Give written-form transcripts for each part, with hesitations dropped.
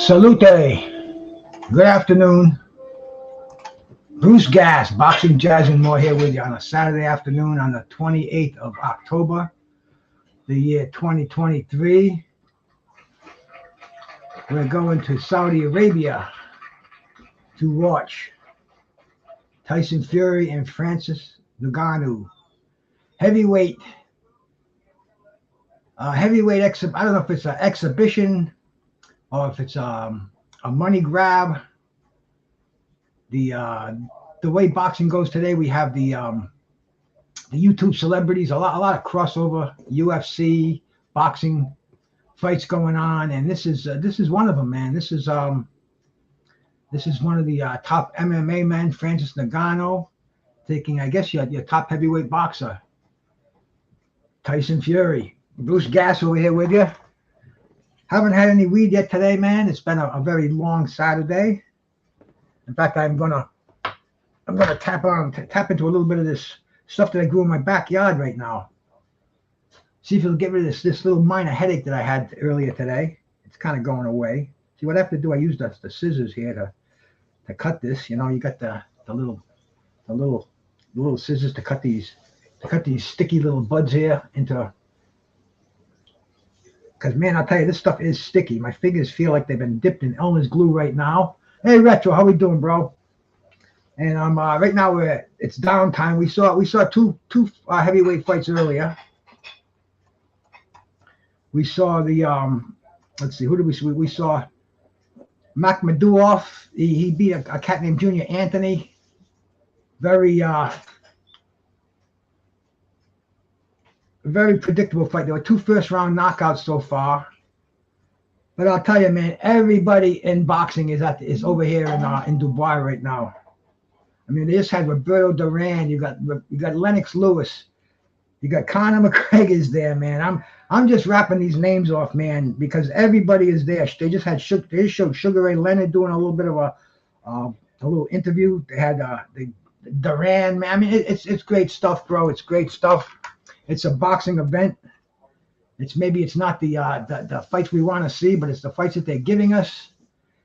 Salute. Good afternoon. Bruce Gas, Boxing, Jazz, and more here with you on a Saturday afternoon on the 28th of October, the year 2023. We're going to Saudi Arabia to watch Tyson Fury and Francis Ngannou. Heavyweight I don't know if it's an exhibition or if it's a money grab. The way boxing goes today, we have the YouTube celebrities, a lot of crossover UFC boxing fights going on, and this is one of them, man. This is one of the top MMA men, Francis Ngannou, taking, I guess, your top heavyweight boxer, Tyson Fury. Bruce Gas over here with you. Haven't had any weed yet today, man. It's been a very long Saturday. In fact, I'm gonna tap into a little bit of this stuff that I grew in my backyard right now. See if it'll get rid of this little minor headache that I had earlier today. It's kind of going away. See what I have to do? I use the scissors here to cut this. You know, you got the little scissors to cut these sticky little buds here into. Because, man, I'll tell you, this stuff is sticky. My fingers feel like they've been dipped in Elmer's glue right now. Hey, Retro, how we doing, bro? And right now it's downtime. We saw two heavyweight fights earlier. We saw the let's see, who did we see? We saw Makhmudov. He beat a cat named Junior Anthony. Very predictable fight. There were 2 first-round knockouts so far. But I'll tell you, man, everybody in boxing is over here in Dubai right now. I mean, they just had Roberto Duran. You got Lennox Lewis. You got Conor McGregor's there, man. I'm just wrapping these names off, man, because everybody is there. They just showed Sugar Ray Leonard doing a little bit of a little interview. They had the Duran, man. I mean, it's great stuff, bro. It's great stuff. It's a boxing event. It's not the fights we want to see, but it's the fights that they're giving us.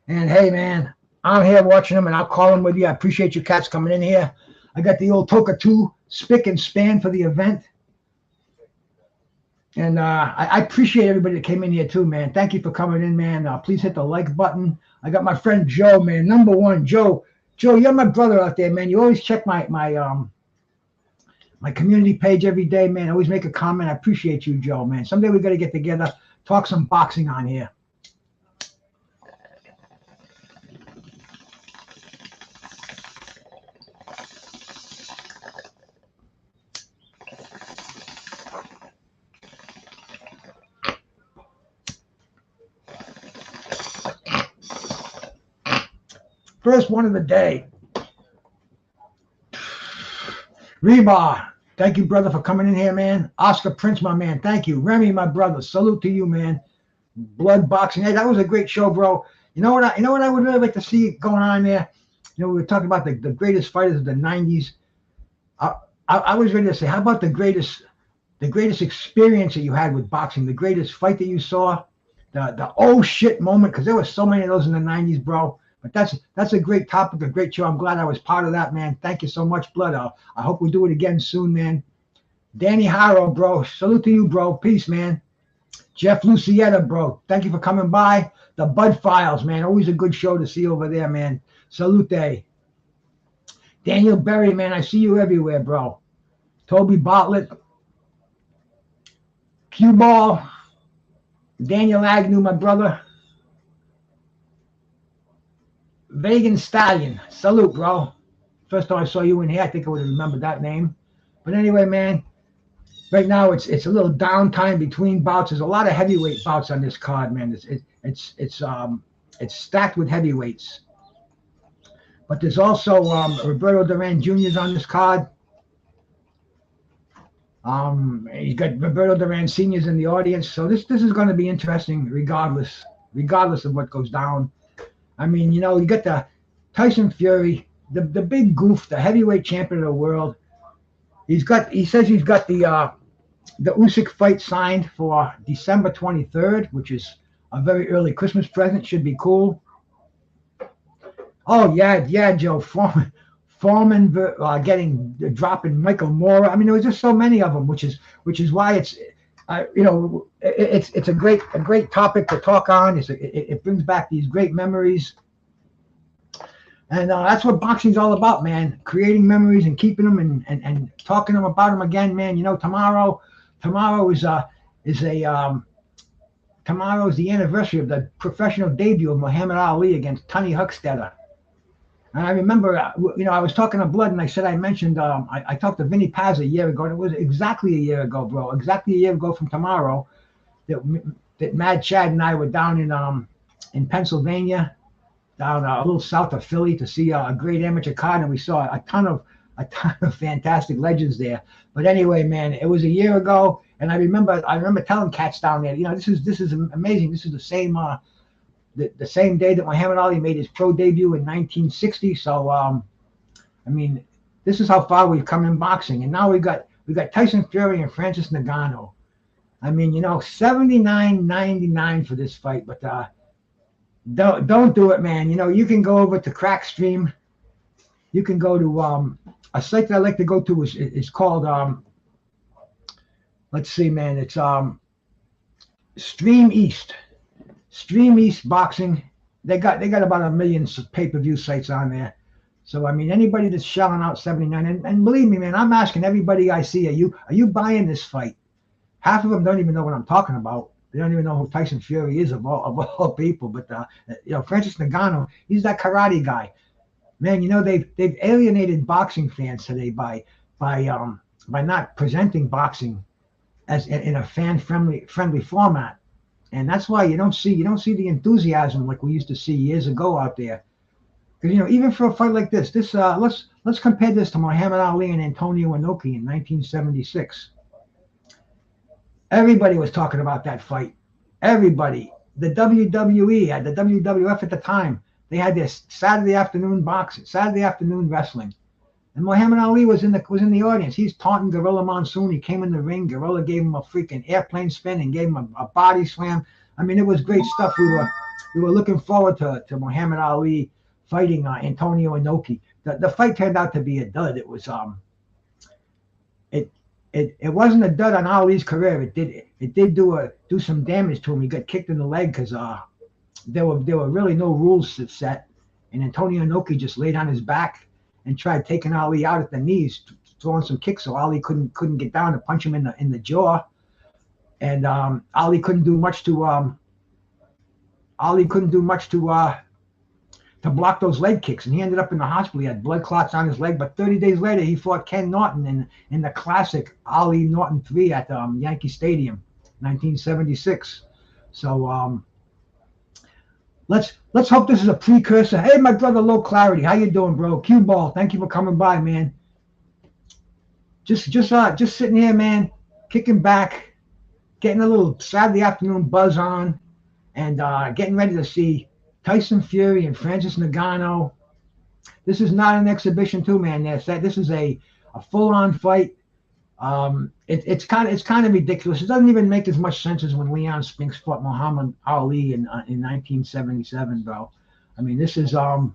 And hey, man, I'm here watching them, and I'll call them with you. I appreciate you cats coming in here. I got the old Toka 2 spick and span for the event. And I appreciate everybody that came in here too, man. Thank you for coming in, man. Please hit the like button. I got my friend Joe, man. Number one, Joe, you're my brother out there, man. You always check my community page every day, man. I always make a comment. I appreciate you, Joe, man. Someday we got to get together, talk some boxing on here. First one of the day. Rebar, thank you, brother, for coming in here, man. Oscar Prince, my man, thank you. Remy, my brother, salute to you, man. Blood boxing, hey, that was a great show, bro. You know what I would really like to see going on there? You know, we were talking about the greatest fighters of the 90s. I was ready to say, how about the greatest experience that you had with boxing, the greatest fight that you saw, the oh shit moment, because there were so many of those in the 90s, bro. But that's a great topic, a great show. I'm glad I was part of that, man. Thank you so much, Blood. I hope we do it again soon, man. Danny Harrow, bro. Salute to you, bro. Peace, man. Jeff Lucietta, bro. Thank you for coming by. The Bud Files, man. Always a good show to see over there, man. Salute. Daniel Berry, man. I see you everywhere, bro. Toby Bartlett. Cue Ball. Daniel Agnew, my brother. Vegan Stallion, salute, bro. First time I saw you in here, I think I would have remembered that name. But anyway, man, right now it's a little downtime between bouts. There's a lot of heavyweight bouts on this card, man. It's stacked with heavyweights. But there's also Roberto Duran Jr.'s on this card. You got Roberto Duran Sr.'s in the audience. So this is going to be interesting regardless of what goes down. I mean, you got the Tyson Fury, the big goof, the heavyweight champion of the world. He says he's got the Usyk fight signed for December 23rd, which is a very early Christmas present. Should be cool. Oh yeah, Joe. Foreman dropping Michael Moore. I mean, there was just so many of them, which is why it's it's a great topic to talk on. It brings back these great memories, and that's what boxing's all about, man. Creating memories and keeping them and talking about them again, man. Tomorrow is tomorrow's the anniversary of the professional debut of Muhammad Ali against Tony Huckstetter. And I remember, I was talking to Blood, and I mentioned, I talked to Vinny Paz a year ago, and it was exactly a year ago, bro. Exactly a year ago from tomorrow, that Mad Chad and I were down in Pennsylvania, down a little south of Philly, to see a great amateur card, and we saw a ton of fantastic legends there. But anyway, man, it was a year ago, and I remember telling cats down there, this is amazing. This is the same. The same day that Muhammad Ali made his pro debut in 1960. So, I mean, this is how far we've come in boxing. And now we got Tyson Fury and Francis Ngannou. I mean, 79.99 for this fight, but don't do it, man. You can go over to Crackstream. You can go to a site that I like to go to is called let's see, man. It's Stream East. Stream East Boxing, they got about 1 million pay-per-view sites on there. So I mean, anybody that's shelling out 79, and believe me, man, I'm asking everybody I see, are you buying this fight? Half of them don't even know what I'm talking about. They don't even know who Tyson Fury is of all people. But Francis Ngannou, he's that karate guy. Man, they've alienated boxing fans today by not presenting boxing as in a fan friendly format. And that's why you don't see the enthusiasm like we used to see years ago out there. Because even for a fight like this, let's compare this to Muhammad Ali and Antonio Inoki in 1976. Everybody was talking about that fight. Everybody. The WWE had the WWF at the time. They had this Saturday afternoon wrestling. And Muhammad Ali was in the audience. He's taunting Gorilla Monsoon. He came in the ring. Gorilla gave him a freaking airplane spin and gave him a body slam. I mean, it was great stuff. We were looking forward to Muhammad Ali fighting Antonio Inoki. The fight turned out to be a dud. It was it wasn't a dud on Ali's career. It did do some damage to him. He got kicked in the leg because there were really no rules set, and Antonio Inoki just laid on his back and tried taking Ali out at the knees, throwing some kicks, so Ali couldn't get down to punch him in the jaw, and Ali couldn't do much to block those leg kicks, and he ended up in the hospital. He had blood clots on his leg, but 30 days later he fought Ken Norton in the classic Ali Norton 3 at Yankee Stadium, 1976. So Let's hope this is a precursor. Hey, my brother, Low Clarity, how you doing, bro? Cue Ball, thank you for coming by, man. Just sitting here, man, kicking back, getting a little Saturday afternoon buzz on, and getting ready to see Tyson Fury and Francis Ngannou. This is not an exhibition, too, man. This is a full-on fight. It's kind of ridiculous. It doesn't even make as much sense as when Leon Spinks fought Muhammad Ali in 1977, bro. I mean, this is something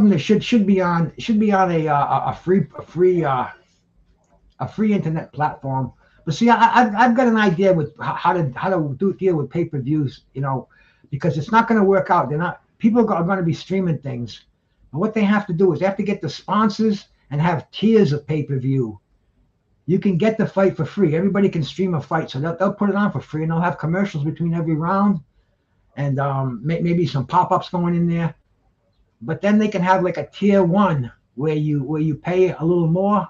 that should be on a free internet platform. But see, I've got an idea with how to deal with pay-per-views, because it's not going to work out. People are going to be streaming things. And what they have to do is they have to get the sponsors and have tiers of pay-per-view. You can get the fight for free. Everybody can stream a fight, so they'll put it on for free, and they'll have commercials between every round, and maybe some pop-ups going in there. But then they can have like a tier 1 where you pay a little more,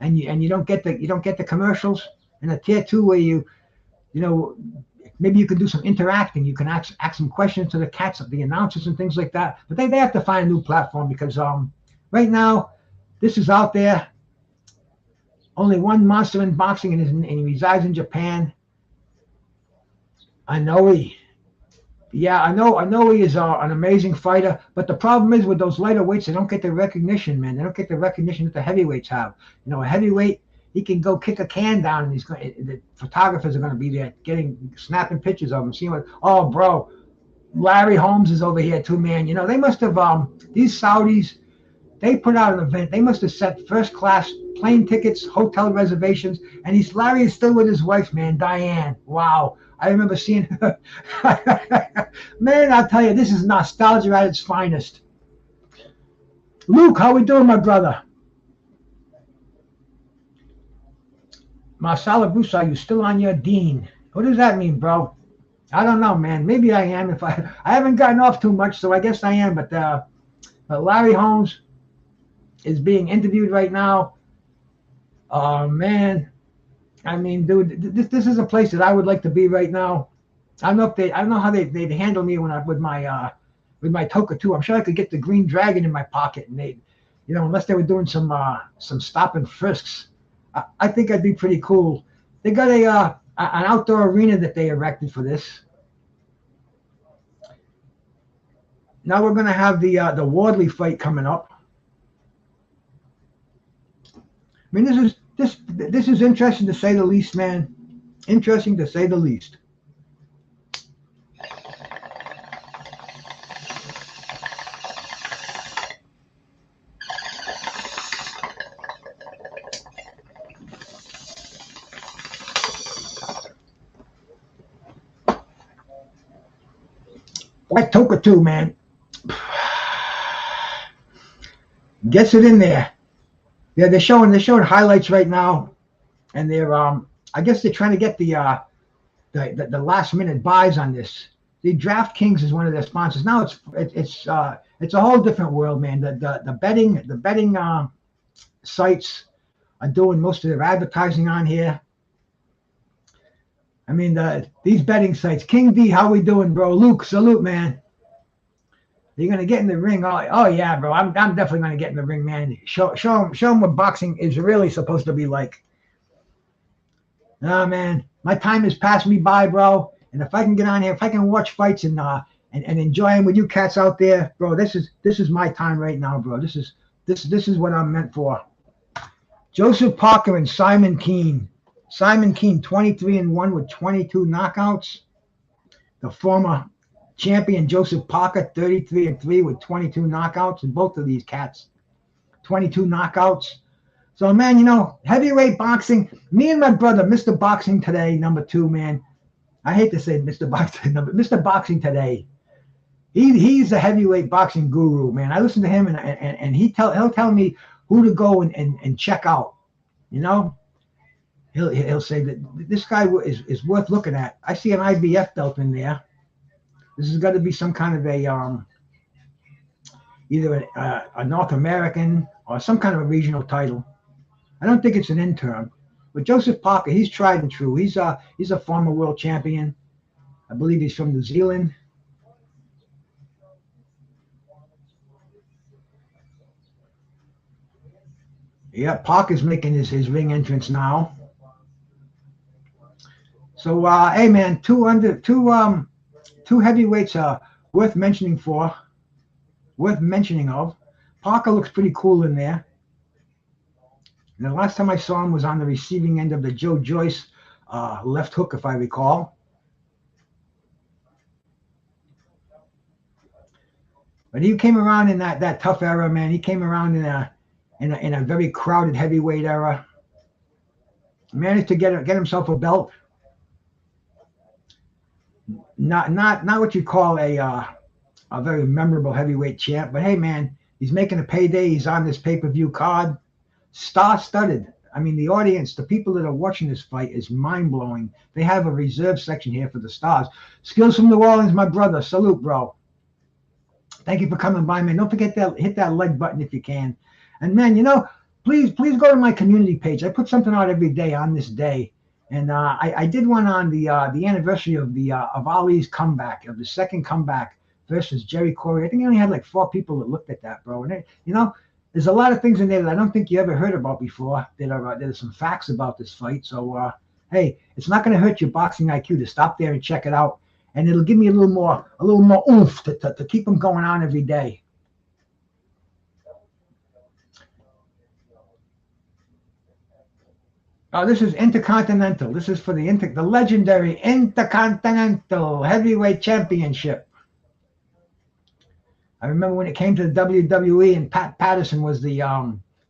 and you don't get the commercials, and a tier 2 where you know, maybe you can do some interacting. You can ask some questions to the cats, the announcers and things like that. But they have to find a new platform, because right now this is out there. Only one monster in boxing, and he resides in Japan. I know he is an amazing fighter, but the problem is with those lighter weights, they don't get the recognition, man. They don't get the recognition that the heavyweights have. You know, a heavyweight, he can go kick a can down, and the photographers are going to be there snapping pictures of him, seeing what. Oh, bro, Larry Holmes is over here too, man. You know, they must have these Saudis. They put out an event. They must have set first class plane tickets, hotel reservations, and Larry is still with his wife, man, Diane. Wow. I remember seeing her. Man, I'll tell you, this is nostalgia at its finest. Luke, how we doing, my brother? Marcelo Bruce, are you still on your dean? What does that mean, bro? I don't know, man. Maybe I am. I haven't gotten off too much, so I guess I am. But Larry Holmes is being interviewed right now. Oh, man. I mean, dude, this is a place that I would like to be right now. I don't know how they'd handle me with my Toka 2. I'm sure I could get the green dragon in my pocket, and unless they were doing some stop and frisks, I think I'd be pretty cool. They got an outdoor arena that they erected for this. Now we're gonna have the Wardley fight coming up. I mean, this is interesting to say the least, man. Interesting to say the least. Like Toka 2, man. Gets it in there. Yeah, they're showing highlights right now, and they're I guess they're trying to get the last minute buys on this. The DraftKings is one of their sponsors. Now it's a whole different world, man. The betting sites are doing most of their advertising on here. I mean, these betting sites. King D, how we doing, bro? Luke, salute, man. You're gonna get in the ring. Oh yeah, bro. I'm definitely gonna get in the ring, man. Show them what boxing is really supposed to be like. Man, my time has passed me by, bro. And if I can get on here, if I can watch fights and enjoy them with you cats out there, bro, this is my time right now, bro. This is what I'm meant for. Joseph Parker and Simon Kean. Simon Kean, 23-1 with 22 knockouts. The former champion Joseph Parker, 33-3 with 22 knockouts. And both of these cats, 22 knockouts. So, man, heavyweight boxing. Me and my brother, Mr. Boxing Today, number 2, man. I hate to say Mr. Boxing, but Mr. Boxing Today. He's a heavyweight boxing guru, man. I listen to him, and he'll tell me who to go and check out. He'll say that this guy is worth looking at. I see an IBF belt in there. This has got to be some kind of a either a North American or some kind of a regional title. I don't think it's an interim. But Joseph Parker, he's tried and true. He's a former world champion. I believe he's from New Zealand. Yeah, Parker's making his ring entrance now. So, hey, man, two heavyweights are worth mentioning of. Parker looks pretty cool in there. And the last time I saw him was on the receiving end of the Joe Joyce left hook, if I recall. But he came around in that tough era, man. He came around in a very crowded heavyweight era. Managed to get himself a belt. Not what you call a very memorable heavyweight champ, but hey, man, he's making a payday. He's on this pay-per-view card, star-studded. I mean, the audience, the people that are watching this fight is mind-blowing. They have a reserve section here for the stars. Skills from New Orleans, my brother. Salute, bro. Thank you for coming by, man. Don't forget hit that like button if you can. And man, you know, please go to my community page. I put something out every day on this day, and I did one on the anniversary of of Ali's comeback, of the second comeback versus Jerry Corey. I think I only had like 4 people that looked at that, bro. And you know, there's a lot of things in there that I don't think you ever heard about before. There's some facts about this fight. So hey, it's not going to hurt your boxing IQ to stop there and check it out, and it'll give me a little more oomph to keep them going on every day. Oh, this is Intercontinental. This is for the legendary Intercontinental Heavyweight Championship. I remember when it came to the WWE, and Pat Patterson was the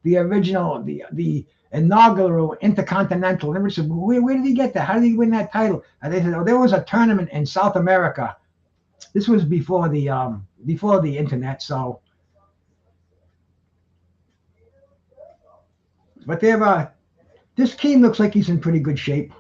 original, the inaugural Intercontinental. And everybody said, where did he get that? How did he win that title? And they said, oh, there was a tournament in South America. This was before the internet, so. But they've this Kean looks like he's in pretty good shape.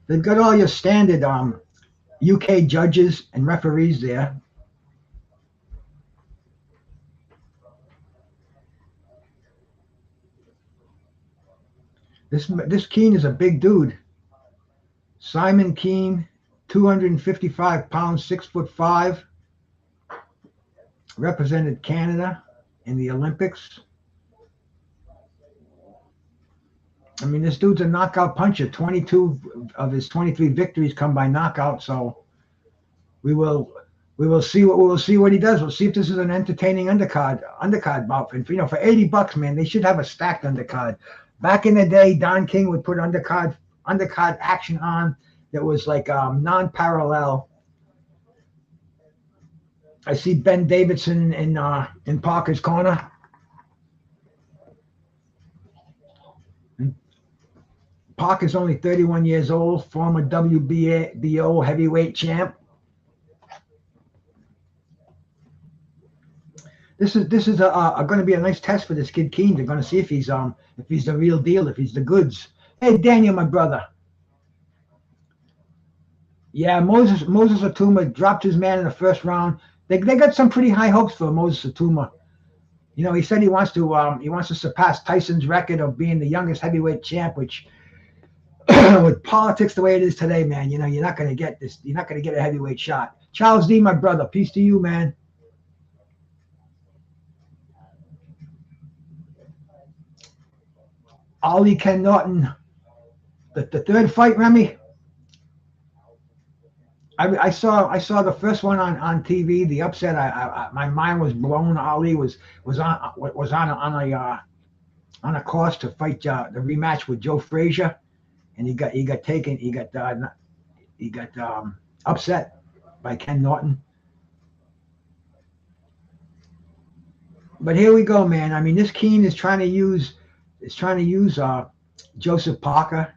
They've got all your standard UK judges and referees there. This Kean is a big dude. Simon Kean, 255 pounds, 6'5", represented Canada in the Olympics. I mean, this dude's a knockout puncher. 22 of his 23 victories come by knockout. So we will see what he does. We'll see if this is an entertaining undercard bout. And you know, for $80, man, they should have a stacked undercard. Back in the day, Don King would put undercard action on that was like non-parallel. I see Ben Davidson in Parker's corner. Parker's only 31 years old, former WBO heavyweight champ. This is going to be a nice test for this kid Kean. They're going to see if he's the real deal, if he's the goods. Hey, Daniel, my brother. Yeah, Moses Itauma dropped his man in the first round. They got some pretty high hopes for Moses Itauma. You know, he said he wants to surpass Tyson's record of being the youngest heavyweight champ, which with politics the way it is today, man, you know, you're not going to get this. You're not going to get a heavyweight shot. Charles D, my brother, peace to you, man. Ali Ken Norton, the third fight, Remy. I saw the first one on TV, the upset. My mind was blown. Ali was on a course to fight the rematch with Joe Frazier. And he got upset by Ken Norton. But here we go, man. I mean, this Kean is trying to use Joseph Parker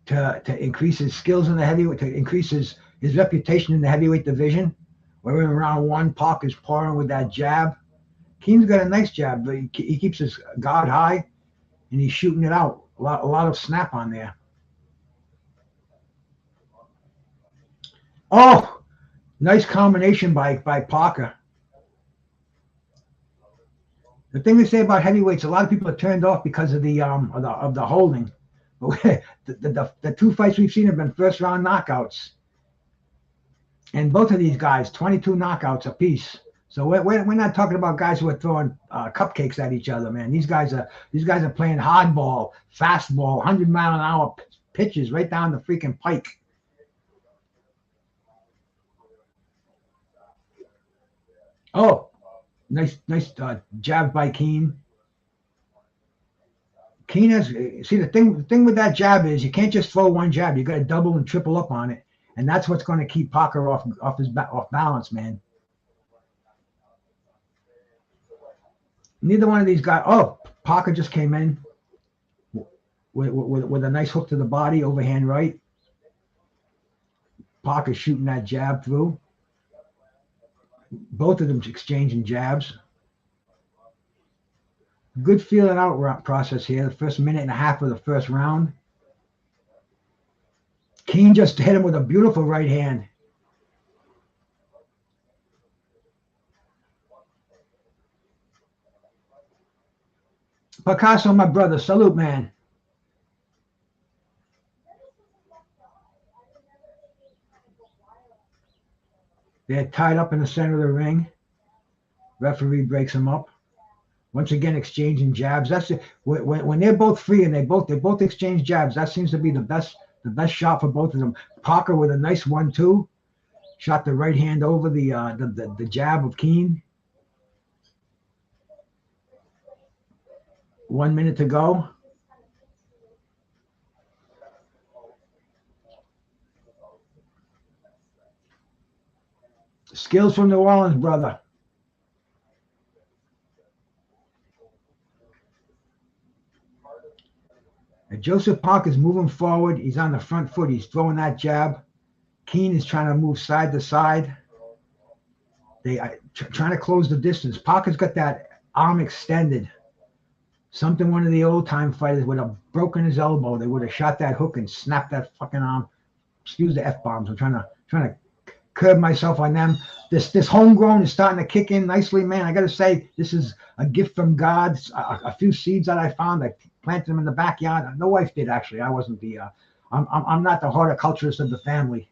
to increase his skills in the heavyweight, to increase his reputation in the heavyweight division. We're in round 1. Parker's pouring with that jab. Kean's got a nice jab, but he keeps his guard high, and he's shooting it out. A lot of snap on there. Oh, nice combination by Parker. The thing they say about heavyweights, a lot of people are turned off because of the holding. But the 2 fights we've seen have been first round knockouts, and both of these guys 22 knockouts apiece. So we're not talking about guys who are throwing cupcakes at each other, man. These guys are playing hardball, fastball, 100-mile-an-hour pitches right down the freaking pike. Oh, nice jab by Kean. Kean has, see, the thing with that jab is you can't just throw one jab. You got to double and triple up on it, and that's what's going to keep Parker off balance, man. Neither one of these guys. Oh, Parker just came in with a nice hook to the body, overhand right. Parker shooting that jab through. Both of them exchanging jabs. Good feeling out process here. The first minute and a half of the first round. Kean just hit him with a beautiful right hand. Picasso, my brother. Salute, man. They're tied up in the center of the ring. Referee breaks them up. Once again, exchanging jabs. That's it. When they're both free and they both exchange jabs. That seems to be the best shot for both of them. Parker with a nice 1-2, shot the right hand over the jab of Kean. 1 minute to go. Skills from New Orleans, brother. And Joseph Parker's moving forward. He's on the front foot. He's throwing that jab. Kean is trying to move side to side. They trying to close the distance. Parker's got that arm extended. Something one of the old-time fighters would have broken his elbow. They would have shot that hook and snapped that fucking arm. Excuse the F-bombs. I'm trying to curb myself on them. This homegrown is starting to kick in nicely, man. I got to say, this is a gift from God. A few seeds that I found, I planted them in the backyard. No wife did, actually. I wasn't the. I'm not the horticulturist of the family.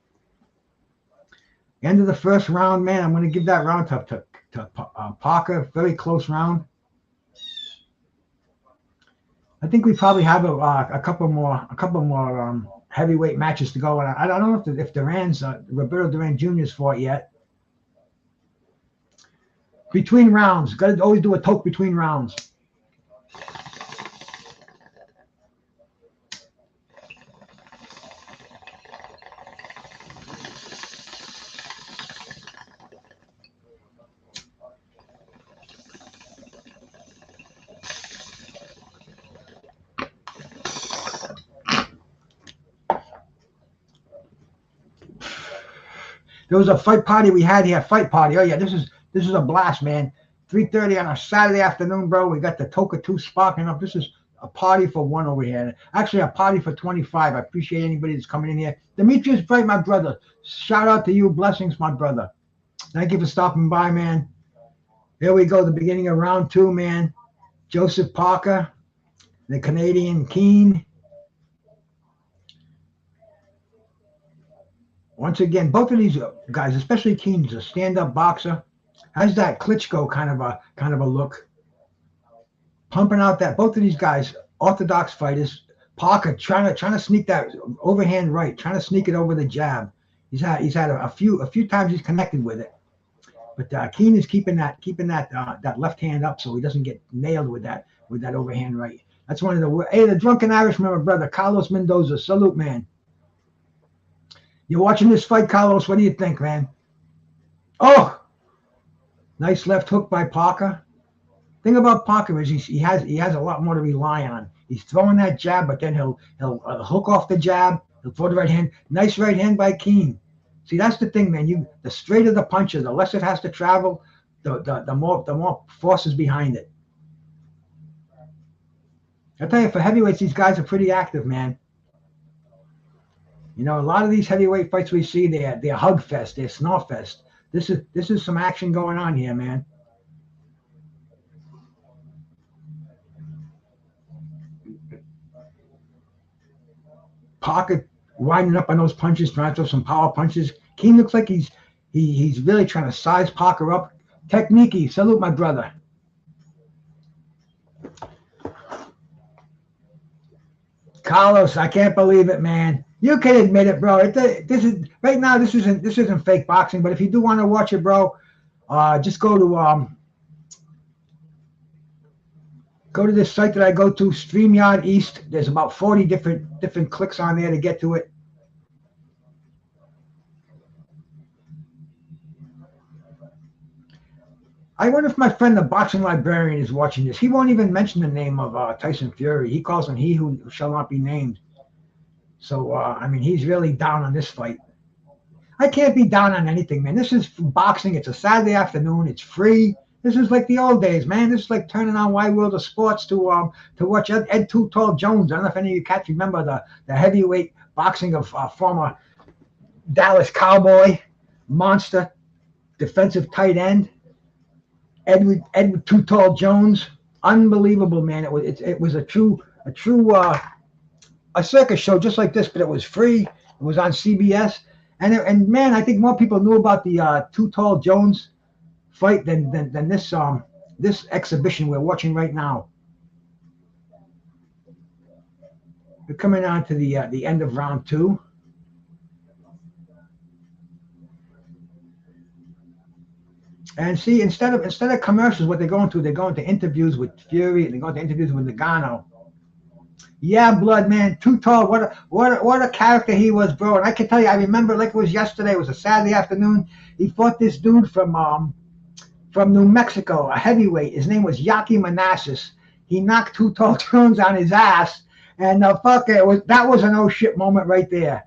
End of the first round, man. I'm going to give that round to Parker. Very close round. I think we probably have a couple more heavyweight matches to go. And I don't know if Duran's Roberto Duran Jr.'s fought yet. Between rounds, got to always do a toke between rounds. There was a fight party we had here. Fight party. Oh yeah, this is a blast, man. 3:30 on a Saturday afternoon, bro. We got the Toka 2 sparking up. This is a party for one over here. Actually, a party for 25. I appreciate anybody that's coming in here. Demetrius Bright, my brother. Shout out to you. Blessings, my brother. Thank you for stopping by, man. Here we go. The beginning of round 2, man. Joseph Parker, the Canadian Kean. Once again, both of these guys, especially Kean, is a stand-up boxer. Has that Klitschko kind of a look. Pumping out that both of these guys, orthodox fighters. Parker trying to sneak that overhand right, trying to sneak it over the jab. He's had a few times he's connected with it, but Kean is keeping that left hand up so he doesn't get nailed with that overhand right. That's one of the drunken Irishman, my brother Carlos Mendoza. Salute, man. You're watching this fight, Carlos. What do you think, man? Oh, nice left hook by Parker. Thing about Parker is he has a lot more to rely on. He's throwing that jab, but then he'll hook off the jab. He'll throw the right hand. Nice right hand by Kean. See, that's the thing, man. The straighter the punches, the less it has to travel, the more force is behind it. I tell you, for heavyweights, these guys are pretty active, man. You know, a lot of these heavyweight fights we see, they're hug fest, they're snore fest. This is some action going on here, man. Parker winding up on those punches, trying to throw some power punches. Kean looks like he's really trying to size Parker up. Technique, salute, my brother. Carlos, I can't believe it, man. You can admit it, bro. This isn't fake boxing, but if you do want to watch it, bro, just go to this site that I go to, StreamYard East. There's about 40 different clicks on there to get to it. I wonder if my friend, the boxing librarian, is watching this. He won't even mention the name of Tyson Fury. He calls him he who shall not be named. So, I mean, he's really down on this fight. I can't be down on anything, man. This is boxing. It's a Saturday afternoon. It's free. This is like the old days, man. This is like turning on Wide World of Sports to watch Ed Too Tall Jones. I don't know if any of you cats remember the heavyweight boxing of former Dallas Cowboy, monster, defensive tight end, Ed Too Tall Jones. Unbelievable, man. It was a true a circus show just like this, but it was free. It was on CBS, and man, I think more people knew about the Too Tall Jones fight than this exhibition we're watching right now. We're coming on to the end of round 2. And see, instead of commercials, what they're going to interviews with Fury, and they're going to interviews with Ngannou. Yeah, blood, man, Too Tall. What a character he was, bro. And I can tell you, I remember like it was yesterday. It was a Saturday afternoon. He fought this dude from New Mexico, a heavyweight. His name was Yaki Manassas. He knocked Too Tall Jones on his ass, and that was an oh shit moment right there.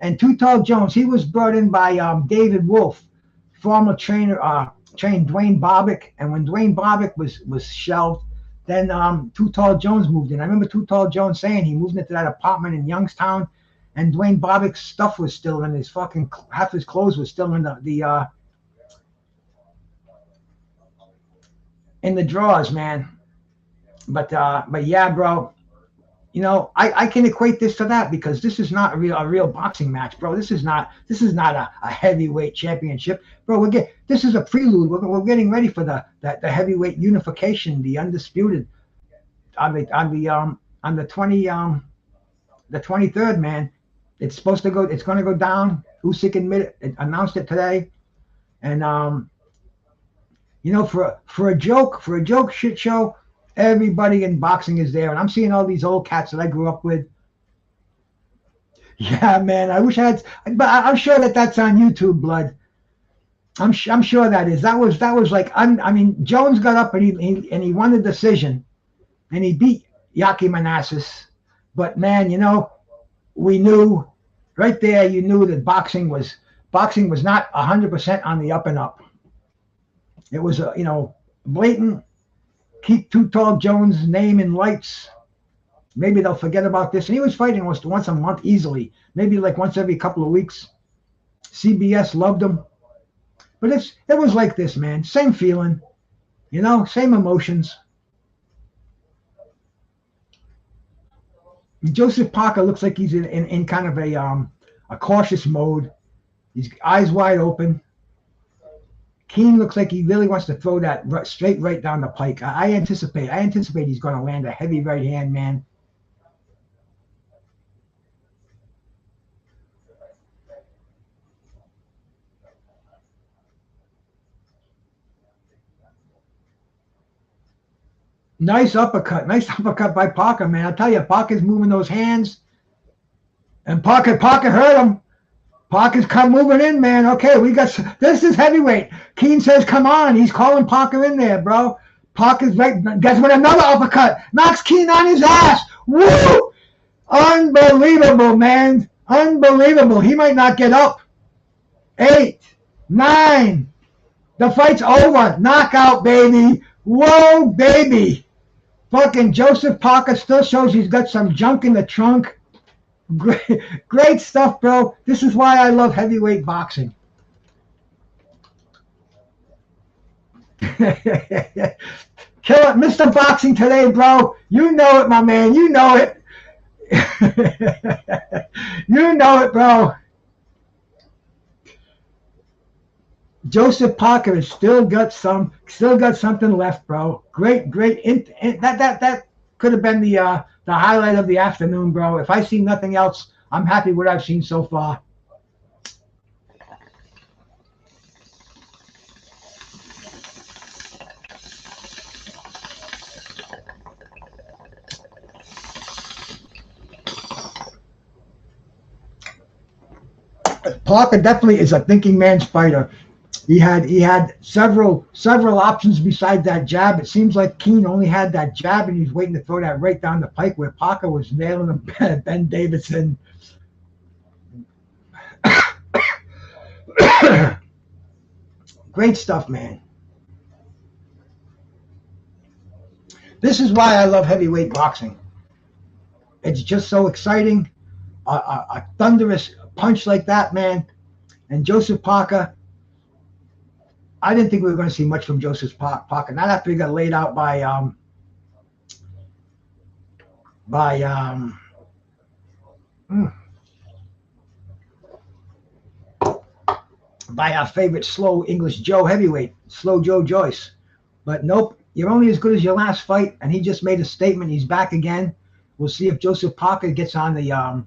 And Too Tall Jones, he was brought in by David Wolf, former trainer, trained Dwayne Bobbick, and when Dwayne Bobbick was shelved, then Too Tall Jones moved in. I remember Too Tall Jones saying he moved into that apartment in Youngstown, and Dwayne Bobbick's stuff was still in his fucking, half his clothes was still in the drawers, man. But yeah, bro. You know, I can equate this to that, because this is not a real boxing match, bro. This is not a heavyweight championship, bro. This is a prelude. We're getting ready for the heavyweight unification, the undisputed on the 23rd, man. It's supposed to go. It's going to go down. Usyk announced it today, and you know, for a joke shit show. Everybody in boxing is there, and I'm seeing all these old cats that I grew up with. Yeah, man, I wish I had, but I'm sure that's on YouTube, blood. I'm sure that is. That was like, I mean, Jones got up and he won the decision, and he beat Yaki Manassas. But man, you know, we knew right there. You knew that boxing was not 100% on the up and up. It was blatant. Keep Too Tall Jones' name in lights. Maybe they'll forget about this. And he was fighting once a month easily. Maybe like once every couple of weeks. CBS loved him. But it was like this, man. Same feeling. You know, same emotions. Joseph Parker looks like he's in kind of a cautious mode. His eyes wide open. Kean looks like he really wants to throw that straight right down the pike. I anticipate he's going to land a heavy right hand, man. Nice uppercut by Parker, man. I tell you, Parker's moving those hands, and Parker hurt him. Parker's moving in, man. Okay, this is heavyweight. Kean says, come on. He's calling Parker in there, bro. Parker's right. Gets with another uppercut. Knocks Kean on his ass. Woo! Unbelievable, man. Unbelievable. He might not get up. 8, 9. The fight's over. Knockout, baby. Whoa, baby. Fucking Joseph Parker still shows he's got some junk in the trunk. Great stuff, bro. This is why I love heavyweight boxing. Kill it, Mr. Boxing today, bro. You know it, my man. You know it. You know it, bro. Joseph Parker has still got something left, bro. Great. That could have been the highlight of the afternoon, bro. If I see nothing else, I'm happy with what I've seen so far. Parker definitely is a thinking man's fighter. He had several options besides that jab. It seems like Kean only had that jab, and he's waiting to throw that right down the pike, where Parker was nailing him. Ben Davidson. Great stuff, man. This is why I love heavyweight boxing. It's just so exciting. A thunderous punch like that, man. And Joseph Parker, I didn't think we were going to see much from Joseph Parker. Not after he got laid out by our favorite slow English Joe heavyweight, Slow Joe Joyce. But nope, you're only as good as your last fight, and he just made a statement. He's back again. We'll see if Joseph Parker gets on the.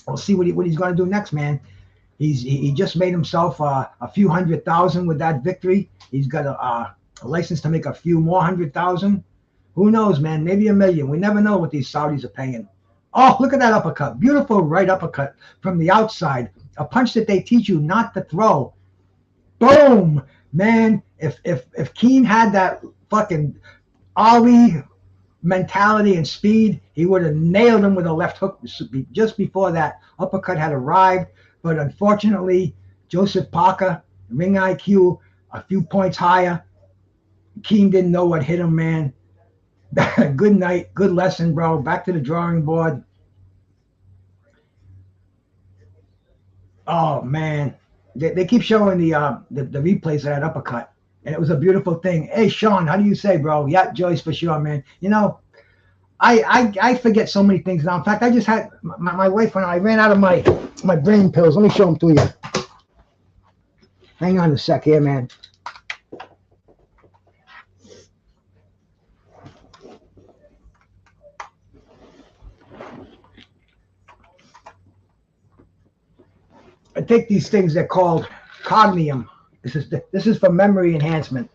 We'll see what he's going to do next, man. He just made himself a few 100,000 with that victory. He's got a license to make a few more 100,000. Who knows, man? Maybe $1 million. We never know what these Saudis are paying. Oh, look at that uppercut. Beautiful right uppercut from the outside. A punch that they teach you not to throw. Boom, man. If Kean had that fucking Ali mentality and speed, he would have nailed him with a left hook just before that uppercut had arrived. But unfortunately, Joseph Parker, ring IQ, a few points higher. Kean didn't know what hit him, man. Good night. Good lesson, bro. Back to the drawing board. Oh, man. They keep showing the replays of that uppercut. And it was a beautiful thing. Hey, Sean, how do you say, bro? Yeah, Joyce, for sure, man. You know, I forget so many things now. In fact, I just had my wife when I ran out of my brain pills. Let me show them to you. Hang on a sec here, man. I take these things. They're called Cognium. This is for memory enhancement.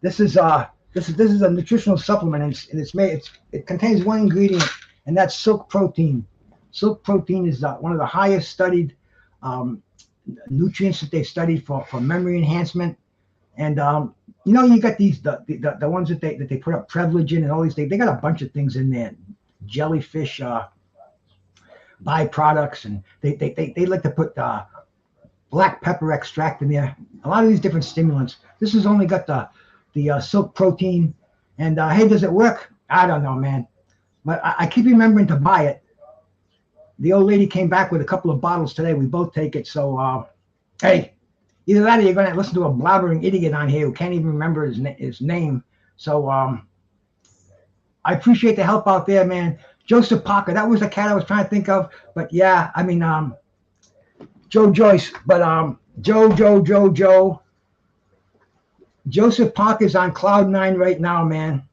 This is a nutritional supplement, and it contains one ingredient, and that's silk protein. Silk protein is one of the highest studied nutrients that they've studied for memory enhancement. And you know, you got these the ones that they put up privilege in and all these things. They got a bunch of things in there, jellyfish byproducts, and they like to put black pepper extract in there. A lot of these different stimulants. This has only got the silk protein. And hey, does it work? I don't know, man. But I keep remembering to buy it. The old lady came back with a couple of bottles today. We both take it. So hey, either that or you're going to listen to a blabbering idiot on here who can't even remember his name. So I appreciate the help out there, man. Joseph Parker, that was the cat I was trying to think of. But yeah, I mean, Joe Joyce. But Joe. Joseph Parker's on cloud 9 right now, man.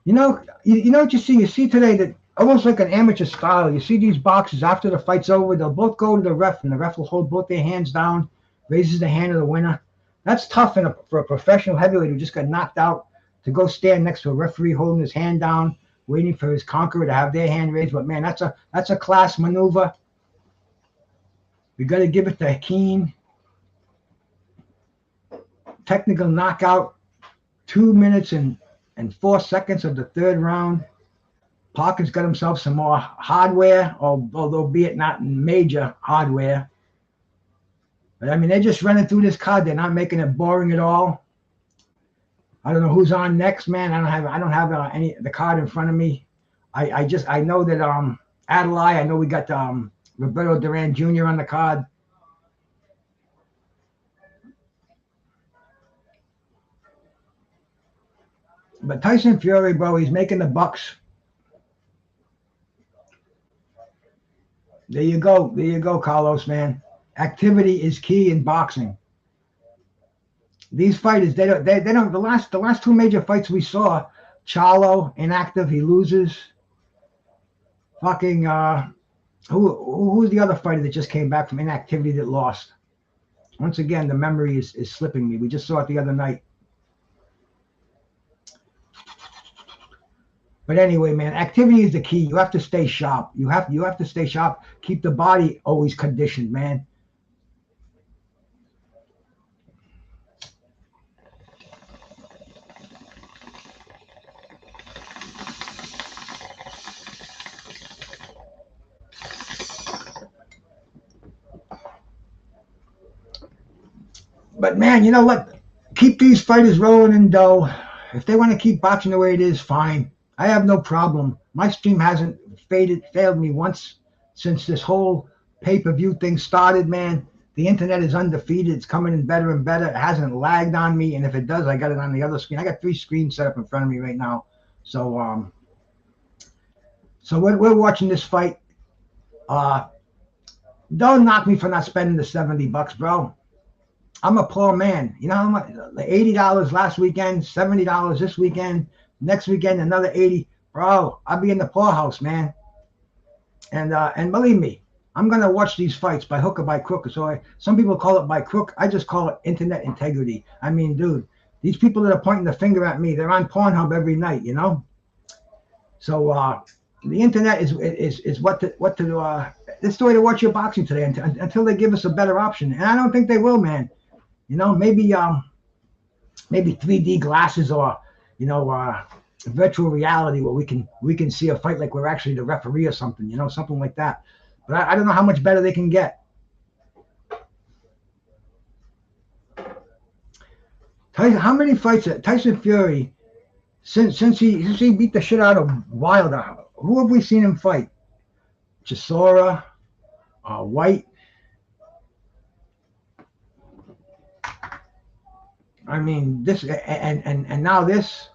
You know what you see? You see today that almost like an amateur style. You see these boxers after the fight's over, they'll both go to the ref, and the ref will hold both their hands down, raises the hand of the winner. That's tough for a professional heavyweight who just got knocked out to go stand next to a referee holding his hand down, waiting for his conqueror to have their hand raised. But man, that's a class maneuver. We got to give it to Kean. Technical knockout, 2 minutes and 4 seconds of the third round. Parker's got himself some more hardware, although be it not major hardware. But I mean, they're just running through this card. They're not making it boring at all. I don't know who's on next, man. I don't have the card in front of me. I know that Adeleye. I know we got Roberto Duran Jr. on the card. But Tyson Fury, bro, he's making the bucks. There you go, Carlos, man. Activity is key in boxing. These fighters, they don't. The last two major fights we saw, Charlo inactive, he loses. Fucking who's the other fighter that just came back from inactivity that lost? Once again, the memory is slipping me. We just saw it the other night. But anyway, man, activity is the key. You have to stay sharp. You have to stay sharp. Keep the body always conditioned, man. But man, you know what? Keep these fighters rolling in dough. If they want to keep boxing the way it is, fine. I have no problem. My stream hasn't failed me once since this whole pay-per-view thing started, man. The internet is undefeated. It's coming in better and better. It hasn't lagged on me, and if it does, I got it on the other screen. I got 3 screens set up in front of me right now. So we're watching this fight. Don't knock me for not spending the $70, bro. I'm a poor man. You know how much? $80 last weekend, $70 this weekend, next weekend another 80. Bro, I'll be in the poorhouse, man. And believe me, I'm gonna watch these fights by hook or by crook. So some people call it by crook. I just call it internet integrity. I mean, dude, these people that are pointing the finger at me, they're on Pornhub every night, you know. So the internet is what to it's the way to watch your boxing today until they give us a better option. And I don't think they will, man. You know, maybe 3D glasses or virtual reality where we can see a fight like we're actually the referee or something, you know, something like that. But I don't know how much better they can get. Tyson, how many fights Tyson Fury since he beat the shit out of Wilder? Who have we seen him fight? Chisora, White. I mean, this and now this,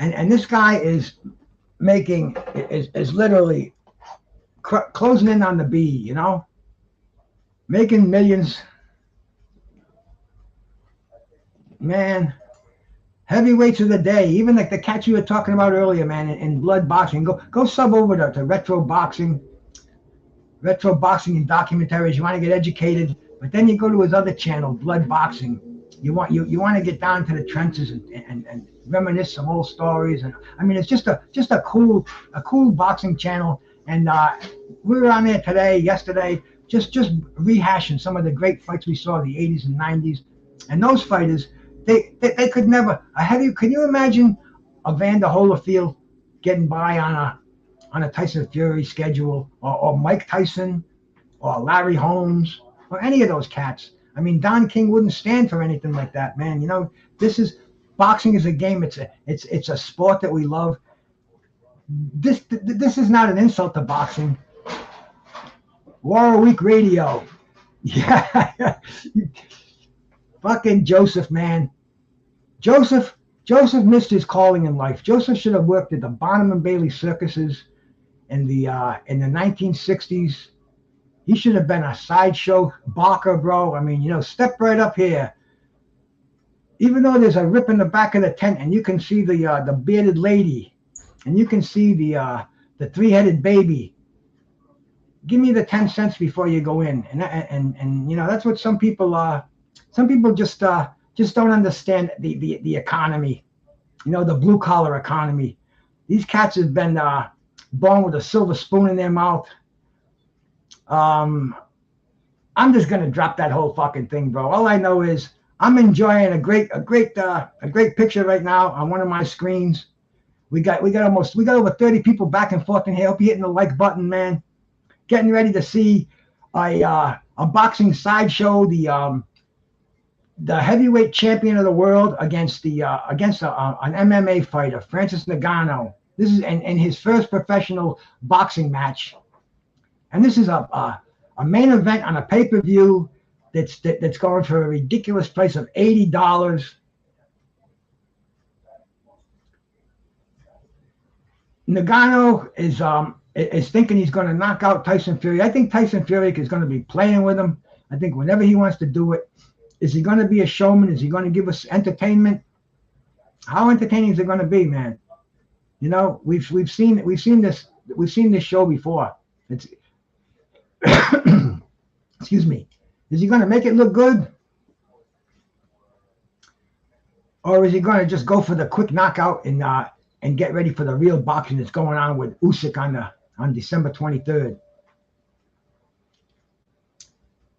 and this guy is making is literally closing in on the B, you know, making millions. Man, heavyweights of the day, even like the cats you were talking about earlier, man, in blood boxing. Go sub over to retro boxing and documentaries. You want to get educated, but then you go to his other channel, Blood Boxing. You want to get down to the trenches and reminisce some old stories. And I mean, it's just a cool boxing channel. And we were on there yesterday, just rehashing some of the great fights we saw in the 80s and 90s. And those fighters, they could never. Can you imagine Evander Holyfield getting by on a Tyson Fury schedule, or Mike Tyson, or Larry Holmes, or any of those cats? I mean, Don King wouldn't stand for anything like that, man. You know, boxing is a game. It's a sport that we love. This is not an insult to boxing. War Week Radio. Yeah. Fucking Joseph, man. Joseph missed his calling in life. Joseph should have worked at the Barnum and Bailey circuses in the 1960s. He should have been a sideshow barker, bro. I mean, you know, step right up here. Even though there's a rip in the back of the tent, and you can see the bearded lady, and you can see the 3-headed baby. Give me the 10 cents before you go in, and you know, that's what some people just don't understand the economy. You know, the blue collar economy. These cats have been born with a silver spoon in their mouth. I'm just gonna drop that whole fucking thing, bro. All I know is I'm enjoying a great picture right now on one of my screens. We got over 30 people back and forth in here. Hope you're hitting the like button, man. Getting ready to see a boxing sideshow. The heavyweight champion of the world against an MMA fighter, Francis Ngannou. This is in his first professional boxing match. And this is a main event on a pay-per-view that's going for a ridiculous price of $80. Ngannou is thinking he's going to knock out Tyson Fury. I think Tyson Fury is going to be playing with him. I think whenever he wants to do it, is he going to be a showman? Is he going to give us entertainment? How entertaining is it going to be, man? You know, we've seen this show before. It's excuse me. Is he going to make it look good? Or is he going to just go for the quick knockout and get ready for the real boxing that's going on with Usyk on December 23rd?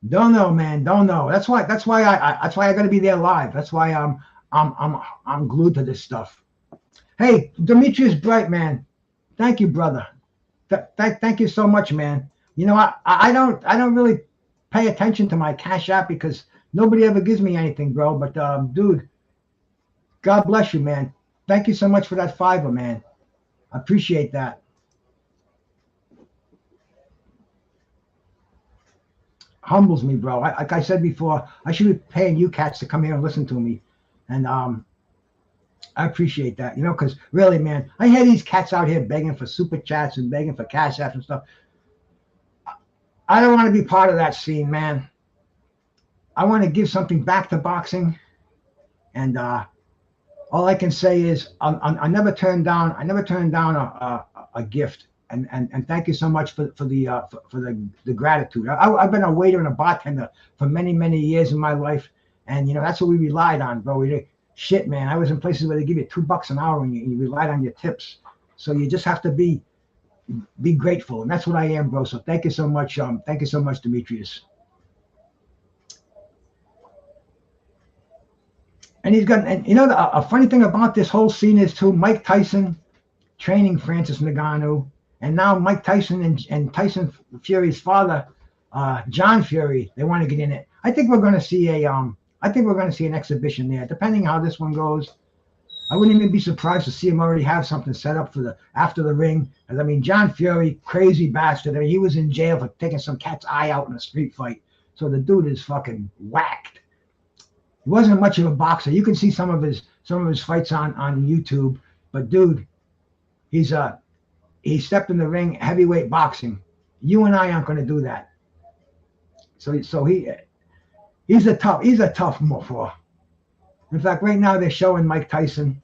Don't know, man. Don't know. That's why I got to be there live. That's why I'm glued to this stuff. Hey, Demetrius Bright, man. Thank you, brother. Thank you so much, man. You know, I don't really pay attention to my Cash App because Nobody ever gives me anything, bro. But dude, God bless you, man. Thank you so much for that $5, man. I appreciate that. Humbles me, bro. Like I said before, I should be paying you cats to come here and listen to me. And I appreciate that, you know, because really, man, I hear these cats out here begging for super chats and begging for cash apps and stuff. I don't want to be part of that scene, man. I want to give something back to boxing. And all I can say is I never turned down a gift. And thank you so much for the gratitude. I've been a waiter and a bartender for many years in my life, and you know that's what we relied on, bro. Shit, man, I was in places where they give you $2 an hour and you relied on your tips. So you just have to be grateful, and that's what I am, bro. So thank you so much. Thank you so much, Demetrius. And he's got, and you know, a funny thing about this whole scene is too, Mike Tyson training Francis Ngannou, and now Mike Tyson and Tyson Fury's father, John Fury, they want to get in it. I think we're going to see an exhibition there, depending how this one goes. I wouldn't even be surprised to see him already have something set up for after the ring. And I mean, John Fury, crazy bastard. I mean, he was in jail for taking some cat's eye out in a street fight. So the dude is fucking whacked. He wasn't much of a boxer. You can see some of his fights on YouTube, but dude, he stepped in the ring, heavyweight boxing. You and I aren't going to do that. So he's a tough motherfucker. In fact, right now they're showing Mike Tyson.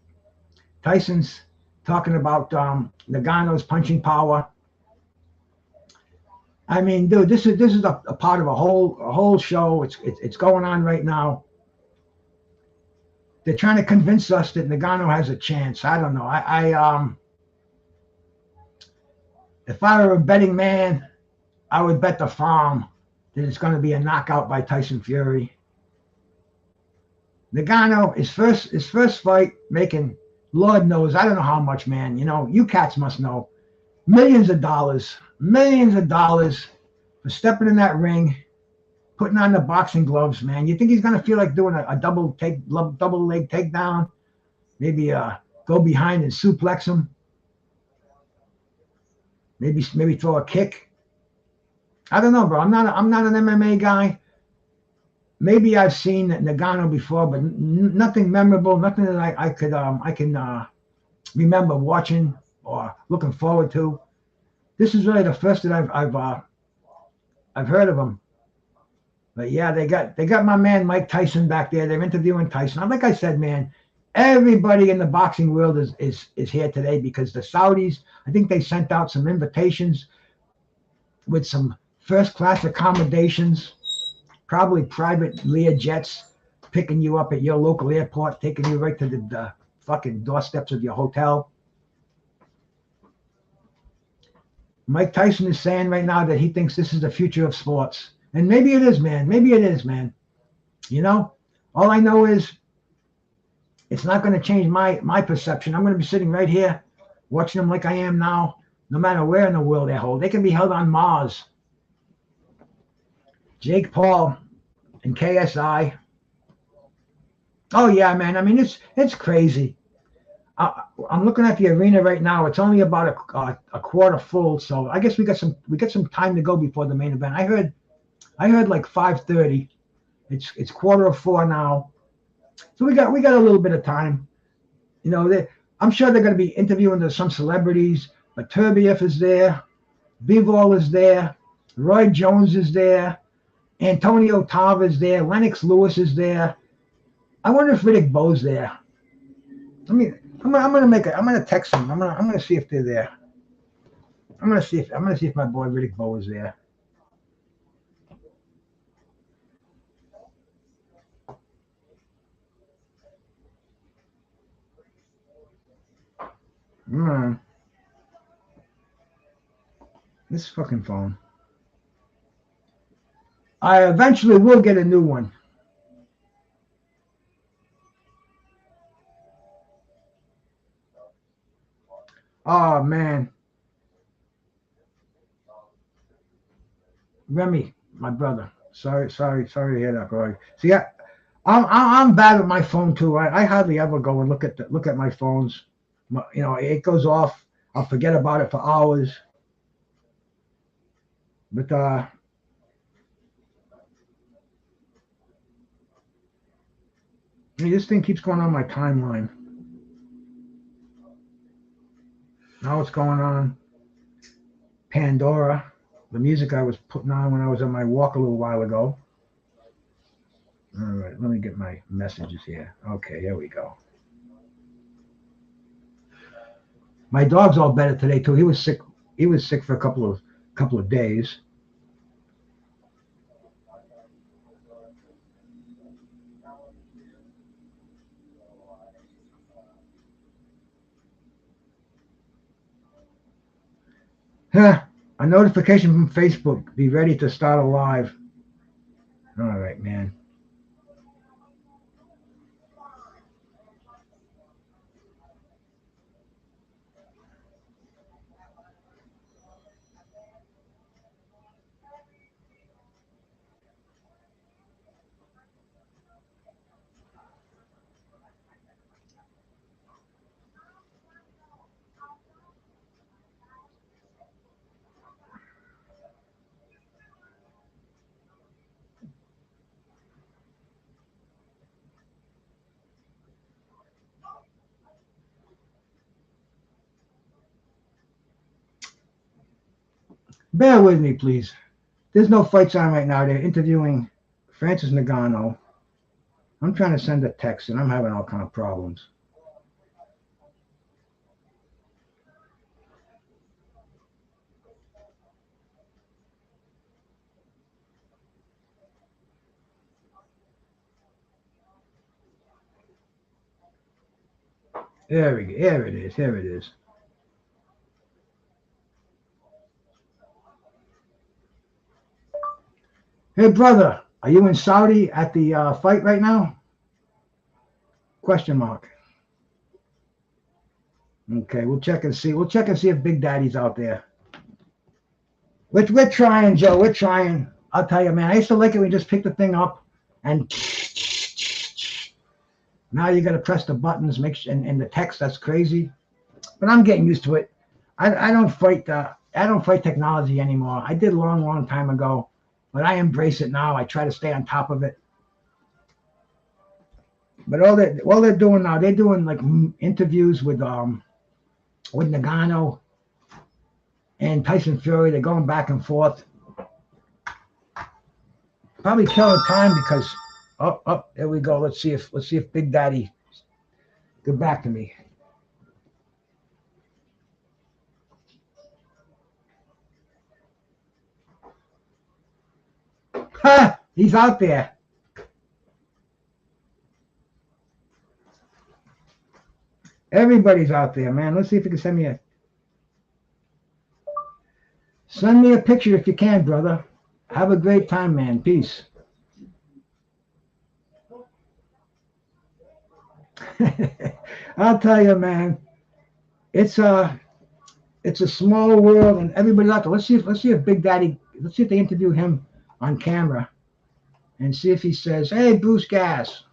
Tyson's talking about Ngannou's punching power. I mean, dude, this is a part of a whole show. It's going on right now. They're trying to convince us that Ngannou has a chance. I don't know. If I were a betting man, I would bet the farm that it's going to be a knockout by Tyson Fury. Ngannou, his first fight, making Lord knows, I don't know how much, man. You know, you cats must know. Millions of dollars for stepping in that ring, putting on the boxing gloves, man. You think he's going to feel like doing a double leg takedown? Maybe go behind and suplex him? Maybe throw a kick? I don't know, bro. I'm not an MMA guy. Maybe I've seen Ngannou before, but nothing memorable, nothing that I can remember watching or looking forward to. This is really the first that I've heard of him. But yeah, they got my man Mike Tyson back there. They're interviewing Tyson. Like I said, man, everybody in the boxing world is here today because the Saudis, I think they sent out some invitations with some first class accommodations. Probably private Lear jets picking you up at your local airport, taking you right to the fucking doorsteps of your hotel. Mike Tyson is saying right now that he thinks this is the future of sports. And maybe it is, man. Maybe it is, man. You know, all I know is it's not going to change my perception. I'm going to be sitting right here watching them like I am now, no matter where in the world they're held. They can be held on Mars. Jake Paul and KSI. Oh yeah, man. I mean, it's crazy. I'm looking at the arena right now. It's only about a quarter full, so I guess we got some time to go before the main event. I heard like 5:30. It's 3:45 now, so we got a little bit of time. You know, I'm sure they're going to be interviewing some celebrities. But Turbieff is there, Bivol is there, Roy Jones is there. Antonio Tarver is there. Lennox Lewis is there. I wonder if Riddick Bowe's there. I'm gonna text them. I'm gonna see if they're there. I'm gonna see if my boy Riddick Bowe is there. This fucking phone. I eventually will get a new one. Oh man. Remy, my brother. Sorry to hear that, boy. See, I'm bad with my phone too. I hardly ever go and look at my phones. You know, it goes off. I'll forget about it for hours. But I mean, this thing keeps going on my timeline. Now what's going on? Pandora, the music I was putting on when I was on my walk a little while ago. All right, let me get my messages here. Okay, here we go. My dog's all better today too. He was sick. He was sick for a couple of days. Huh. A notification from Facebook. Be ready to start a live. All right, man. Bear with me, please. There's no fights on right now. They're interviewing Francis Ngannou. I'm trying to send a text, and I'm having all kind of problems. There we go. Here it is. Here it is. Hey, brother, are you in Saudi at the fight right now? Question mark. Okay, we'll check and see. We'll check and see if Big Daddy's out there. We're trying, Joe. We're trying. I'll tell you, man. I used to like it when you just pick the thing up and now you got to press the buttons, and the text. That's crazy. But I'm getting used to it. I don't fight. I don't fight technology anymore. I did a long time ago, but I embrace it now. I try to stay on top of it. But all they're doing now, they're doing like interviews with Ngannou and Tyson Fury. They're going back and forth. Probably killing time because there we go. Let's see if Big Daddy get back to me. Ha! He's out there. Everybody's out there, man. Let's see if you can send me a picture if you can, brother. Have a great time, man. Peace. I'll tell you, man. It's a small world, and everybody's out there. Let's see if Big Daddy. Let's see if they interview him on camera, and see if he says, "Hey, Bruce Gas,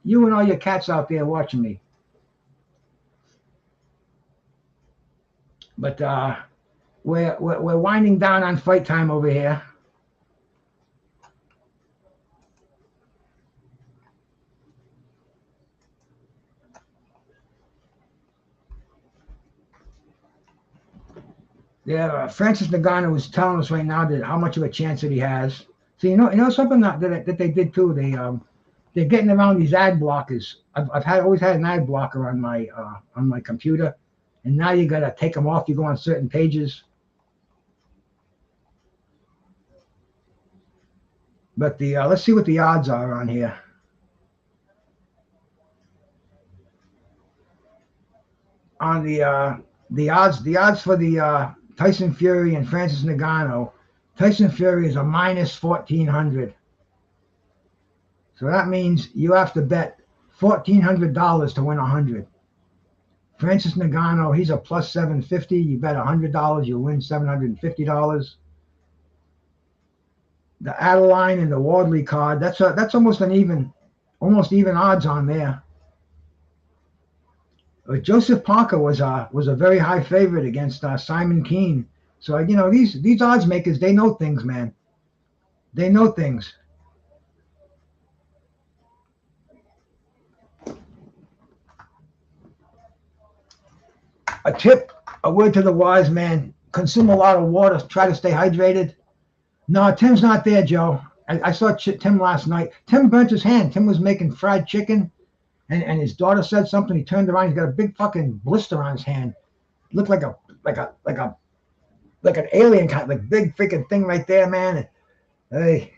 you and all your cats out there watching me." But we're winding down on fight time over here. Yeah, Francis Ngannou was telling us right now that how much of a chance that he has. So you know something that they did too. They're getting around these ad blockers. I've always had an ad blocker on my computer, and now you gotta take them off. You go on certain pages. But let's see what the odds are on here. On the odds for the Tyson Fury and Francis Ngannou. Tyson Fury is a minus 1,400. So that means you have to bet $1,400 to win 100. Francis Ngannou, he's a plus 750. You bet $100, you'll win $750. the Adeleye and the Wardley card. That's almost even odds on there. But Joseph Parker was a very high favorite against Simon Kean. So you know, these odds makers, they know things, man. They know things. A tip, a word to the wise man: consume a lot of water. Try to stay hydrated. No, Tim's not there, Joe. I saw Tim last night. Tim burnt his hand. Tim was making fried chicken, and his daughter said something. He turned around. He's got a big fucking blister on his hand. It looked like an alien kind, like big freaking thing right there, man. Hey,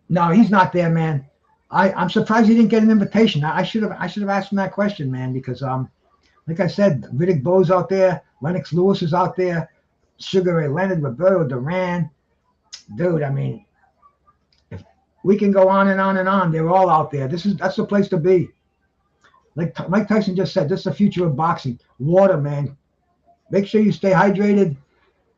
no, he's not there, man. I'm surprised he didn't get an invitation. I should have asked him that question, man, because like I said, Riddick Bowe's out there, Lennox Lewis is out there, Sugar Ray Leonard, Roberto, Duran. Dude, I mean, if we can go on and on and on, they're all out there. That's the place to be. Like Mike Tyson just said, this is the future of boxing. Water, man. Make sure you stay hydrated.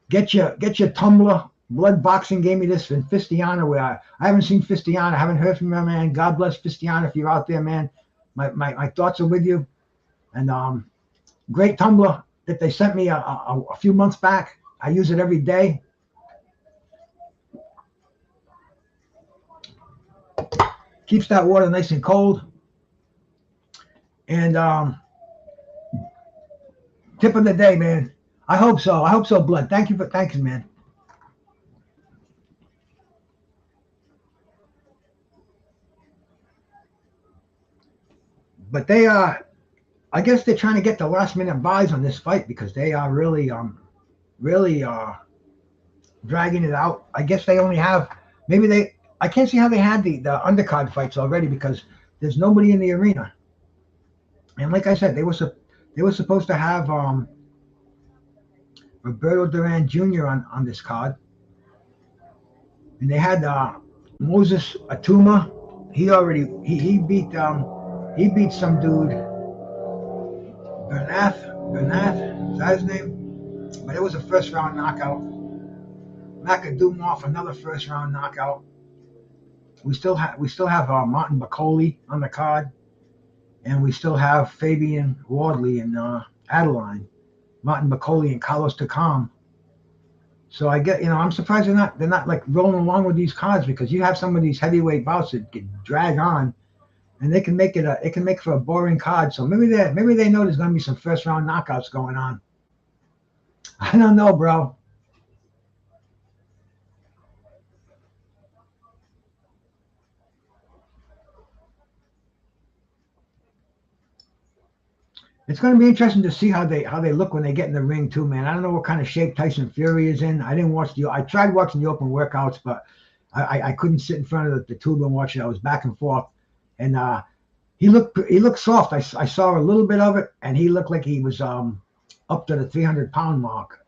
Get your tumbler. Blood Boxing gave me this from Fistiana, where I haven't seen Fistiana. I haven't heard from him, man. God bless Fistiana if you're out there, man. My thoughts are with you. And great tumbler that they sent me a few months back. I use it every day. Keeps that water nice and cold. And tip of the day, man. I hope so. I hope so, Blood. Thanks, man. But they I guess they're trying to get the last minute buys on this fight because they are really dragging it out. I guess they only have I can't see how they had the undercard fights already because there's nobody in the arena. And like I said, they were supposed to have Roberto Duran Jr. on this card, and they had Moses Itauma. He beat some dude, Bernath, is that his name? But it was a first round knockout. Makhmudov, another first round knockout. We still have Martin Bakole on the card, and we still have Fabio Wardley and Adeleye, Martin Bakole and Carlos Takam. So I get, I'm surprised they're not like rolling along with these cards, because you have some of these heavyweight bouts that get drag on, and it can make for a boring card. So maybe they know there's gonna be some first round knockouts going on. I don't know, bro. It's going to be interesting to see how they look when they get in the ring too, man. I don't know what kind of shape Tyson Fury is in. I tried watching the open workouts, but I couldn't sit in front of the tube and watch it. I was back and forth, and he looked soft. I saw a little bit of it, and he looked like he was up to the 300-pound mark.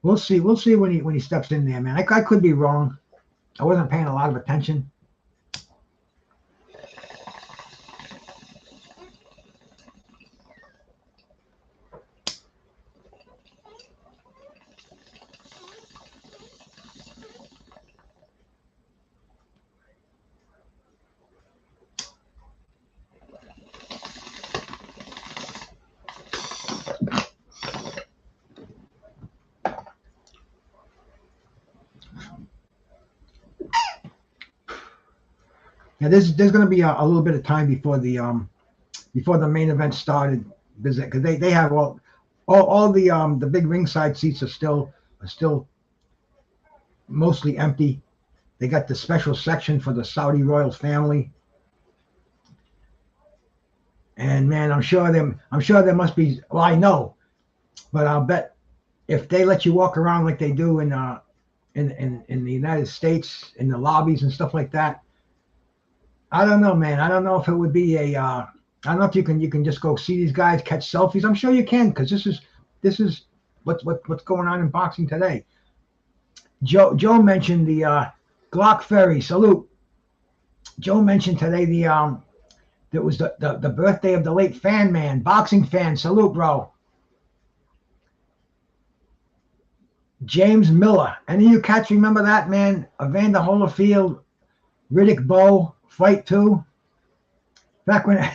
We'll see when he steps in there, man. I could be wrong. I wasn't paying a lot of attention. Yeah, there's going to be a little bit of time before the main event started, because they have all the big ringside seats are still mostly empty. They got the special section for the Saudi royal family, and man, I'm sure there must be. Well, I know, but I'll bet if they let you walk around like they do in the United States, in the lobbies and stuff like that. I don't know, man. I don't know if it would be I don't know if you can just go see these guys, catch selfies. I'm sure you can, because this is what's going on in boxing today. Joe mentioned the Glock Ferry salute. Joe mentioned today that was the birthday of the late Fan Man, boxing fan. Salute, bro. James Miller. Any of you cats remember that, man? Evander Holyfield, Riddick Bowe, fight 2. Back when...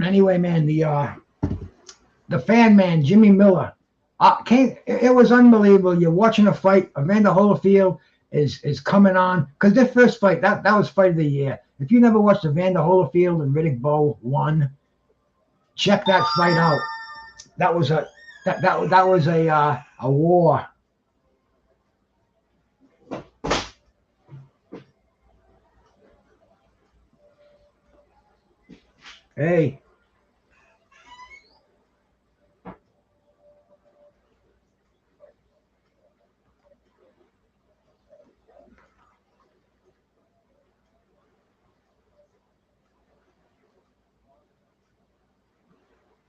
Anyway, man, the fan man, Jimmy Miller, it was unbelievable. You're watching a fight. Evander Holyfield is coming on, because their first fight, that was fight of the year. If you never watched Evander Holyfield and Riddick Bowe 1, check that fight out. That was a war. Hey.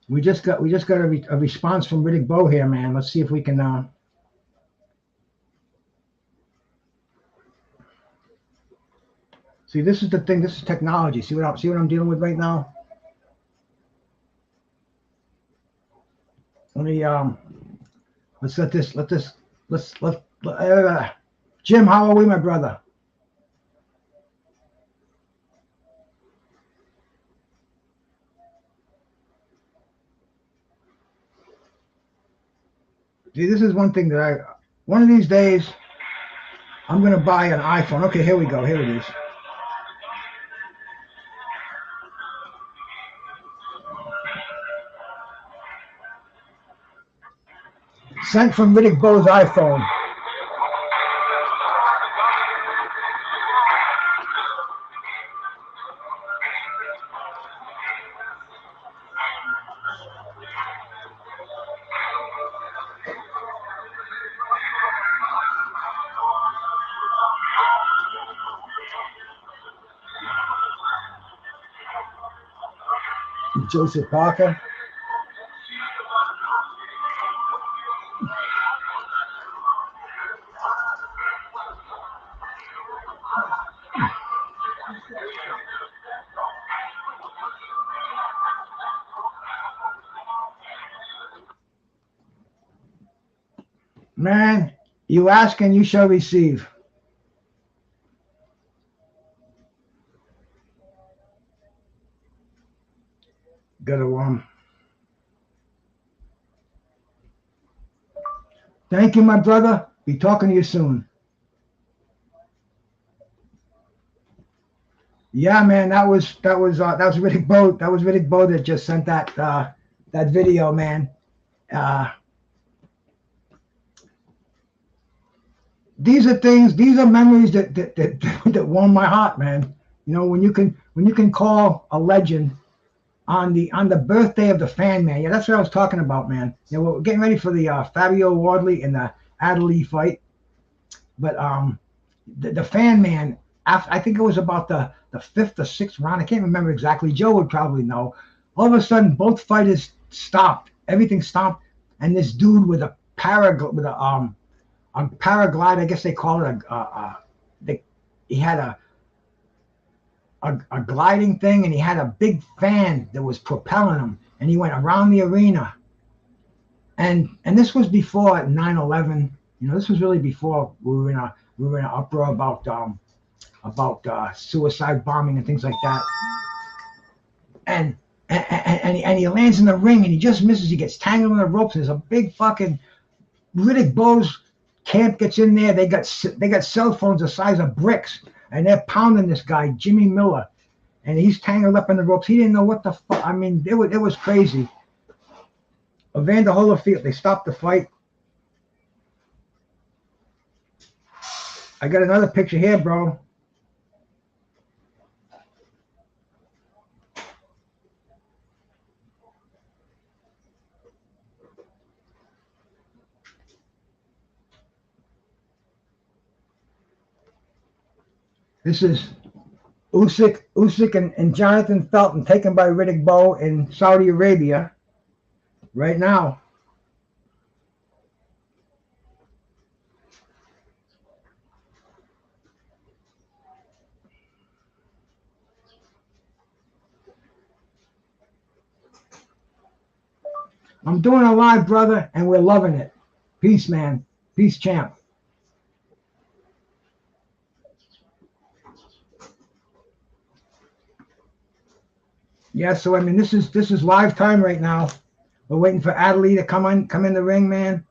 We just got a response from Riddick Bowe here, man. Let's see if we can. See, this is the thing. This is technology. See what I'm dealing with right now. Let me let's Jim, how are we, my brother? See, this is one thing that one of these days, I'm going to buy an iPhone. Okay, here we go. Here it is. Sent from Riddick Bowe's iPhone. Joseph Parker. Man, you ask and you shall receive. Gotta thank you, my brother. Be talking to you soon. Yeah, man, that was Riddick Bowe. That was Riddick Bowe that just sent that video, man. These are memories that warm my heart, man. You know, when you can call a legend on the birthday of the fan, man. Yeah, that's what I was talking about, man. You know, we're getting ready for the Fabio Wardley and the Adeleye fight, but the fan man. I think it was about the 5th or 6th round. I can't remember exactly. Joe would probably know. All of a sudden, both fighters stopped. Everything stopped, and this dude with a paraglide, I guess they call it he had a gliding thing, and he had a big fan that was propelling him, and he went around the arena. And this was before 9/11. You know, this was really before we were in an uproar about suicide bombing and things like that. And he lands in the ring, and he just misses. He gets tangled in the ropes. There's a big fucking Riddick Bowe's camp gets in there. They got cell phones the size of bricks, and they're pounding this guy, Jimmy Miller, and he's tangled up in the ropes. He didn't know what the fuck. I mean, it was crazy. Evander Holyfield, they stopped the fight. I got another picture here, bro. This is Usyk and Jonathan Felton taken by Riddick Bowe in Saudi Arabia right now. I'm doing a live, brother, and we're loving it. Peace, man. Peace, champ. Yeah, so I mean, this is live time right now. We're waiting for Adeleye to come in the ring, man.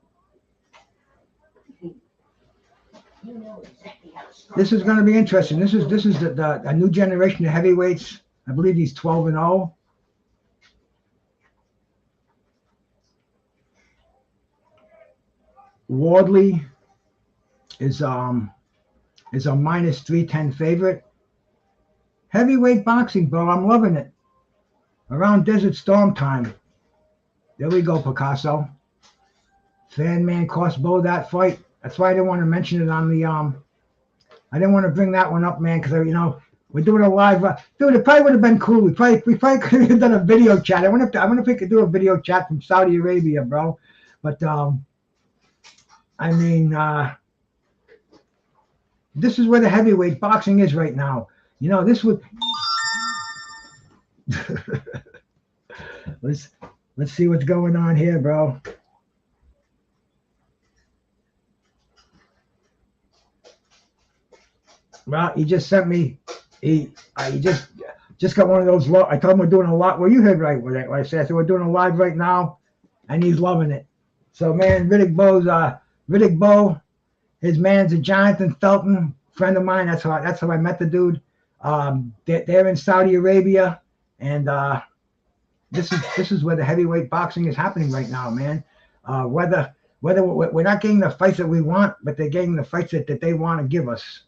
This is going to be interesting. This is a new generation of heavyweights. I believe he's 12-0. Wardley is a minus 310 favorite. Heavyweight boxing, bro. I'm loving it. Around Desert Storm time. There we go, Picasso. Fan man crossbow that fight. That's why I didn't want to mention it on the I didn't want to bring that one up, man, because we're doing a live. Dude, it probably would have been cool. We probably could have done a video chat. I wonder if we could do a video chat from Saudi Arabia, bro. But I mean, this is where the heavyweight boxing is right now. This would. Let's see what's going on here, bro. Well, he just sent me. He just got one of those. I told him we're doing a lot. Well, you heard right what I said. So we're doing a live right now, and he's loving it. So man, Riddick Bowe, his man's a Jonathan Felton, friend of mine. That's how I met the dude. They're in Saudi Arabia, and this is where the heavyweight boxing is happening right now, man. Whether we're not getting the fights that we want, but they're getting the fights that they want to give us.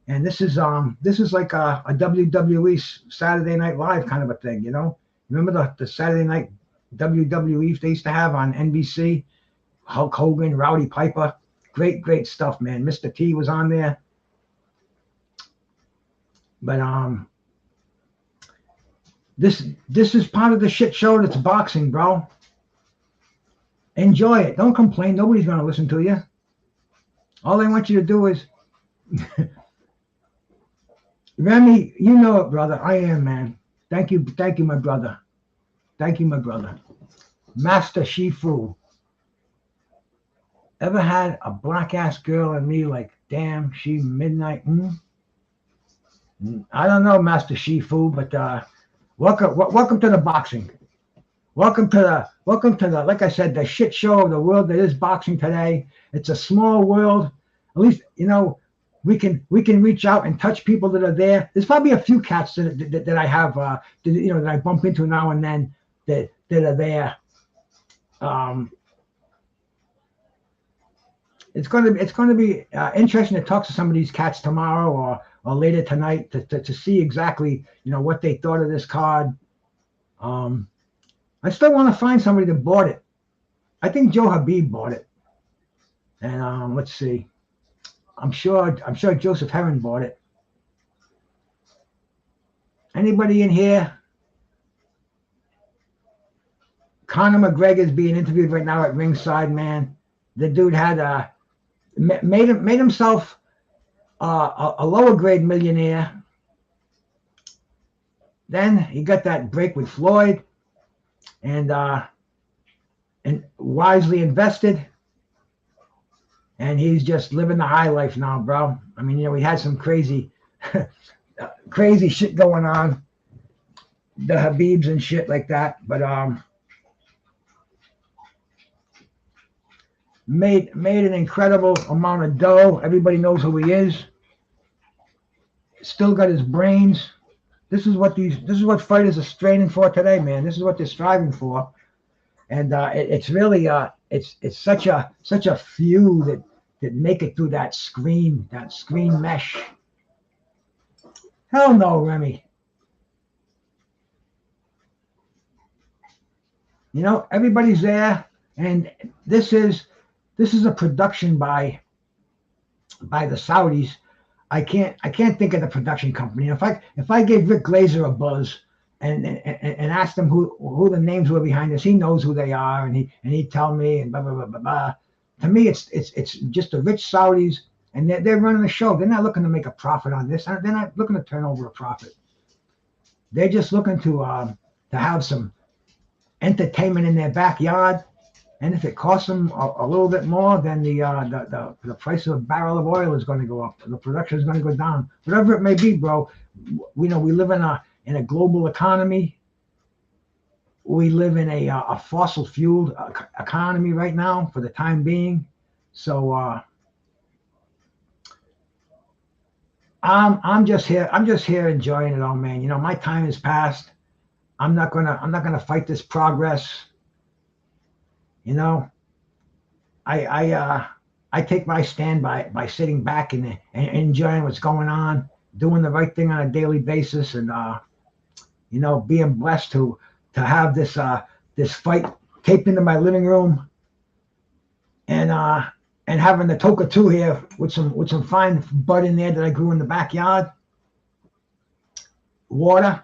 And this is like a WWE Saturday Night Live kind of a thing, Remember the Saturday night WWE they used to have on NBC? Hulk Hogan, Rowdy Piper, great stuff, man. Mr. T was on there. But this is part of the shit show that's boxing, bro. Enjoy it. Don't complain. Nobody's gonna listen to you. All they want you to do is Remy, you know it, brother. I am, man. Thank you, my brother. Thank you, my brother. Master Shifu. Ever had a black ass girl and me like, damn, she midnight? I don't know, Master Shifu, but welcome to the boxing. Welcome to the, like I said, the shit show of the world that is boxing today. It's a small world. At least, we can reach out and touch people that are there. There's probably a few cats that I have, that I bump into now and then that are there. It's going to be interesting to talk to some of these cats tomorrow or later tonight to see exactly what they thought of this card. I still want to find somebody that bought it. I think Joe Habib bought it, and let's see. I'm sure Joseph Heron bought it. Anybody in here? Conor McGregor's being interviewed right now at ringside, man. The dude had made himself a lower grade millionaire. Then he got that break with Floyd, and wisely invested. And he's just living the high life now, bro. I mean, we had some crazy shit going on, the Habibs and shit like that. But made an incredible amount of dough. Everybody knows who he is. Still got his brains. This is what fighters are straining for today, man. This is what they're striving for. And it's really it's such a few that make it through that screen mesh. Hell no, Remy. Everybody's there, and this is a production by the Saudis. I can't think of the production company. If I gave Rick Glazer a buzz and asked him who the names were behind this, he knows who they are, and he'd tell me, and blah blah blah blah blah. To me, it's just the rich Saudis, and they're running the show. They're not looking to make a profit on this. They're not looking to turn over a profit. They're just looking to have some entertainment in their backyard. And if it costs them a little bit more, then the price of a barrel of oil is going to go up. The production is going to go down. Whatever it may be, bro. We know we live in a global economy. We live in a fossil fueled economy right now for the time being. So I'm just here enjoying it all, man. You know, my time has passed. I'm not gonna fight this progress. You know, I take my stand by sitting back and enjoying what's going on, doing the right thing on a daily basis, and you know, being blessed to have this fight taped into my living room, and having the Toka 2 here with some fine bud in there that I grew in the backyard. Water.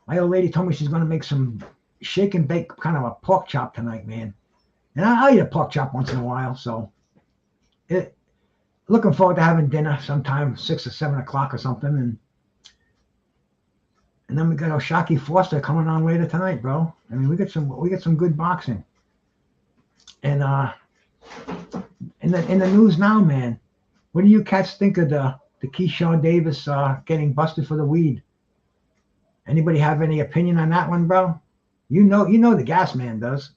My old lady told me she's going to make some shake and bake kind of a pork chop tonight, man. And I eat a pork chop once in a while, so looking forward to having dinner sometime 6 or 7 o'clock or something, and then we got Oshaki Foster coming on later tonight, bro. I mean, we get some good boxing, and in the news now, man. What do you cats think of the Keyshawn Davis getting busted for the weed? Anybody have any opinion on that one, bro? You know the gas man does.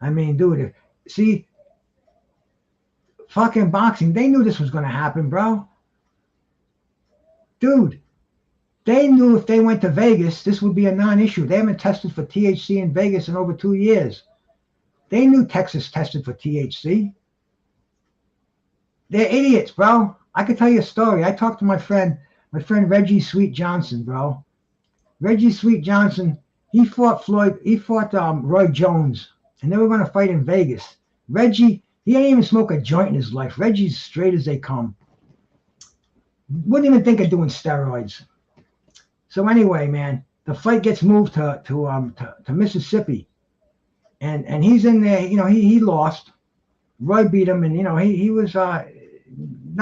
I mean, dude, see, fucking boxing, they knew this was going to happen, bro. Dude, they knew if they went to Vegas, this would be a non-issue. They haven't tested for THC in Vegas in over 2 years. They knew Texas tested for THC. They're idiots, bro. I could tell you a story. I talked to my friend Reggie Sweet Johnson, bro. Reggie Sweet Johnson, he fought Roy Jones, and they were going to fight in Vegas. Reggie, he didn't even smoke a joint in his life. Reggie's straight as they come. Wouldn't even think of doing steroids. So anyway, man, the fight gets moved to Mississippi, and he's in there. You know, he lost. Roy beat him, and you know he was not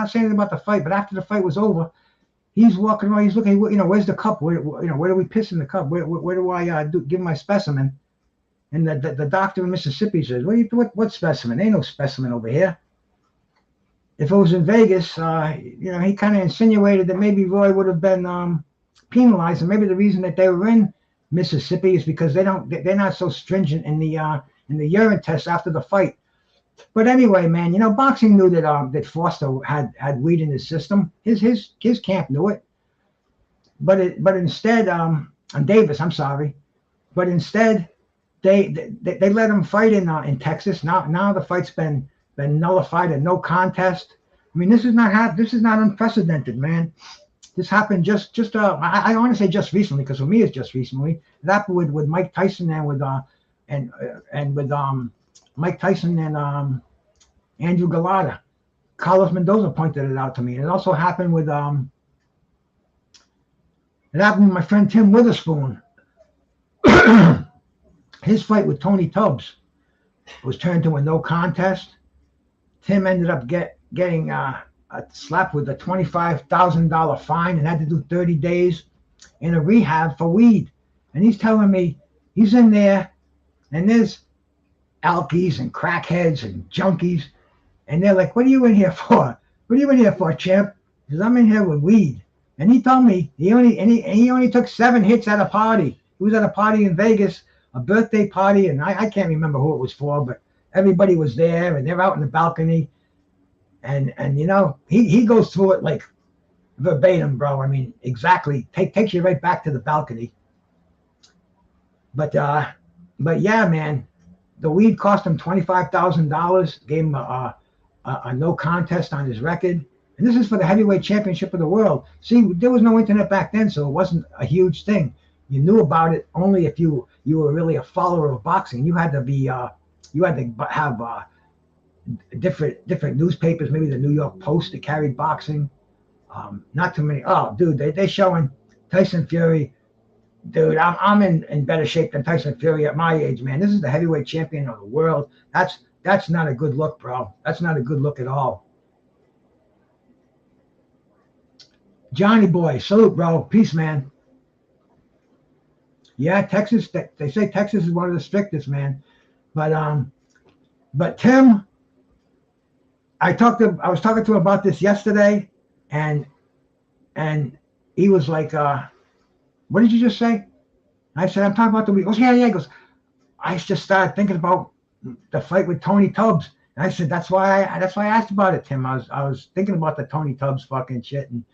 saying anything about the fight, but after the fight was over, he's walking around. He's looking. You know, where's the cup? Where do we piss in the cup? Where do I give my specimen? And the doctor in Mississippi says, what specimen? Ain't no specimen over here. If it was in Vegas, you know, he kind of insinuated that maybe Roy would have been penalized, and maybe the reason that they were in Mississippi is because they're not so stringent in the urine tests after the fight. But anyway, man, you know, boxing knew that Foster had weed in his system. His camp knew it. But instead, Davis, I'm sorry, but instead they let him fight in Texas. Now the fight's been nullified, a no contest. I mean, this is not unprecedented, man. This happened I want to say just recently, because for me it's just recently. It happened with Mike Tyson and with Mike Tyson and Andrew Galata. Carlos Mendoza pointed it out to me. It also happened with my friend Tim Witherspoon. His fight with Tony Tubbs was turned to a no contest. Tim ended up getting slapped with a $25,000 fine and had to do 30 days in a rehab for weed. And he's telling me he's in there, and there's alkies and crackheads and junkies, and they're like, "What are you in here for? What are you in here for, champ?" He says, "I'm in here with weed." And he told me he only took 7 hits at a party. He was at a party in Vegas, a birthday party, and I can't remember who it was for, but everybody was there, and they're out in the balcony, and you know, he goes through it like verbatim, bro. I mean, exactly. Takes you right back to the balcony. But yeah, man, the weed cost him $25,000. Gave him a no contest on his record. And this is for the heavyweight championship of the world. See, there was no internet back then, so it wasn't a huge thing. You knew about it only if you were really a follower of boxing. You had to be you had to have different newspapers, maybe the New York Post that carried boxing. Not too many. Oh, dude, they're showing Tyson Fury. Dude, I'm in better shape than Tyson Fury at my age, man. This is the heavyweight champion of the world. That's not a good look, bro. That's not a good look at all. Johnny boy, salute, bro. Peace, man. Yeah, Texas. They say Texas is one of the strictest, man. But Tim, I was talking to him about this yesterday, and he was like, "What did you just say?" I said, "I'm talking about the week." He goes, "Yeah, yeah." He goes, "I just started thinking about the fight with Tony Tubbs." And I said, "That's why I asked about it, Tim. I was thinking about the Tony Tubbs fucking shit." And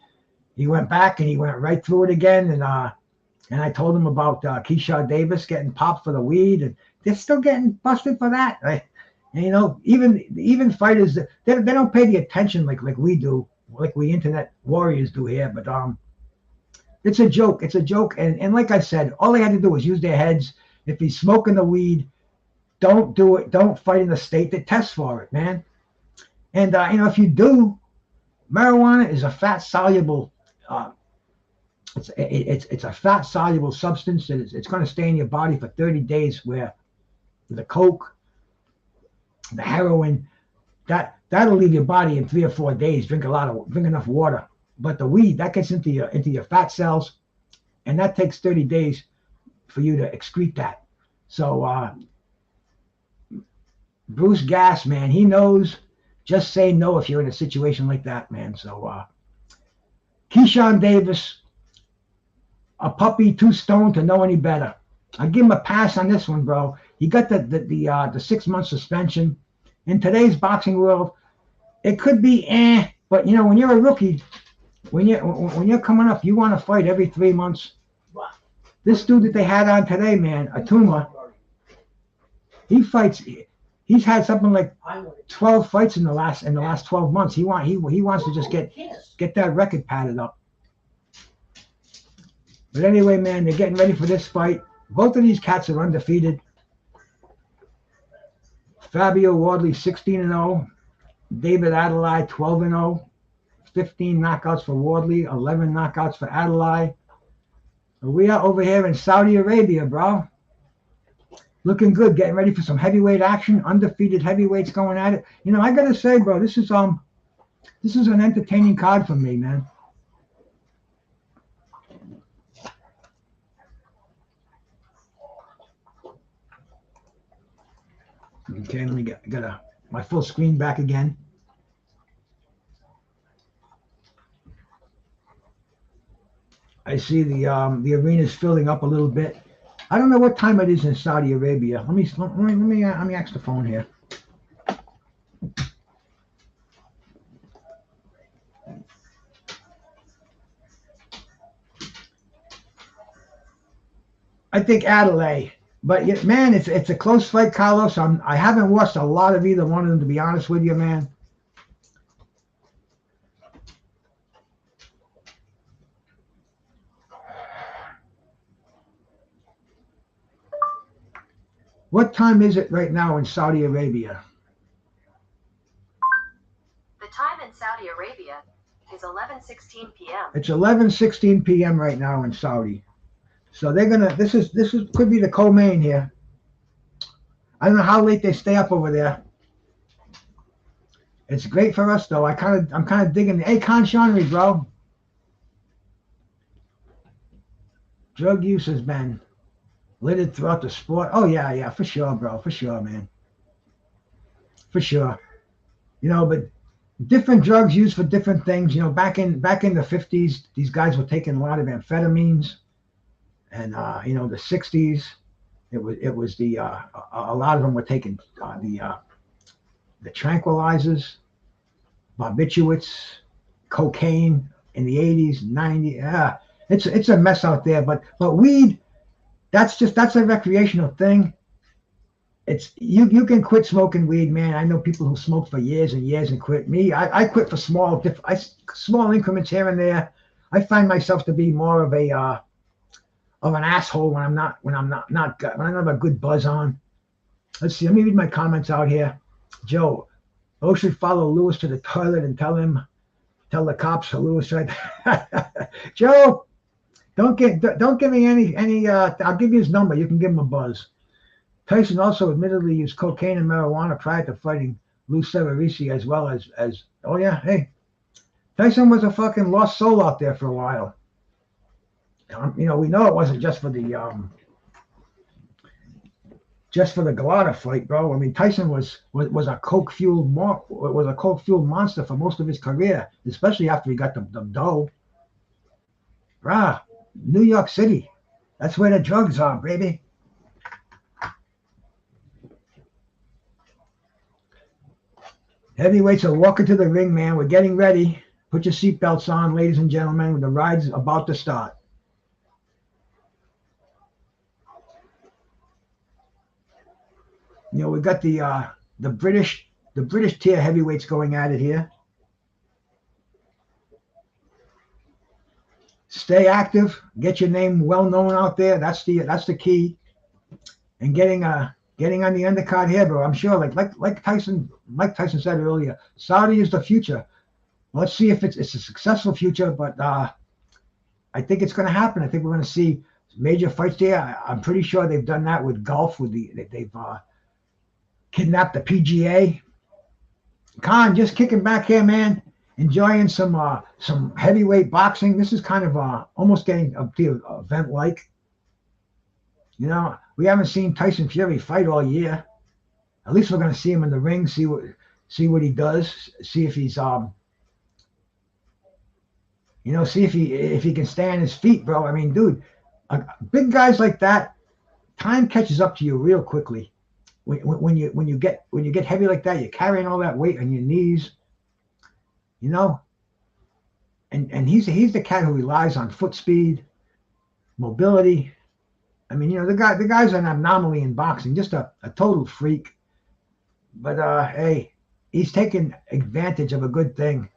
he went back and he went right through it again, and I told him about Keyshawn Davis getting popped for the weed, and they're still getting busted for that. Right? And even fighters, they don't pay the attention like we do, like we internet warriors do here. But it's a joke. It's a joke. And like I said, all they had to do was use their heads. If he's smoking the weed, don't do it. Don't fight in a state that tests for it, man. And if you do, marijuana is a fat soluble. It's a fat soluble substance that it's going to stay in your body for 30 days. Where the coke, the heroin, that'll leave your body in 3 or 4 days. Drink enough water. But the weed, that gets into your fat cells, and that takes 30 days for you to excrete that. So Bruce Gass, man, he knows. Just say no if you're in a situation like that, man. So Keyshawn Davis, a puppy too stoned to know any better. I give him a pass on this one, bro. He got the 6-month suspension. In today's boxing world, it could be but when you're a rookie, when you're coming up, you want to fight every 3 months. This dude that they had on today, man, Itauma, he fights. He's had something like 12 fights in the last 12 months. He wants to just get that record padded up. But anyway, man, they're getting ready for this fight. Both of these cats are undefeated. Fabio Wardley 16-0, David Adeleye 12-0, 15 knockouts for Wardley, 11 knockouts for Adeleye. We are over here in Saudi Arabia, bro. Looking good, getting ready for some heavyweight action. Undefeated heavyweights going at it. I gotta say, bro, this is an entertaining card for me, man. Okay, let me get my full screen back again. I see the arena's filling up a little bit. I don't know what time it is in Saudi Arabia. Let me ask the phone here. I think Adeleye, but man, it's a close fight, Carlos. I haven't watched a lot of either one of them, to be honest with you, man. What time is it right now in Saudi Arabia? The time in Saudi Arabia is 11:16 p.m. It's 11:16 p.m. right now in Saudi. So they're gonna. This could be the co-main here. I don't know how late they stay up over there. It's great for us though. I'm kind of digging. Hey, Conshonry, bro. Drug use has been littered throughout the sport. Oh yeah, for sure, bro. For sure, man. For sure. But different drugs used for different things. Back in the 50s, these guys were taking a lot of amphetamines, and the 60s, it was a lot of them were taking the tranquilizers, barbiturates, cocaine in the 80s, 90s. It's a mess out there. But weed, that's a recreational thing. It's you can quit smoking weed, man. I know people who smoked for years and years and quit. Me, I quit for small increments here and there. I find myself to be more of an asshole when I don't have a good buzz on. Let's see. Let me read my comments out here. Joe, Bo should follow Lewis to the toilet and tell the cops Lewis tried. Joe, don't give me any. I'll give you his number. You can give him a buzz. Tyson also admittedly used cocaine and marijuana prior to fighting Lou Severisi, as well as oh yeah, hey, Tyson was a fucking lost soul out there for a while. We know it wasn't just for the just for the Galata fight, bro. I mean, Tyson was a coke fueled monster for most of his career, especially after he got the dough. Rah, New York City, that's where the drugs are, baby. Heavyweights are walking to the ring, man. We're getting ready. Put your seatbelts on, ladies and gentlemen. The ride's about to start. You know, we've got the British tier heavyweights going at it here. Stay active, get your name well known out there. That's the key. And getting on the undercard here, bro. I'm sure, like Tyson said earlier, Saudi is the future. Let's see if it's a successful future, but I think it's going to happen. I think we're going to see major fights there. I'm pretty sure they've done that with golf. They've kidnapped the PGA. Kean just kicking back here, man. Enjoying some heavyweight boxing. This is kind of almost getting a event like. You know, we haven't seen Tyson Fury fight all year. At least we're going to see him in the ring. See what he does. See if he's see if he can stay on his feet, bro. I mean, dude, big guys like that, time catches up to you real quickly. When you get heavy like that, you're carrying all that weight on your knees, you know. And he's the cat who relies on foot speed, mobility. I mean, you know, the guy's an anomaly in boxing, just a total freak. But hey, he's taking advantage of a good thing.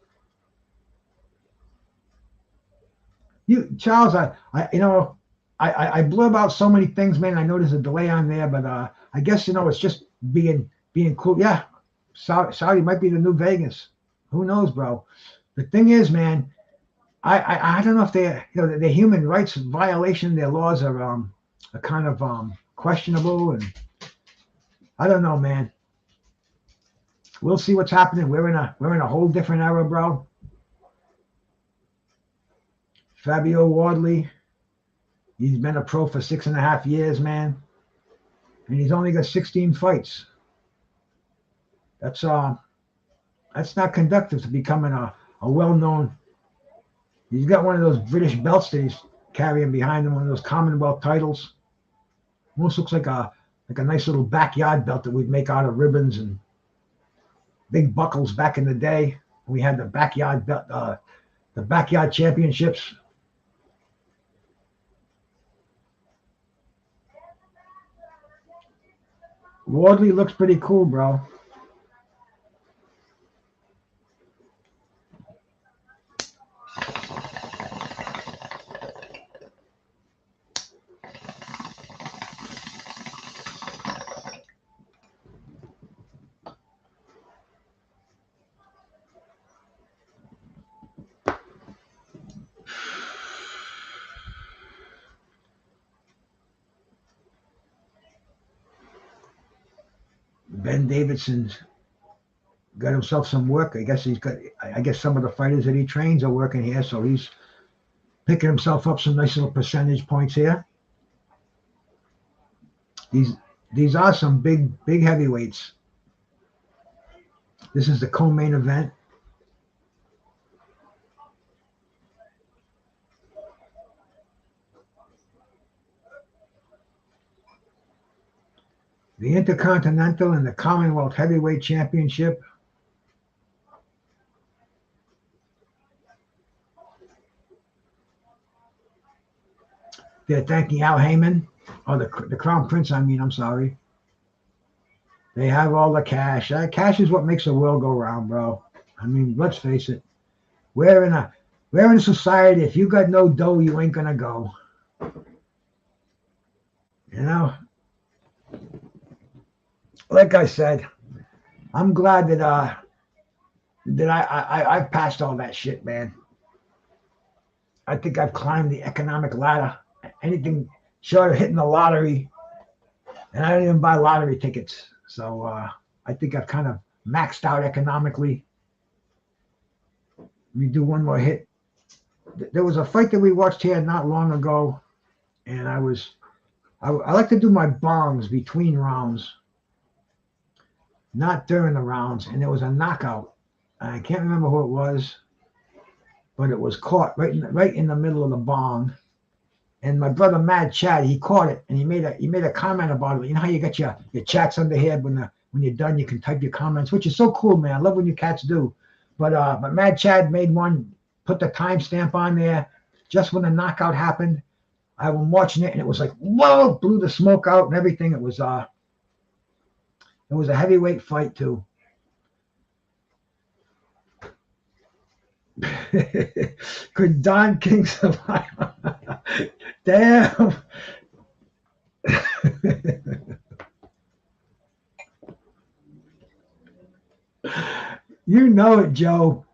Charles, I blurb out so many things, man. I know there's a delay on there, but I guess, you know, it's just being cool. Yeah, Saudi might be the new Vegas. Who knows, bro? The thing is, man, I don't know if their human rights violation, their laws are kind of questionable, and I don't know, man. We'll see what's happening. We're in a whole different era, bro. Fabio Wardley, he's been a pro for 6.5 years, man. And he's only got 16 fights. That's not conducive to becoming a well-known. He's got one of those British belts that he's carrying behind him, one of those Commonwealth titles. Almost looks like a nice little backyard belt that we'd make out of ribbons and big buckles back in the day. We had the backyard belt, the backyard championships. Wardley looks pretty cool, bro. Ben Davidson's got himself some work. I guess some of the fighters that he trains are working here, so he's picking himself up some nice little percentage points here. These are some big heavyweights. This is the co-main event. The Intercontinental and the Commonwealth Heavyweight Championship. They're thanking Al Heyman, or the Crown Prince, I'm sorry. They have all the cash. Cash is what makes the world go round, bro. I mean, let's face it. We're in a society, if you got no dough, you ain't gonna go. You know? Like I said, I'm glad that I've passed all that shit, man. I think I've climbed the economic ladder. Anything short of hitting the lottery, and I don't even buy lottery tickets. So I think I've kind of maxed out economically. Let me do one more hit. There was a fight that we watched here not long ago, and I was I like to do my bongs between rounds, not during the rounds. And there was a knockout. I can't remember who it was, but it was caught right in the middle of the bong. And my brother Mad Chad, he caught it, and he made a comment about it. You know how you got your chats under here when you're done, you can type your comments, which is so cool, man. I love when you cats do. But Mad Chad made one, put the timestamp on there, just when the knockout happened. I was watching it, and it was like, whoa, blew the smoke out and everything. It was a heavyweight fight too. Could Don King survive? Damn. You know it, Joe.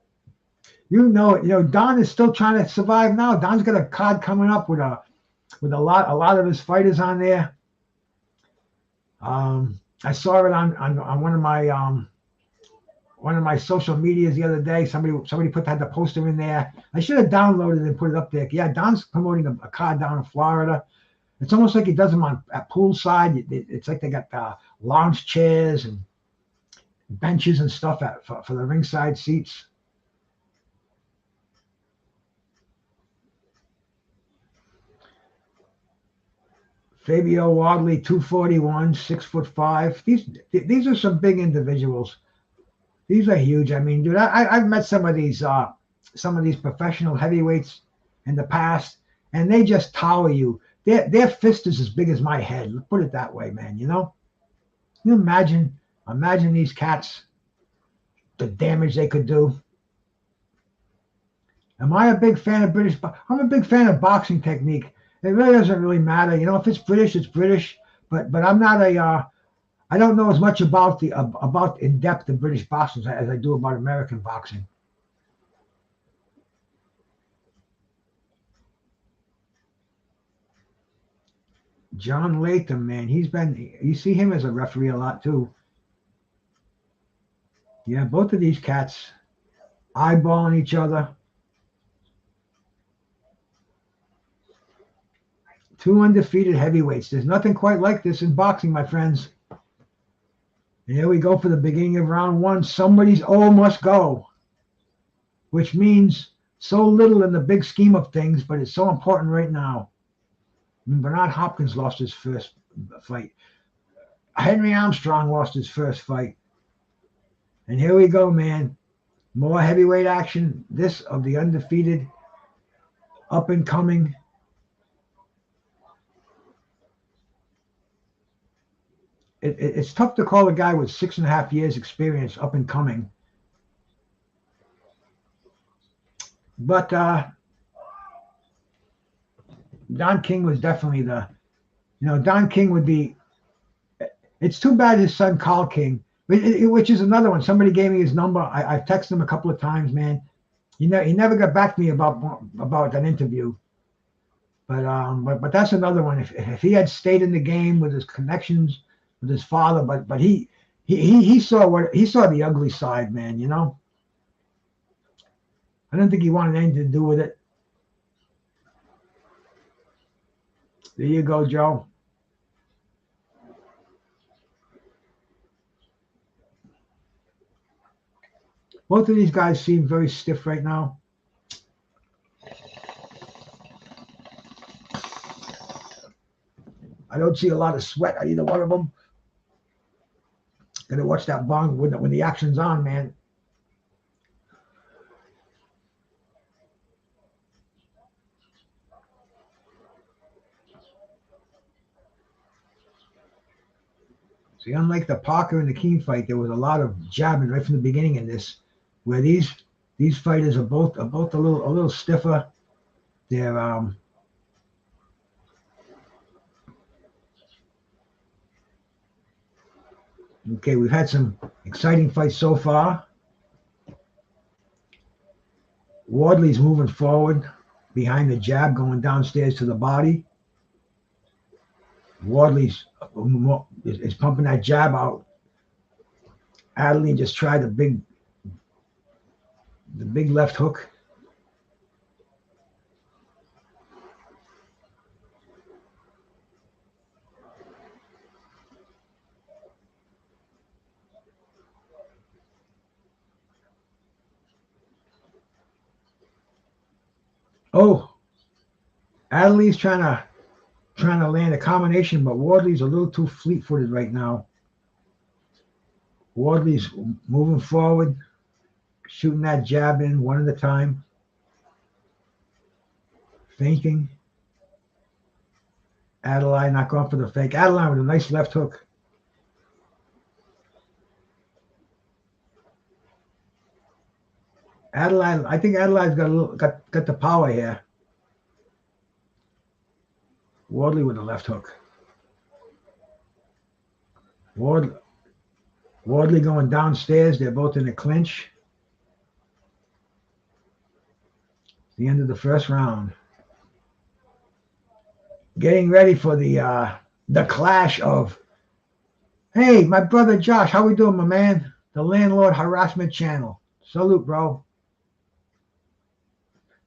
You know it. You know, Don is still trying to survive now. Don's got a card coming up with a lot of his fighters on there. I saw it on one of my social medias the other day. Somebody had the poster in there. I should have downloaded it and put it up there. Yeah, Don's promoting a card down in Florida. It's almost like he does them at poolside. It's like they got lounge chairs and benches and stuff for the ringside seats. Fabio Wardley, 241, 6'5". These are some big individuals. These are huge. I mean, dude, I've met some of these professional heavyweights in the past, and they just tower you. Their fist is as big as my head. Let's put it that way, man. You know? Can you imagine these cats, the damage they could do. Am I a big fan of British? I'm a big fan of boxing technique. It really doesn't really matter. You know, if it's British, it's British. But I'm not I don't know as much about in depth the British boxing as I do about American boxing. John Latham, man, you see him as a referee a lot too. Yeah, both of these cats eyeballing each other. Two undefeated heavyweights. There's nothing quite like this in boxing, my friends. And here we go for the beginning of round one. Somebody's must go, which means so little in the big scheme of things, but it's so important right now. I mean, Bernard Hopkins lost his first fight. Henry Armstrong lost his first fight. And here we go, man. More heavyweight action. This of the undefeated, up and coming. It's tough to call a guy with 6.5 years experience up and coming. But Don King was definitely Don King would be, it's too bad his son Carl King, which is another one. Somebody gave me his number. I've texted him a couple of times, man. He never got back to me about that interview. But that's another one. If he had stayed in the game with his connections with his father, but he saw the ugly side, man. You know, I don't think he wanted anything to do with it. There you go, Joe. Both of these guys seem very stiff right now. I don't see a lot of sweat on either one of them. Gotta watch that bong when the action's on, man. See, unlike the Parker and the Kean fight, there was a lot of jabbing right from the beginning in this, where these fighters are both a little stiffer. They're okay. We've had some exciting fights so far. Wardley's moving forward behind the jab, going downstairs to the body. Wardley's is pumping that jab out. Adeleye just tried the big left hook. Oh, Adeley's trying to land a combination, but Wardley's a little too fleet-footed right now. Wardley's moving forward, shooting that jab in one at a time, thinking. Adeleye not going for the fake. Adeleye with a nice left hook. Adeleye, I think Adelaye's got the power here. Wardley with the left hook. Wardley going downstairs. They're both in a clinch. The end of the first round. Getting ready for the clash of, hey, my brother Josh, how we doing, my man? The Landlord Harassment Channel. Salute, bro.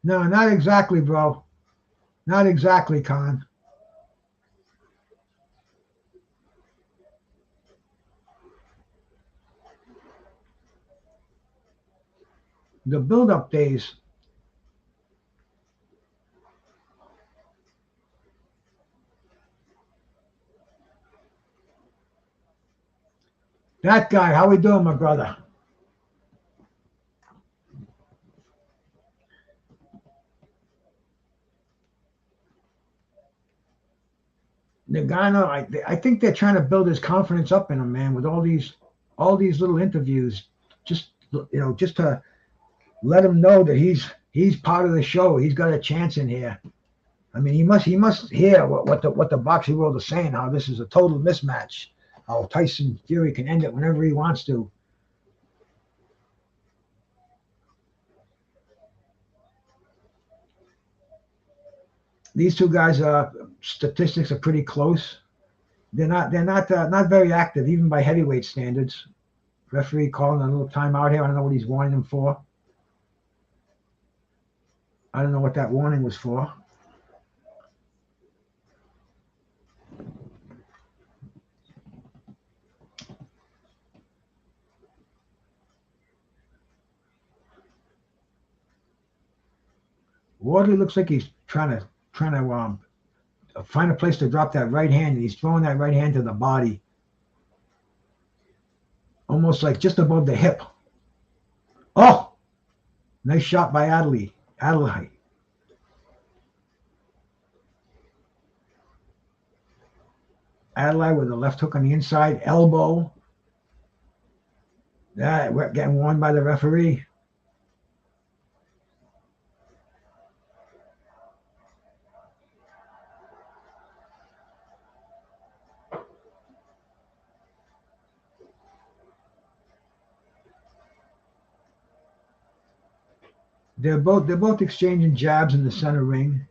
No, not exactly, bro. Not exactly, Con. The build-up days. That guy, how we doing, my brother? Ngannou, I think they're trying to build his confidence up in him, man, with all these little interviews, just to let him know that he's part of the show. He's got a chance in here. I mean, he must hear what the boxing world is saying, how this is a total mismatch, how Tyson Fury can end it whenever he wants to. These two guys' statistics are pretty close. They're not very active, even by heavyweight standards. Referee calling a little timeout here. I don't know what he's warning them for. I don't know what that warning was for. Wardley looks like he's trying to find a place to drop that right hand, and he's throwing that right hand to the body, almost like just above the hip. Oh, nice shot by Adeleye. Adeleye with a left hook on the inside, elbow. We're getting warned by the referee. They're both exchanging jabs in the center ring.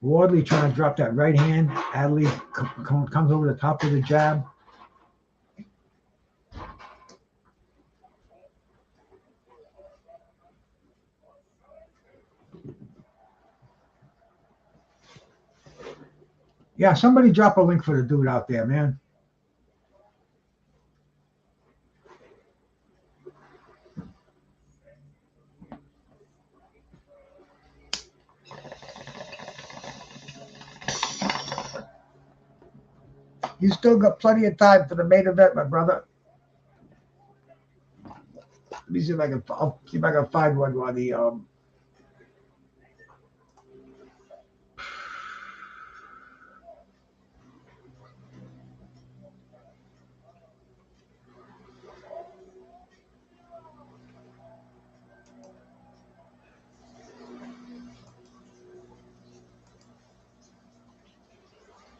Wardley trying to drop that right hand. Adeleye comes over the top of the jab. Yeah, somebody drop a link for the dude out there, man. You still got plenty of time for the main event, my brother. Let me see if I can. I'll see if I can find one while the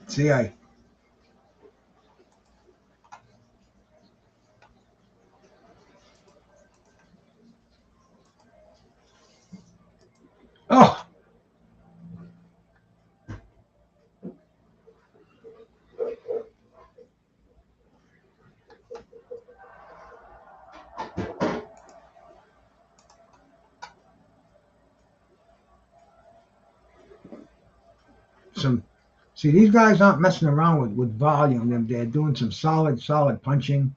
see. Oh. See, these guys aren't messing around with volume. They're doing some solid punching,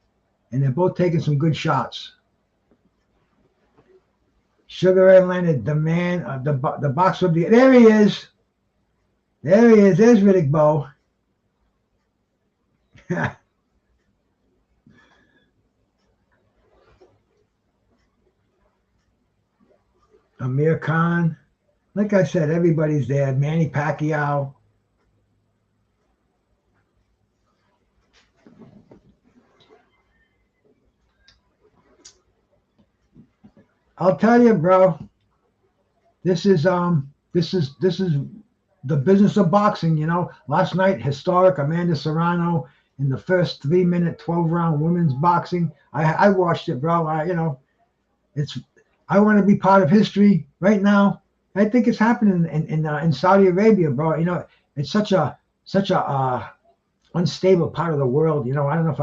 and they're both taking some good shots. Sugar Ray Leonard, the man, the boxer of the. There he is. There he is. There's Riddick Bowe. Amir Khan. Like I said, everybody's there. Manny Pacquiao. I'll tell you, bro. This is the business of boxing. You know, last night, historic Amanda Serrano in the first 3-minute 12-round women's boxing. I watched it, bro. I want to be part of history right now. I think it's happening in Saudi Arabia, bro. You know, it's such a unstable part of the world. You know, I don't know if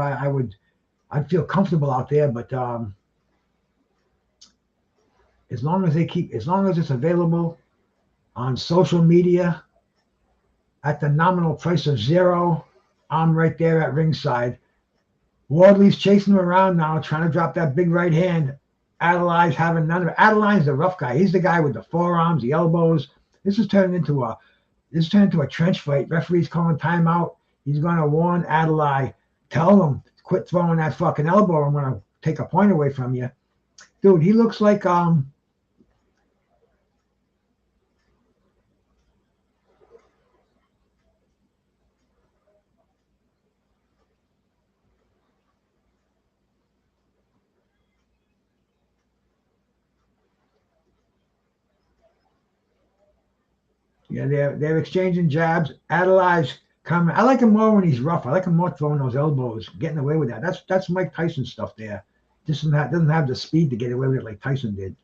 I'd feel comfortable out there, but as long as it's available on social media at the nominal price of $0, I'm right there at ringside. Wardley's chasing him around now, trying to drop that big right hand. Adeleye's having none of it. Adeleye's the rough guy. He's the guy with the forearms, the elbows. This is turning into a trench fight. Referee's calling timeout. He's going to warn Adeleye. Tell him, quit throwing that fucking elbow. I'm going to take a point away from you. Dude, he looks like yeah, they're exchanging jabs. Adeleye's coming. I like him more when he's rough. I like him more throwing those elbows, getting away with that. That's Mike Tyson stuff there. Doesn't have the speed to get away with it like Tyson did.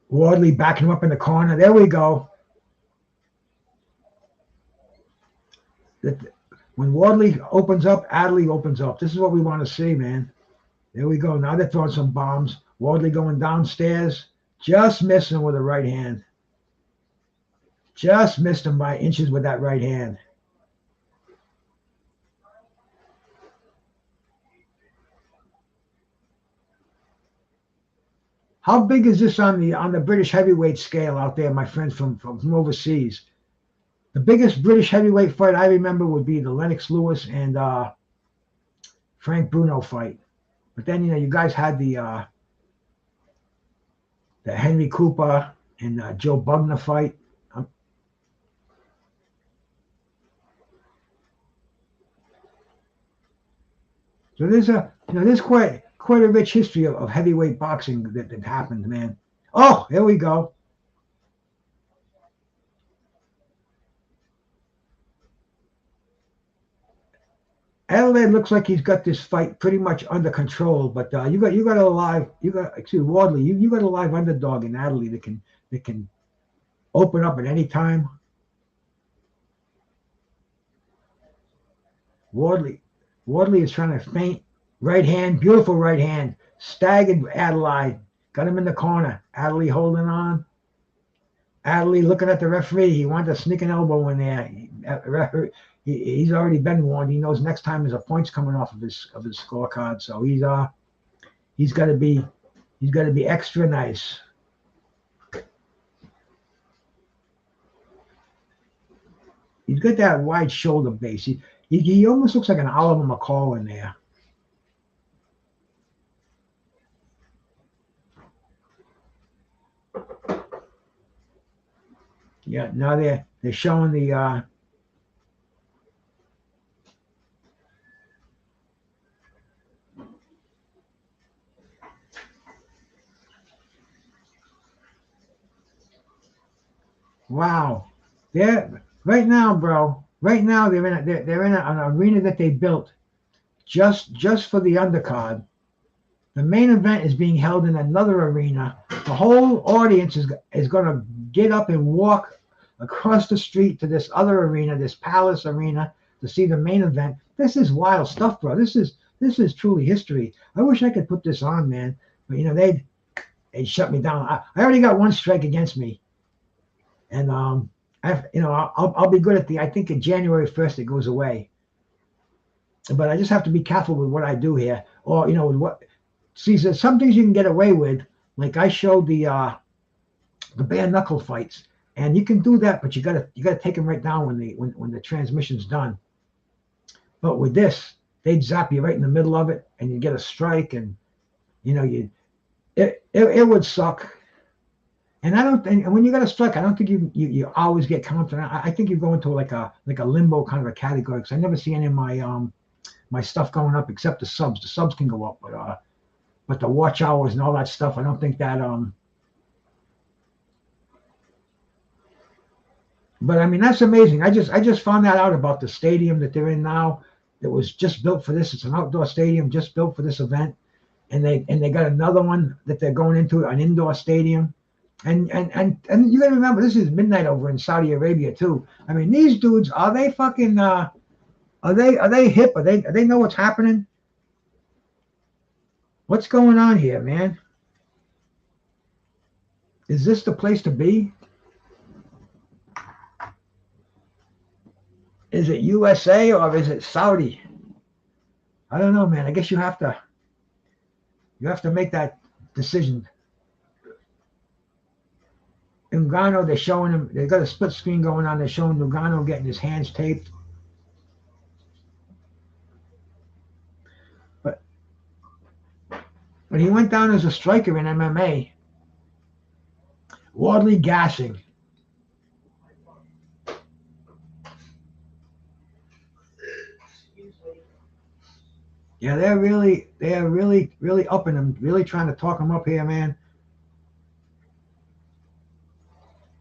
Wardley backing him up in the corner. There we go. When Wardley opens up, Adeleye opens up. This is what we want to see, man. There we go. Now they're throwing some bombs. Wardley going downstairs. Just missing with a right hand. Just missed him by inches with that right hand. How big is this on the British heavyweight scale out there, my friends from overseas? The biggest British heavyweight fight I remember would be the Lennox Lewis and Frank Bruno fight. But then, you know, you guys had the Henry Cooper and Joe Bugner fight. So there's quite a rich history of heavyweight boxing that happened, man. Oh, here we go. Adeleye looks like he's got this fight pretty much under control, but you got Wardley, you got a live underdog in Adeleye that can open up at any time. Wardley is trying to feint. Right hand, beautiful right hand. Staggered Adeleye. Got him in the corner. Adeleye holding on. Adeleye looking at the referee. He wanted to sneak an elbow in there. He's already been warned. He knows next time there's a points coming off of his scorecard. So he's got to be extra nice. He's got that wide shoulder base. He almost looks like an Oliver McCall in there. Yeah, now they're showing the wow. They're right now, bro. Right now they're in an arena that they built just for the undercard. The main event is being held in another arena. The whole audience is going to get up and walk across the street to this other arena, this Palace Arena, to see the main event. This is wild stuff, bro. This is truly history. I wish I could put this on, man. But, you know, they shut me down. I already got one strike against me. And, I'll be good I think in January 1st it goes away. But I just have to be careful with what I do here. Or, you know, with what. See, there's some things you can get away with, like I showed the bare knuckle fights, and you can do that, but you gotta take them right down when the transmission's done. But with this, they'd zap you right in the middle of it, and you get a strike, and you know it would suck. And I don't think, and when you got a strike, I don't think you always get counted. I think you go into like a limbo kind of a category, because I never see any of my stuff going up except the subs. The subs can go up, but the watch hours and all that stuff, I don't think that But I mean, that's amazing. I just found that out about the stadium that they're in now. It was just built for this. It's an outdoor stadium just built for this event, and they got another one that they're going into, an indoor stadium. And you gotta remember, this is midnight over in Saudi Arabia too. I mean, these dudes, are they fucking are they hip? Are they know what's happening? What's going on here, man? Is this the place to be? Is it USA or is it Saudi? I don't know, man. I guess you have to make that decision. Ngannou, they're showing him. They got a split screen going on. They're showing Ngannou getting his hands taped. But he went down as a striker in MMA. Wardley gassing. Yeah, they're really upping him, really trying to talk him up here, man.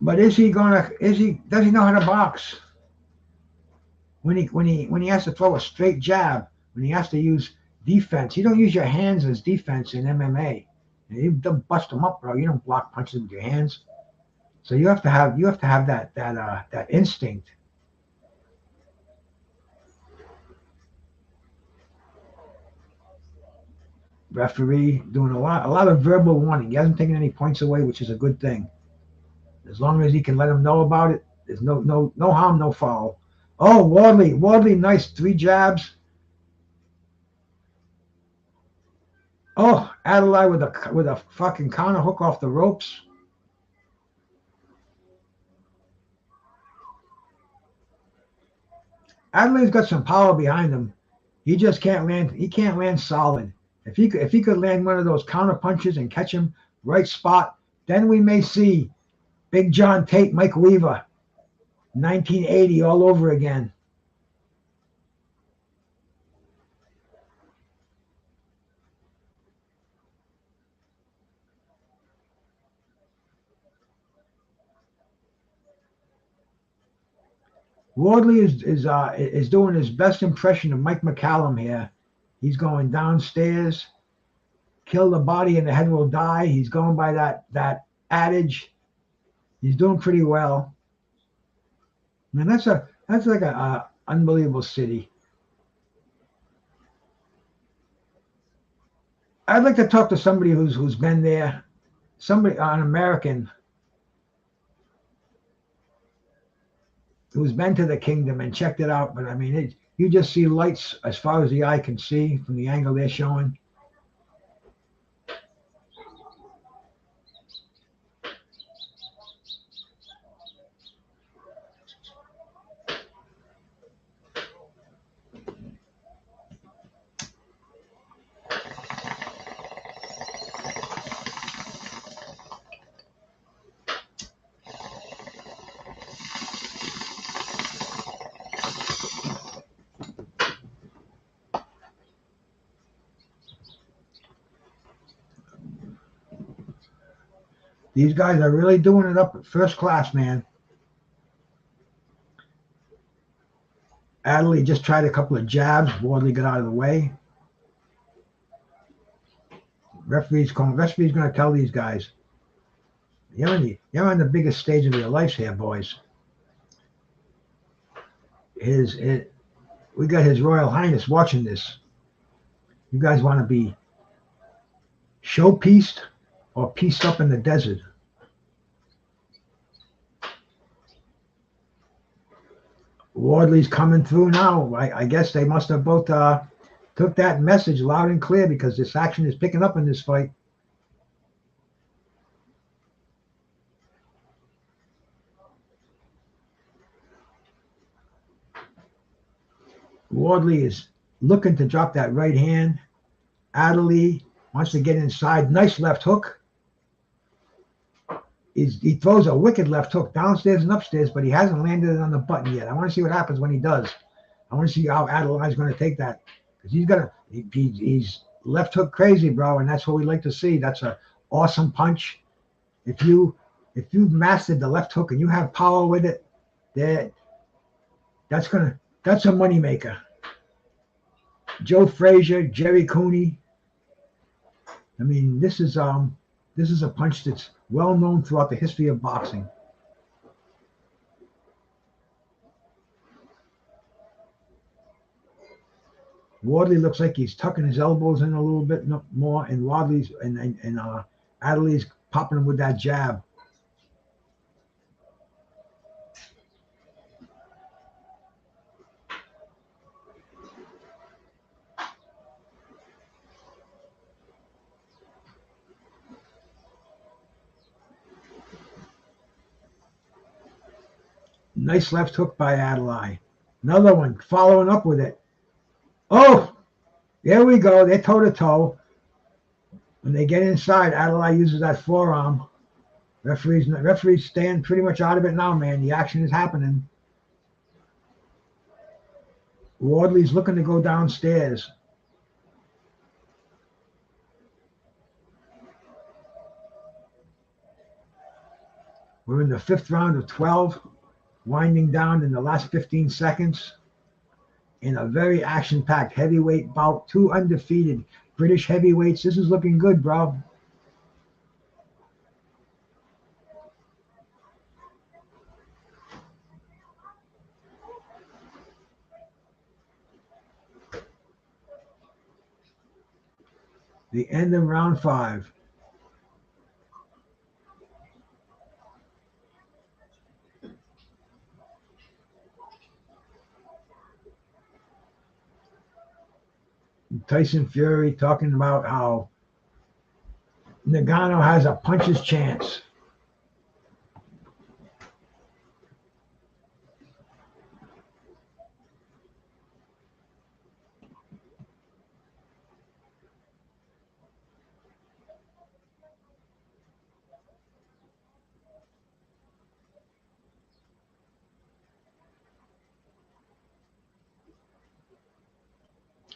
But does he know how to box? When he has to throw a straight jab, when he has to use defense, you don't use your hands as defense in MMA. You don't bust them up, bro. You don't block punches with your hands. So you have to have that instinct. Referee doing a lot of verbal warning. He hasn't taken any points away, which is a good thing. As long as he can let him know about it, there's no harm, no foul. Oh, Wardley, nice 3 jabs. Oh, Adeleye with a fucking counter hook off the ropes. Adelaide got some power behind him. He just can't land. He can't land solid. If he could land one of those counter punches and catch him right spot, then we may see Big John Tate, Mike Weaver, 1980 all over again. Wardley is doing his best impression of Mike McCallum here. He's going downstairs, kill the body and the head will die. He's going by that adage. He's doing pretty well. Man, that's like a unbelievable city. I'd like to talk to somebody who's been there, an American who's been to the kingdom and checked it out. But I mean, you just see lights as far as the eye can see from the angle they're showing. These guys are really doing it up at first class, man. Adeleye just tried a couple of jabs. Wardley got out of the way. Referee's going to tell these guys, you're on the biggest stage of your lives here, boys. We got His Royal Highness watching this. You guys want to be showpieced or pieced up in the desert? Wardley's coming through now. I guess they must have both took that message loud and clear, because this action is picking up in this fight. Wardley is looking to drop that right hand. Adeleye wants to get inside. Nice left hook. He throws a wicked left hook downstairs and upstairs, but he hasn't landed it on the button yet. I want to see what happens when he does. I want to see how Adeleye is going to take that, because he's left hook crazy, bro, and that's what we like to see. That's an awesome punch. If you've mastered the left hook and you have power with it, that's a moneymaker. Joe Frazier, Jerry Cooney. I mean, this is a punch that's well known throughout the history of boxing. Wardley looks like he's tucking his elbows in a little bit more, and Wardley's and Adeleye's popping him with that jab. Nice left hook by Adeleye. Another one following up with it. Oh, there we go. They're toe-to-toe. When they get inside, Adeleye uses that forearm. Referees staying pretty much out of it now, man. The action is happening. Wardley's looking to go downstairs. We're in the 5th round of 12, winding down in the last 15 seconds. In a very action-packed heavyweight bout, 2 undefeated British heavyweights. This is looking good, bro. The end of round 5. Tyson Fury talking about how Ngannou has a puncher's chance.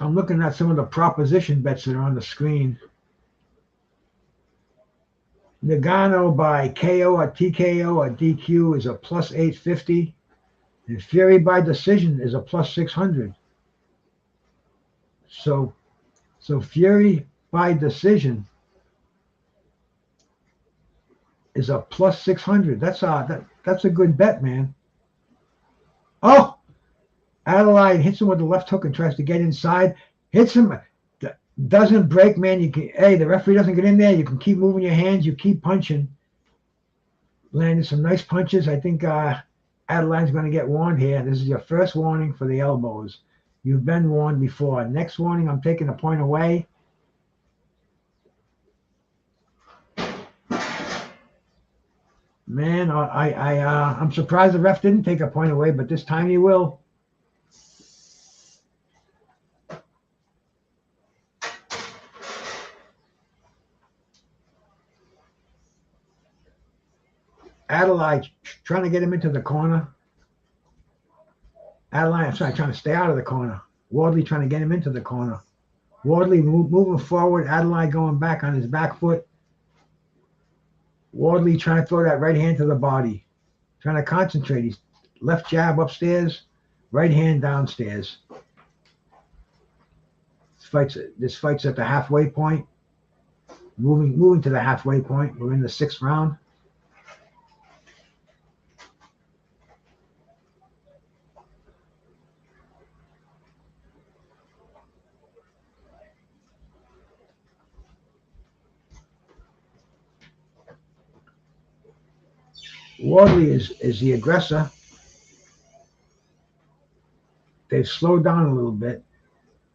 I'm looking at some of the proposition bets that are on the screen. Ngannou by KO or TKO or DQ is a plus 850. And Fury by decision is a plus 600. So Fury by decision is a plus 600. That's a good bet, man. Oh! Adeleye hits him with the left hook and tries to get inside. Hits him. Doesn't break, man. The referee doesn't get in there. You can keep moving your hands. You keep punching. Landed some nice punches. I think Adeline's going to get warned here. This is your first warning for the elbows. You've been warned before. Next warning, I'm taking a point away. Man, I'm surprised the ref didn't take a point away, but this time he will. Adeleye trying to get him into the corner. Adeleye, trying to stay out of the corner. Wardley trying to get him into the corner. Wardley moving forward. Adeleye going back on his back foot. Wardley trying to throw that right hand to the body. Trying to concentrate. He's left jab upstairs, right hand downstairs. This fight's at the halfway point. Moving to the halfway point. We're in the 6th round. Wardley is the aggressor. They've slowed down a little bit.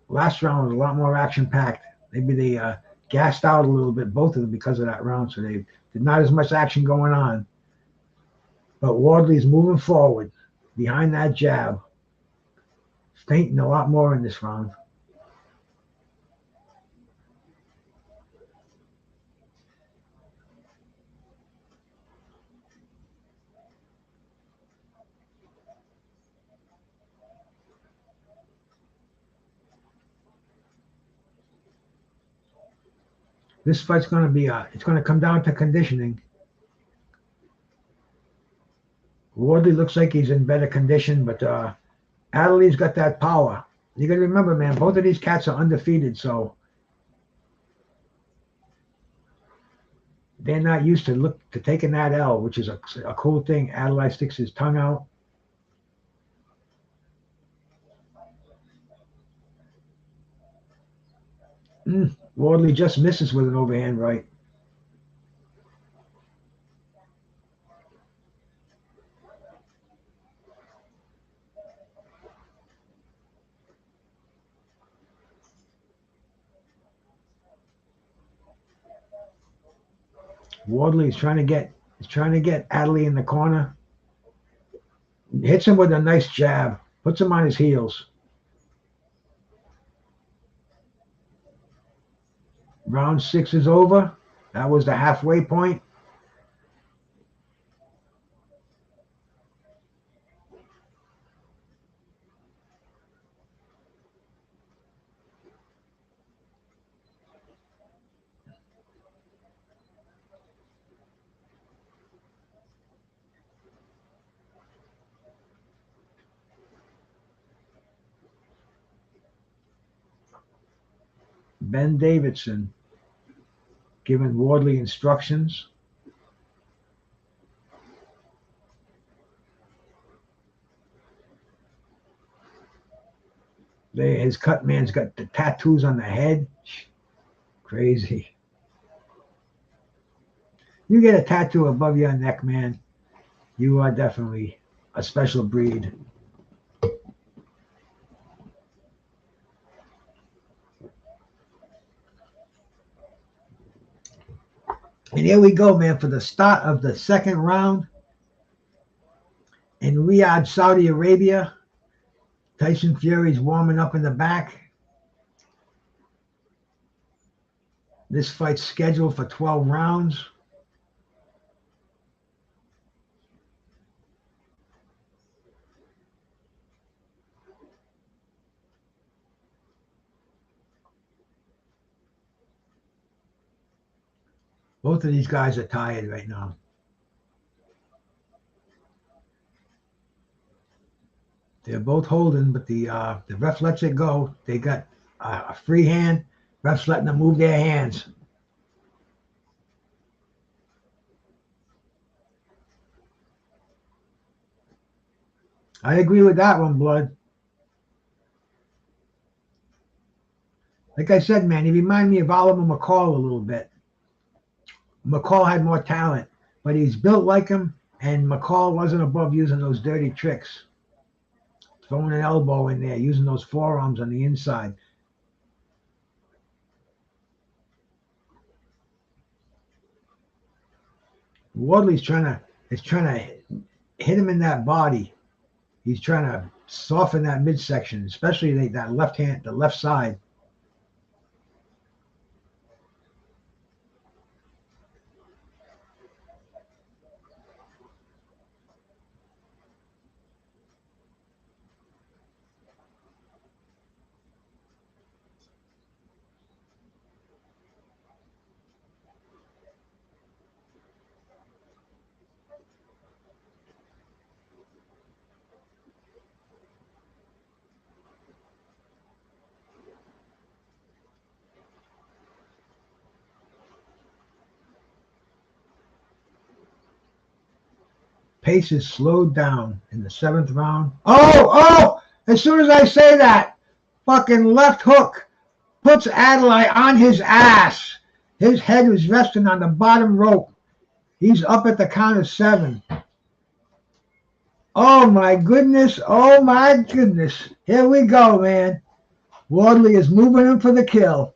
Last round was a lot more action-packed. Maybe they gassed out a little bit, both of them, because of that round, so they did not as much action going on. But Wardley's moving forward behind that jab. Fainting a lot more in this round. This fight's going to be it's going to come down to conditioning. Wardley looks like he's in better condition, but Adeleye's got that power. You got to remember, man, both of these cats are undefeated, so they're not used to taking that L, which is a cool thing. Adeleye sticks his tongue out. Wardley just misses with an overhand right. Wardley is trying to get Adeleye in the corner. Hits him with a nice jab. Puts him on his heels. Round 6 is over. That was the halfway point. Ben Davidson giving Wardley instructions. His cut man's got the tattoos on the head. Crazy. You get a tattoo above your neck, man, you are definitely a special breed. And here we go, man, for the start of the second round in Riyadh, Saudi Arabia. Tyson Fury's warming up in the back. This fight's scheduled for 12 rounds. Both of these guys are tired right now. They're both holding, but the ref lets it go. They got a free hand. Ref's letting them move their hands. I agree with that one, Blood. Like I said, man, he reminded me of Oliver McCall a little bit. McCall had more talent, but he's built like him, and McCall wasn't above using those dirty tricks. Throwing an elbow in there, using those forearms on the inside. Wardley's trying to hit him in that body. He's trying to soften that midsection, especially that left hand, the left side. Pace is slowed down in the 7th round. Oh! As soon as I say that, fucking left hook puts Adeleye on his ass. His head was resting on the bottom rope. He's up at the count of 7. Oh my goodness. Oh my goodness. Here we go, man. Wardley is moving him for the kill.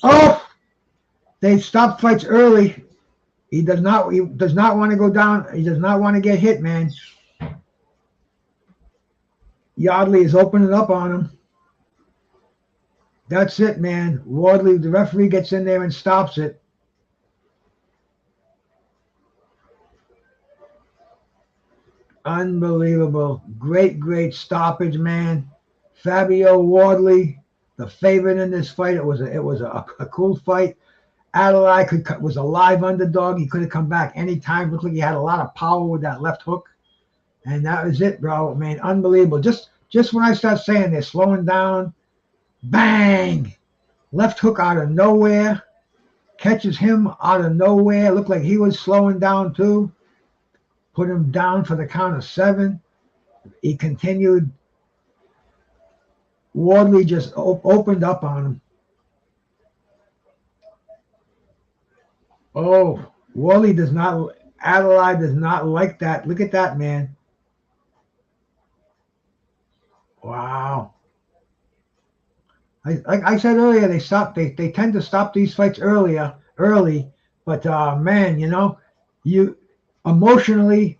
Oh! They stopped fights early. He does not want to go down. He does not want to get hit, man. Wardley is opening up on him. That's it, man. Wardley, the referee gets in there and stops it. Unbelievable. Great stoppage, man. Fabio Wardley, the favorite in this fight. It was a cool fight. Adeleye was a live underdog. He could have come back anytime. Looked like he had a lot of power with that left hook. And that was it, bro. Man, unbelievable. Just when I start saying they're slowing down, bang! Left hook out of nowhere. Catches him out of nowhere. Looked like he was slowing down too. Put him down for the count of 7. He continued. Wardley just opened up on him. Oh, Adeleye does not like that. Look at that, man. Wow. Like I said earlier, they tend to stop these fights early, but man, you emotionally,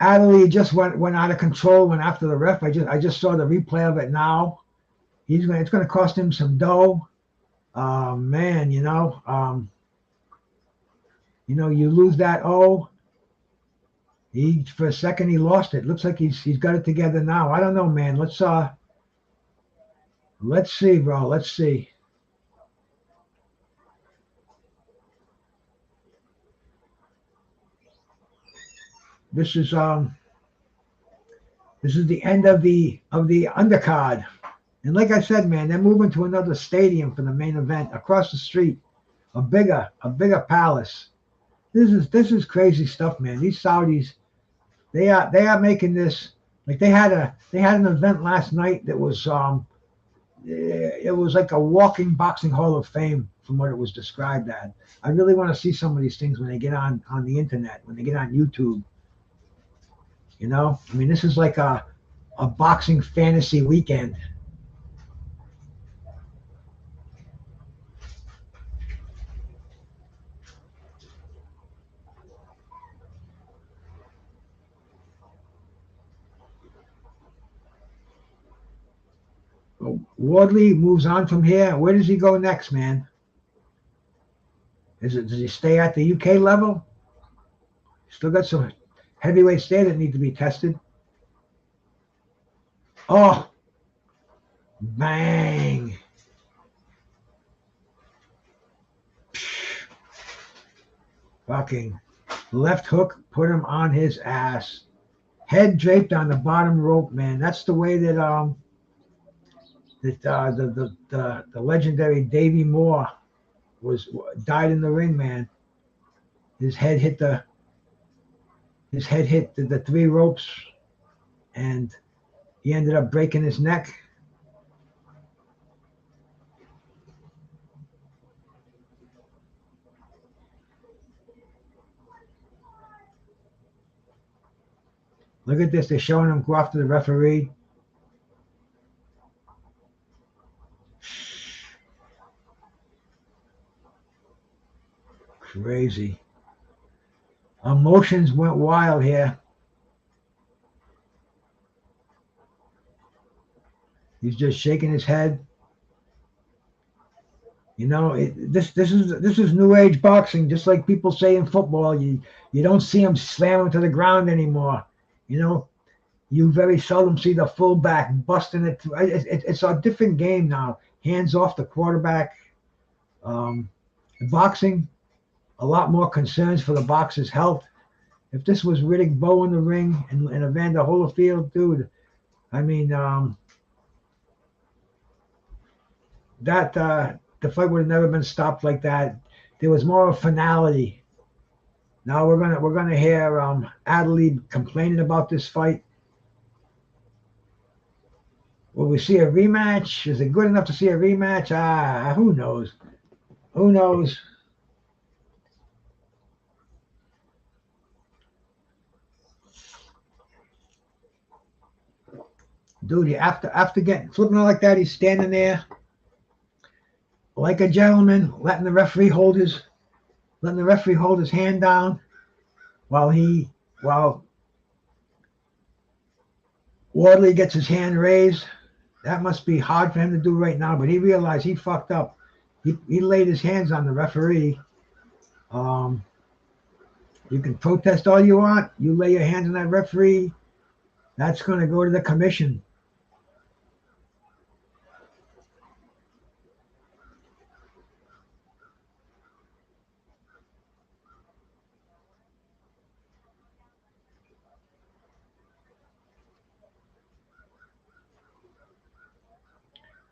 Adeleye just went out of control, went after the ref. I just saw the replay of it now. It's gonna cost him some dough. Man, you lose that for a second he lost it. Looks like he's got it together now. I don't know, man. Let's see, bro. Let's see. This is the end of the undercard. And like I said, man, they're moving to another stadium for the main event across the street. A bigger palace. This is crazy stuff, man. These Saudis, they are making this like they had an event last night that was it was like a walking boxing hall of fame from what it was described as. I really want to see some of these things when they get on the internet, when they get on YouTube. I mean, this is like a boxing fantasy weekend. Wardley moves on from here. Where does he go next, man? Does he stay at the UK level? Still got some heavyweights there that need to be tested. Oh, bang. Fucking left hook, put him on his ass. Head draped on the bottom rope, man. That's the way that the legendary Davey Moore died in the ring, man. His head hit the 3 ropes, and he ended up breaking his neck. Look at this. They're showing him go after the referee. Crazy. Emotions went wild here. He's just shaking his head. This is new age boxing, just like people say in football. You don't see him slamming to the ground anymore. You very seldom see the fullback busting it. It's a different game now. Hands off the quarterback. Boxing, a lot more concerns for the boxer's health. If this was Riddick Bowe in the ring and Evander Holyfield, dude, I mean, the fight would have never been stopped like that. There was more of finality. Now we're gonna hear Adeleye complaining about this fight. Will we see a rematch? Is it good enough to see a rematch? Who knows? Who knows? Dude, after getting flipping like that, he's standing there like a gentleman, letting the referee hold his hand down while Wardley gets his hand raised. That must be hard for him to do right now, but he realized he fucked up. He laid his hands on the referee. You can protest all you want. You lay your hands on that referee, that's going to go to the commission.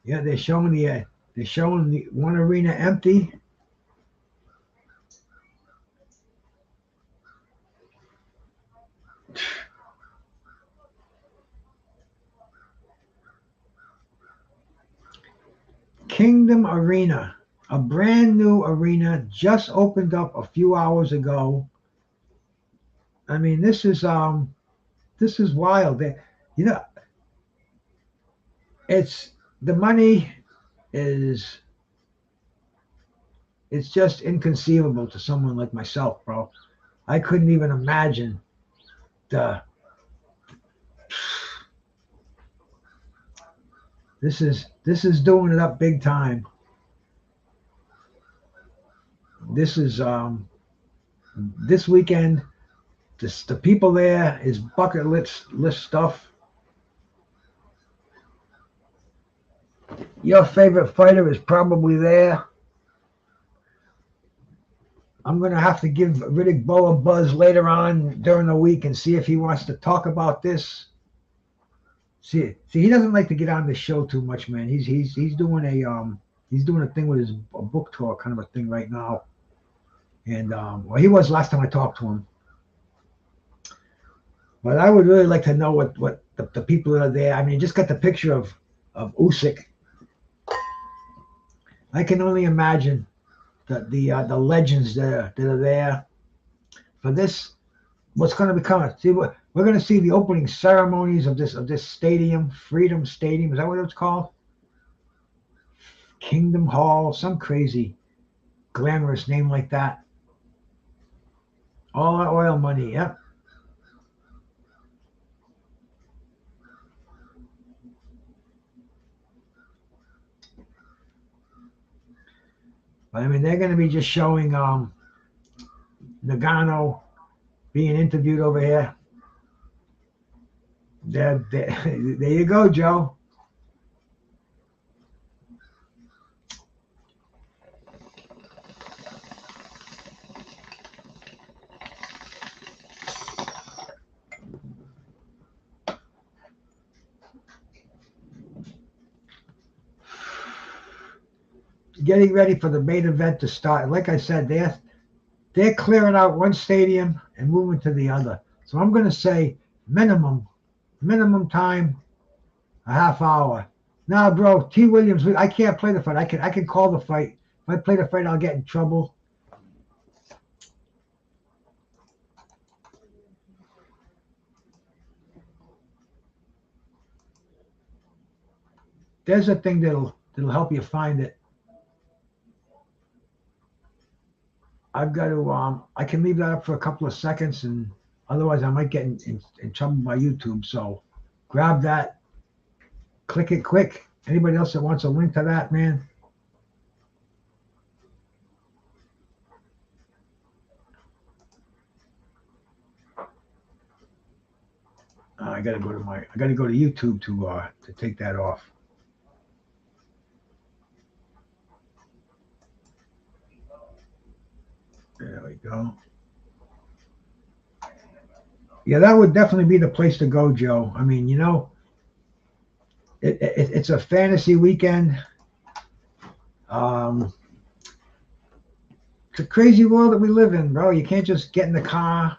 Yeah, they're showing the one arena empty. Kingdom Arena, a brand new arena, just opened up a few hours ago. I mean, this is wild. You know, it's the money is it's just inconceivable to someone like myself, bro. I couldn't even imagine the this is doing it up big time. This is this weekend. The people there is bucket list stuff. Your favorite fighter is probably there. I'm going to have to give Riddick Bowe a buzz later on during the week and see if he wants to talk about this. See, he doesn't like to get on the show too much, man. He's doing a thing with his book tour kind of a thing right now. And well, he was last time I talked to him. But I would really like to know what the people that are there. I mean, just got the picture of Usyk. I can only imagine the legends that are there for this. What's going to become? See, we're going to see the opening ceremonies of this stadium, Freedom Stadium. Is that what it's called? Kingdom Hall, some crazy, glamorous name like that. All that oil money. Yep. But I mean, they're going to be just showing Ngannou being interviewed over here. There you go, Joe. Getting ready for the main event to start. Like I said, they're clearing out one stadium and moving to the other. So I'm going to say minimum time, a half hour. Now, bro, T. Williams, I can't play the fight. I can call the fight. If I play the fight, I'll get in trouble. There's a thing that'll help you find it. I've got to I can leave that up for a couple of seconds, and otherwise I might get in trouble by YouTube. So grab that, click it quick. Anybody else that wants a link to that, man? I gotta go to YouTube to take that off. There we go. Yeah, that would definitely be the place to go, Joe. I mean, you know, it's a fantasy weekend. It's a crazy world that we live in, bro. You can't just get in the car.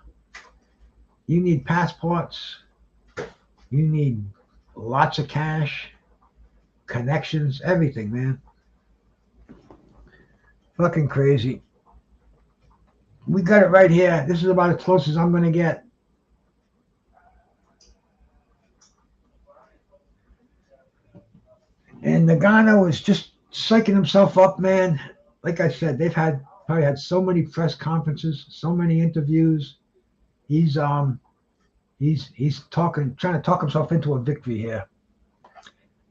You need passports. You need lots of cash, connections, everything, man. Fucking crazy. We got it right here. This is about as close as I'm going to get. And Ngannou is just psyching himself up, man. Like I said, they've probably had so many press conferences, so many interviews. He's He's trying to talk himself into a victory here.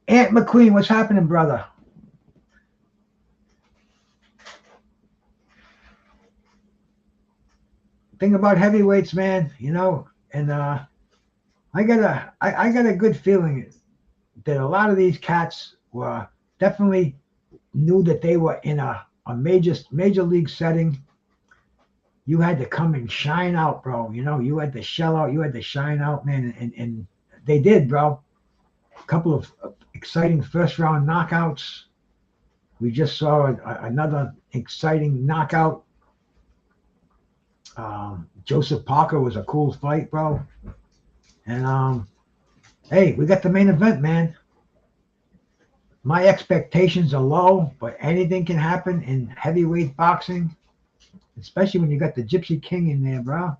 Ant McQueen, what's happening, brother? Thing about heavyweights, man, you know, and I got a good feeling that a lot of these cats were definitely knew that they were in a major league setting. You had to come and shine out, bro. You know, you had to shell out, you had to shine out, man, and they did, bro. A couple of exciting first round knockouts. We just saw another exciting knockout. Joseph Parker was a cool fight, bro. And hey, we got the main event, man. My expectations are low, but anything can happen in heavyweight boxing, especially when you got the Gypsy King in there, bro.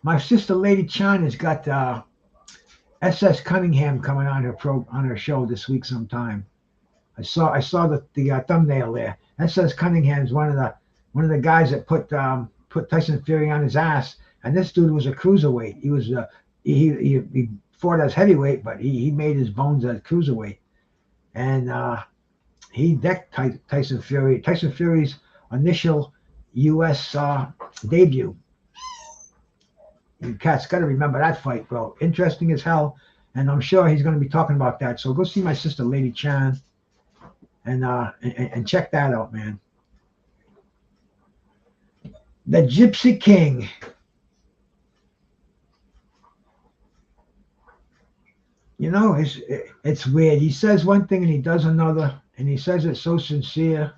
My sister Lady China's got SS Cunningham coming on her show this week sometime. I saw the thumbnail there. SS Cunningham's one of the guys that put Tyson Fury on his ass, and this dude was a cruiserweight. He was he fought as heavyweight, but he made his bones as cruiserweight, and he decked Tyson Fury. Tyson Fury's initial U.S. Debut. You cats got to remember that fight, bro. Interesting as hell, and I'm sure he's going to be talking about that. So go see my sister Lady Chan, and check that out, man. The Gypsy King. You know, it's weird. He says one thing and he does another, and he says it so sincere.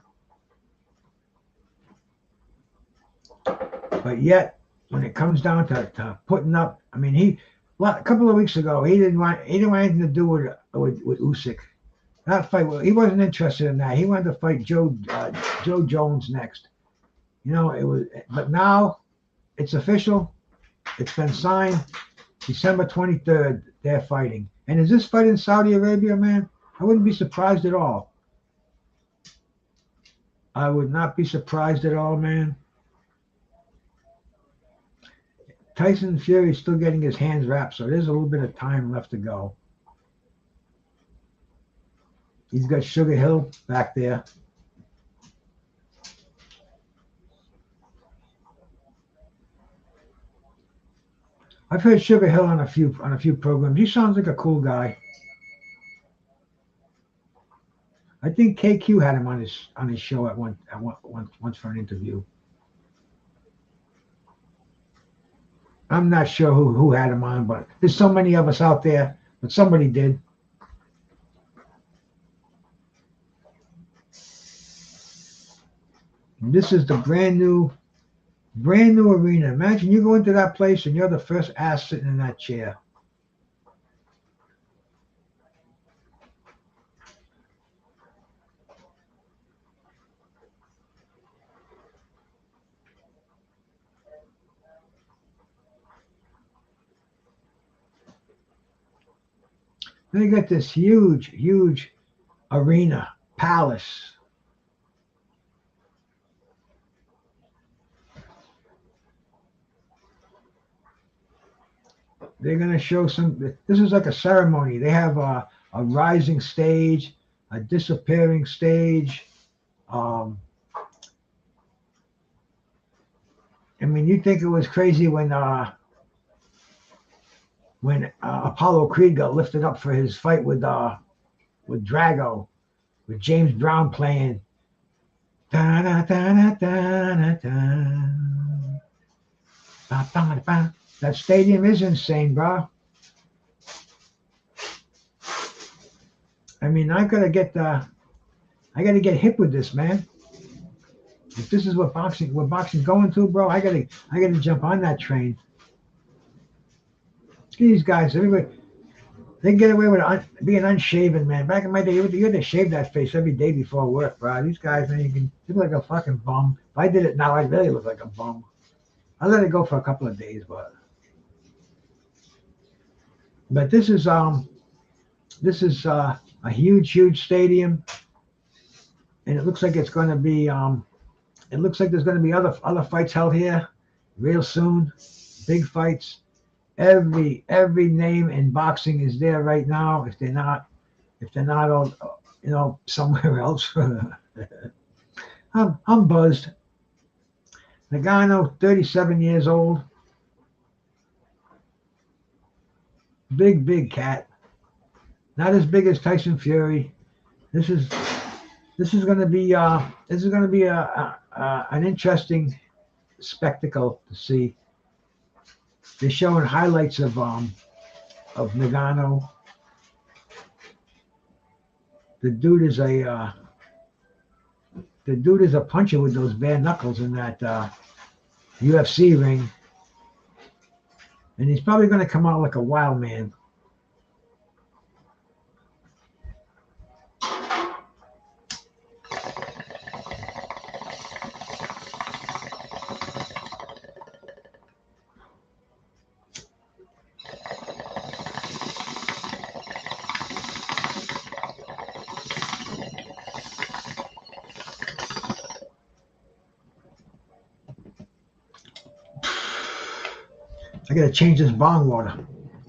But yet, when it comes down to putting up, I mean, a couple of weeks ago, he didn't want anything to do with Usyk. That fight, he wasn't interested in that. He wanted to fight Joe Jones next. You know, but now it's official. It's been signed. December 23rd, they're fighting. And is this fight in Saudi Arabia, man? I wouldn't be surprised at all. I would not be surprised at all, man. Tyson Fury is still getting his hands wrapped, so there's a little bit of time left to go. He's got Sugar Hill back there. I've heard Sugar Hill on a few programs. He sounds like a cool guy. I think KQ had him on his show at once for an interview. I'm not sure who had him on, but there's so many of us out there, but somebody did. And this is the brand new arena. Imagine you go into that place and you're the first ass sitting in that chair. They got this huge arena, palace. They're going to show this is like a ceremony. They have a rising stage, a disappearing stage. I mean, you think it was crazy when Apollo Creed got lifted up for his fight with Drago, with James Brown playing. That stadium is insane, bro. I mean, I gotta get hip with this, man. If this is what boxing's going to, bro, I gotta jump on that train. These guys, everybody, they get away with being unshaven, man. Back in my day, you had to shave that face every day before work, bro. These guys, man, you look like a fucking bum. If I did it now, I'd really look like a bum. I let it go for a couple of days, but this is a huge stadium, and it looks like it's going to be It looks like there's going to be other fights held here real soon. Big fights. Every name in boxing is there right now. If they're not all, somewhere else. I'm buzzed. Ngannou, 37 years old. Big cat. Not as big as Tyson Fury. This is going to be an interesting spectacle to see. They're showing highlights of Ngannou. The dude is a puncher with those bare knuckles in that UFC ring, and he's probably going to come out like a wild man. I gotta change this bong water.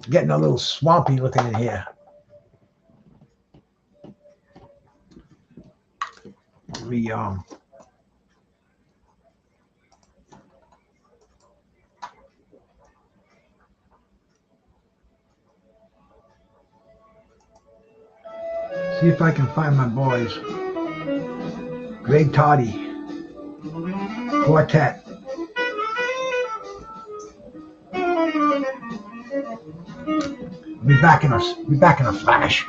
Getting a little swampy looking in here. Let me see if I can find my boys. Greg Toddy, Quartet. Be back in a flash.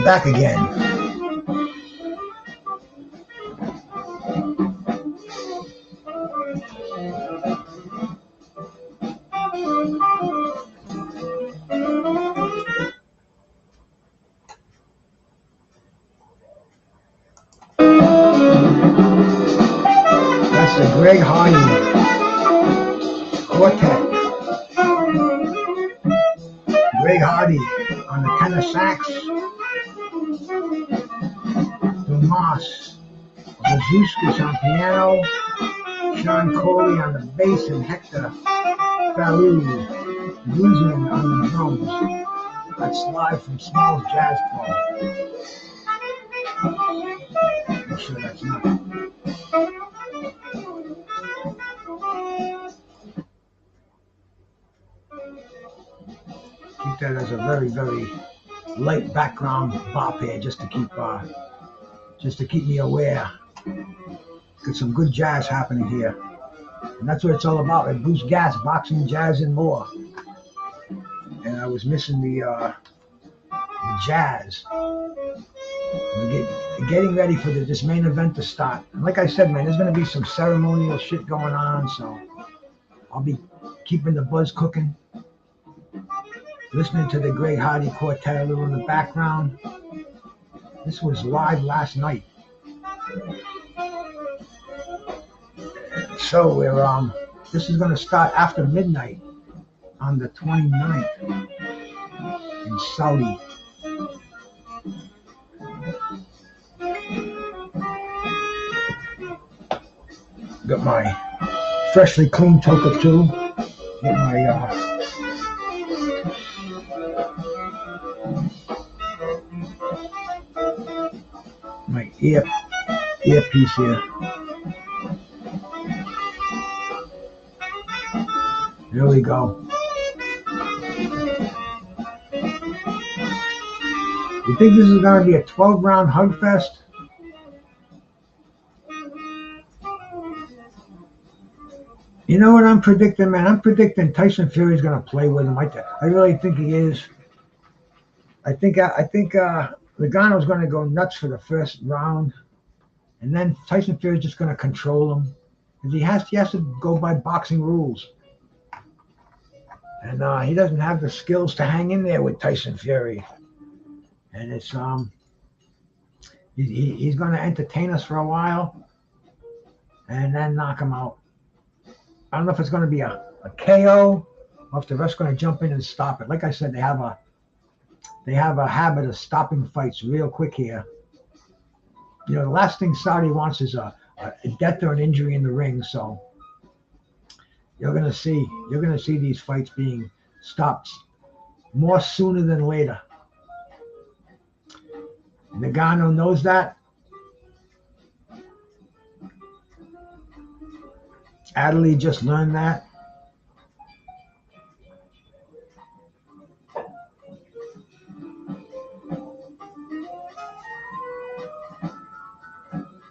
Back again. That's the Greg Hardy Quartet. Greg Hardy on the tenor sax. Tomas Zuzkis on piano, Sean Coley on the bass, and Hector Falou Guzman on the drums. That's live from Smalls Jazz Club. I'm sure that's not. Keep that as a very light background bop here, just to keep me aware. Got some good jazz happening here, and that's what it's all about. It boosts gas, boxing, jazz, and more. And I was missing the jazz. We're getting ready for this main event to start. And like I said, man, there's going to be some ceremonial shit going on, so I'll be keeping the buzz cooking. Listening to the Greg Hardy Quartet a little in the background. This was live last night. So we're this is going to start after midnight on the 29th in Saudi. Got my freshly cleaned toka too. Get my earpiece here. There we go. You think this is going to be a 12-round hug fest? You know what I'm predicting, man? I'm predicting Tyson Fury's going to play with him. I really think he is. I think Ngannou is going to go nuts for the first round, and then Tyson Fury is just going to control him. He has to go by boxing rules, and he doesn't have the skills to hang in there with Tyson Fury. And it's he's going to entertain us for a while, and then knock him out. I don't know if it's going to be a KO or if the ref's going to jump in and stop it. Like I said, they have a habit of stopping fights real quick here. You know, the last thing Saudi wants is a death or an injury in the ring. So you're going to see these fights being stopped more sooner than later. Ngannou knows that. Adeleye just learned that.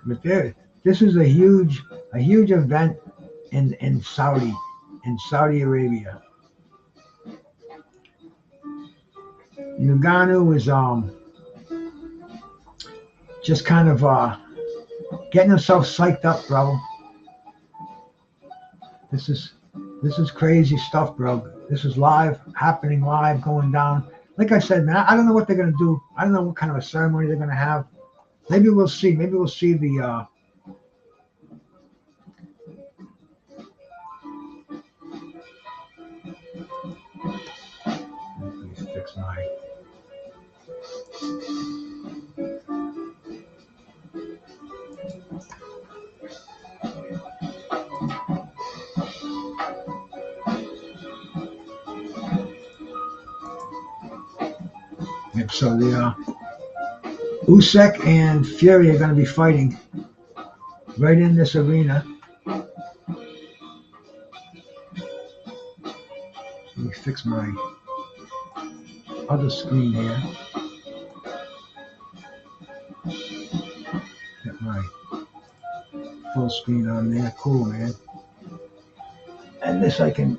But this is a huge event in Saudi Arabia. Ngannou is just kind of getting himself psyched up, bro. This is crazy stuff, bro. This is happening live, going down. Like I said, man, I don't know what they're gonna do. I don't know what kind of a ceremony they're gonna have. Maybe we'll see. Maybe we'll see the. Let me fix my. Yep. So the. Usyk and Fury are going to be fighting right in this arena. Let me fix my other screen here. Get my full screen on there. Cool, man. And this I can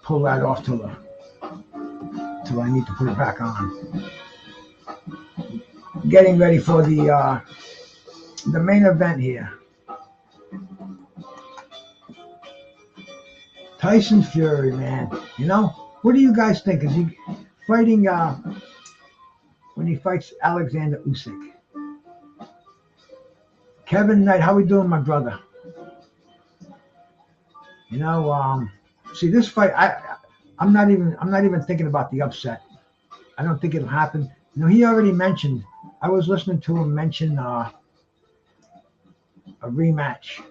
pull that off till I need to put it back on. Getting ready for the main event here. Tyson Fury, man. You know, what do you guys think? Is he fighting when he fights Alexander Usyk? Kevin Knight, how we doing, my brother? You know, see this fight. I'm not even thinking about the upset. I don't think it'll happen. You know, he already mentioned. I was listening to him mention a rematch.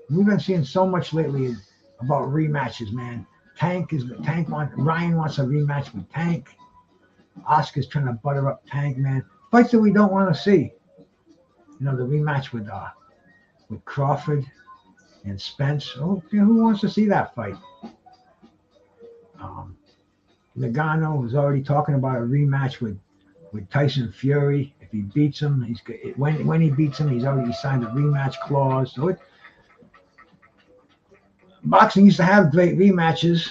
We've been seeing so much lately about rematches, man. Ryan wants a rematch with Tank. Oscar's trying to butter up Tank, man. Fights that we don't want to see. You know, the rematch with Crawford and Spence. Oh, you know, who wants to see that fight? Ngannou was already talking about a rematch with Tyson Fury. If he beats him, when he beats him, he's already signed a rematch clause. So boxing used to have great rematches,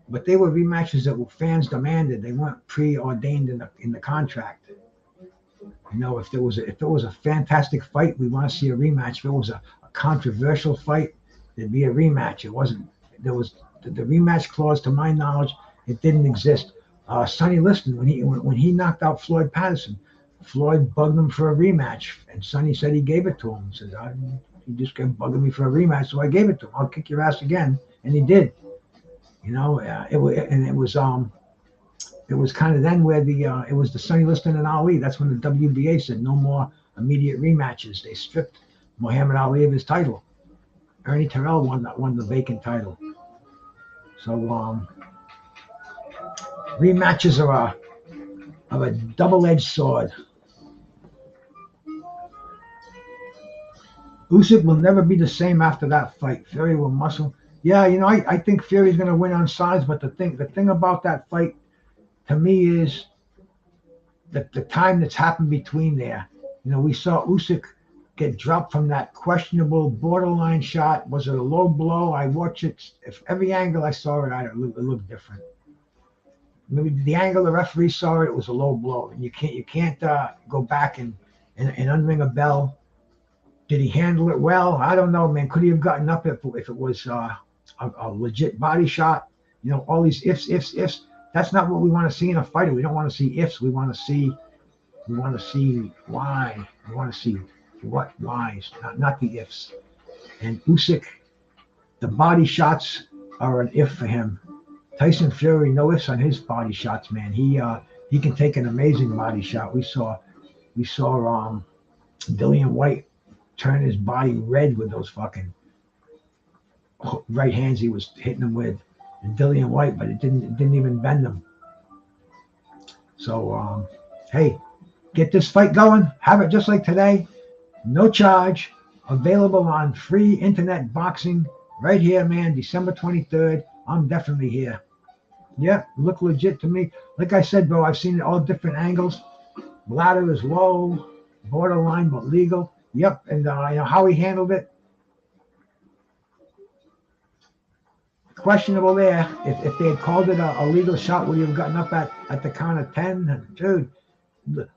but they were rematches that fans demanded. They weren't preordained in the contract. You know, if there was a fantastic fight, we want to see a rematch. If it was a controversial fight, there'd be a rematch. It wasn't. There was the rematch clause, to my knowledge, it didn't exist. Sonny Liston, when he knocked out Floyd Patterson, Floyd bugged him for a rematch, and Sonny said he gave it to him. He said, "You just kept bugging me for a rematch, so I gave it to him. I'll kick your ass again," and he did. You know, it was kind of then where it was the Sonny Liston and Ali. That's when the WBA said no more immediate rematches. They stripped Muhammad Ali of his title. Ernie Terrell won the vacant title. So rematches are a double-edged sword. Usyk will never be the same after that fight. Fury will muscle. Yeah, you know, I think Fury's going to win on size, but the thing about that fight, to me, is the time that's happened between there. You know, we saw Usyk get dropped from that questionable borderline shot. Was it a low blow? I watched it. If every angle I saw it, it looked different. Maybe the angle the referee saw it was a low blow, and you can't go back and unring a bell. Did he handle it well? I don't know, man. Could he have gotten up if it was a legit body shot? You know, all these ifs. That's not what we want to see in a fighter. We don't want to see ifs. We want to see why. We want to see what whys, not the ifs. And Usyk, the body shots are an if for him. Tyson Fury, no ifs on his body shots, man. He can take an amazing body shot. We saw Dillian Wright turn his body red with those fucking right hands he was hitting him with, and Dillian Wright, but it didn't even bend him. So hey, get this fight going. Have it just like today. No charge. Available on free internet boxing right here, man. December 23rd. I'm definitely here. Yeah, look legit to me. Like I said, bro, I've seen it all different angles. Bladder is low, borderline, but legal. Yep, and you know how he handled it. Questionable there. If they had called it a legal shot, would he have gotten up at the count of 10? Dude,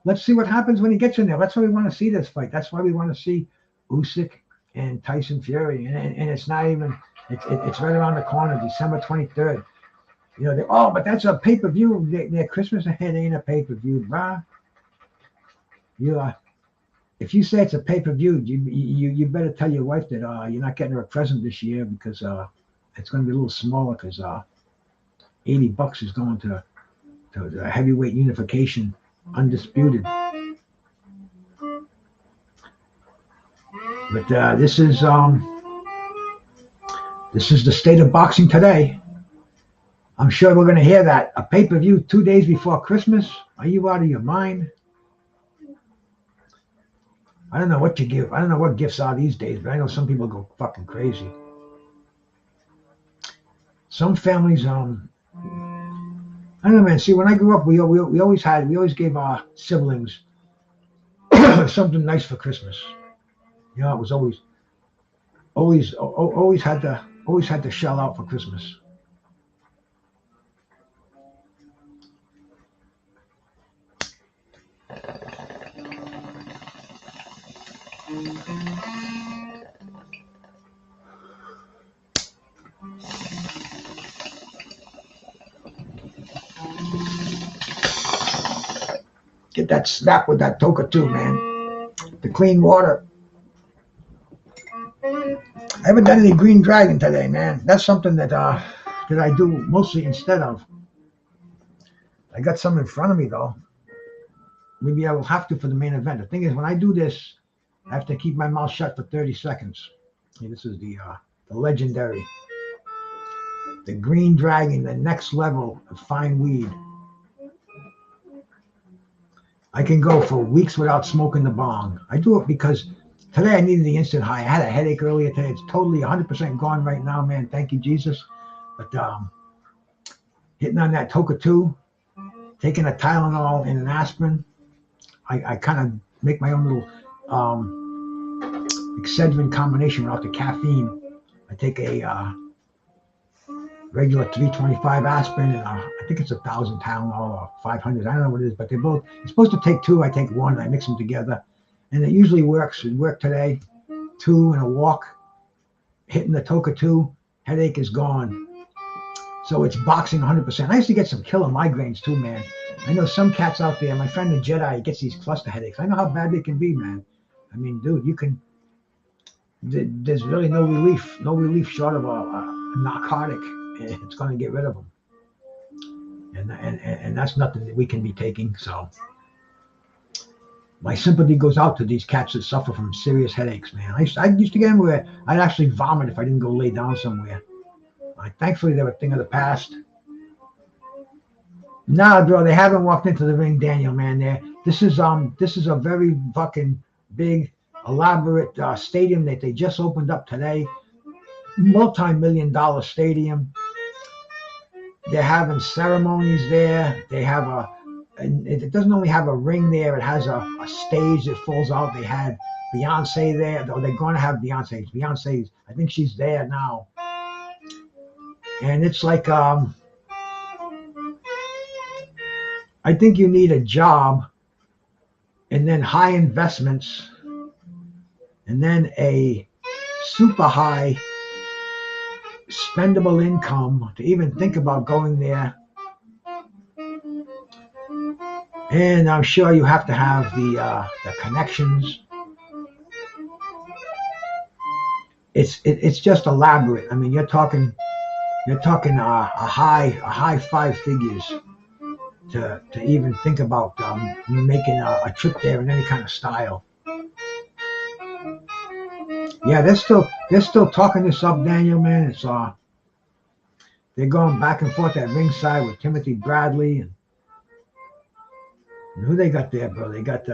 let's see what happens when he gets in there. That's why we want to see this fight. That's why we want to see Usyk and Tyson Fury. And it's not even, it's right around the corner, December 23rd. You know, but that's a pay-per-view. Their Christmas ahead ain't a pay-per-view, bruh. If you say it's a pay-per-view, you better tell your wife that you're not getting her a present this year because it's going to be a little smaller because $80 is going to the heavyweight unification, undisputed. But this is the state of boxing today. I'm sure we're going to hear that. A pay-per-view 2 days before Christmas? Are you out of your mind? I don't know what you give. I don't know what gifts are these days, but I know some people go fucking crazy. Some families, I don't know, man. See, when I grew up, we always gave our siblings something nice for Christmas. You know, it was always had to shell out for Christmas. Get that snap with that Toka too, man. The clean water. I haven't done any green dragon today, man. That's something that I do mostly instead of. I got some in front of me though. Maybe I will have to for the main event. The thing is, when I do this, I have to keep my mouth shut for 30 seconds. Okay, this is the legendary, the green dragon, the next level of fine weed. I can go for weeks without smoking the bong. I do it because today I needed the instant high. I had a headache earlier today. It's totally 100% gone right now, man. Thank you, Jesus. But hitting on that Toka 2, taking a Tylenol and an aspirin, I kind of make my own little Excedrin combination without the caffeine. I take a regular 325 aspirin and I think it's 1,000 Tylenol or 500. I don't know what it is, but they're both. You're supposed to take 2. I take 1. I mix them together, and it usually works. It worked today. 2 and a walk, hitting the Toka 2, headache is gone. So it's boxing 100%. I used to get some killer migraines too, man. I know some cats out there. My friend the Jedi gets these cluster headaches. I know how bad they can be, man. I mean, dude, you can. There's really no relief short of a narcotic. It's going to get rid of them, and that's nothing that we can be taking. So my sympathy goes out to these cats that suffer from serious headaches, man. I used to get them where I'd actually vomit if I didn't go lay down somewhere. Thankfully, they're a thing of the past. Nah, bro, they haven't walked into the ring, Daniel, man. This is a very fucking big, elaborate stadium that they just opened up today. Multi-million-dollar stadium. They're having ceremonies there. They have and it doesn't only have a ring there. It has a stage that falls out. They had Beyonce there. Though they're going to have Beyonce. Beyonce, I think she's there now. And it's like, I think you need a job, and then high investments, and then a super high spendable income to even think about going there. And I'm sure you have to have the connections. It's just elaborate. I mean, you're talking a high five figures to even think about making a trip there in any kind of style. Yeah, they're still talking this up, Daniel, man. It's they're going back and forth at ringside with Timothy Bradley and who they got there, bro? They got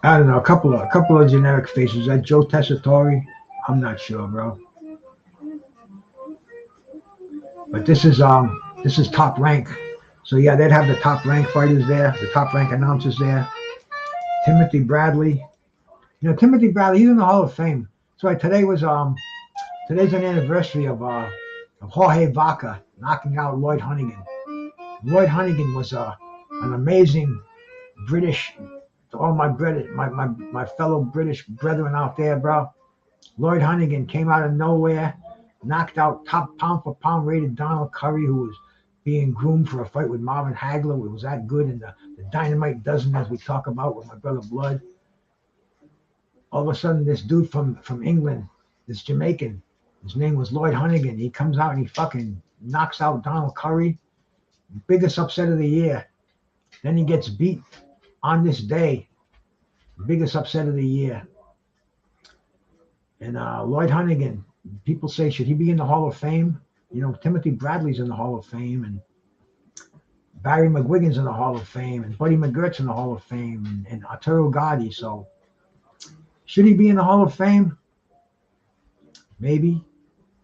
I don't know, a couple of generic faces. Is that Joe Tessitore? I'm not sure, bro. But this is Top Rank. So yeah, they'd have the Top Rank fighters there, the Top Rank announcers there. Timothy Bradley. You know, Timothy Bradley, he's in the Hall of Fame. So right, today's an anniversary of Jorge Vaca knocking out Lloyd Huntington. Lloyd Huntington was an amazing British. To all my fellow British brethren out there, bro. Lloyd Huntington came out of nowhere, knocked out top pound for pound rated Donald Curry, who was being groomed for a fight with Marvin Hagler. It was that good in the Dynamite Dozen, as we talk about with my brother Blood. All of a sudden, this dude from England, this Jamaican, his name was Lloyd Huntington. He comes out and he fucking knocks out Donald Curry. Biggest upset of the year. Then he gets beat on this day. Biggest upset of the year. And Lloyd Huntington, people say, should he be in the Hall of Fame? You know, Timothy Bradley's in the Hall of Fame, and Barry McGuigan's in the Hall of Fame, and Buddy McGirt's in the Hall of Fame, and Arturo Gatti. So, should he be in the Hall of Fame? Maybe.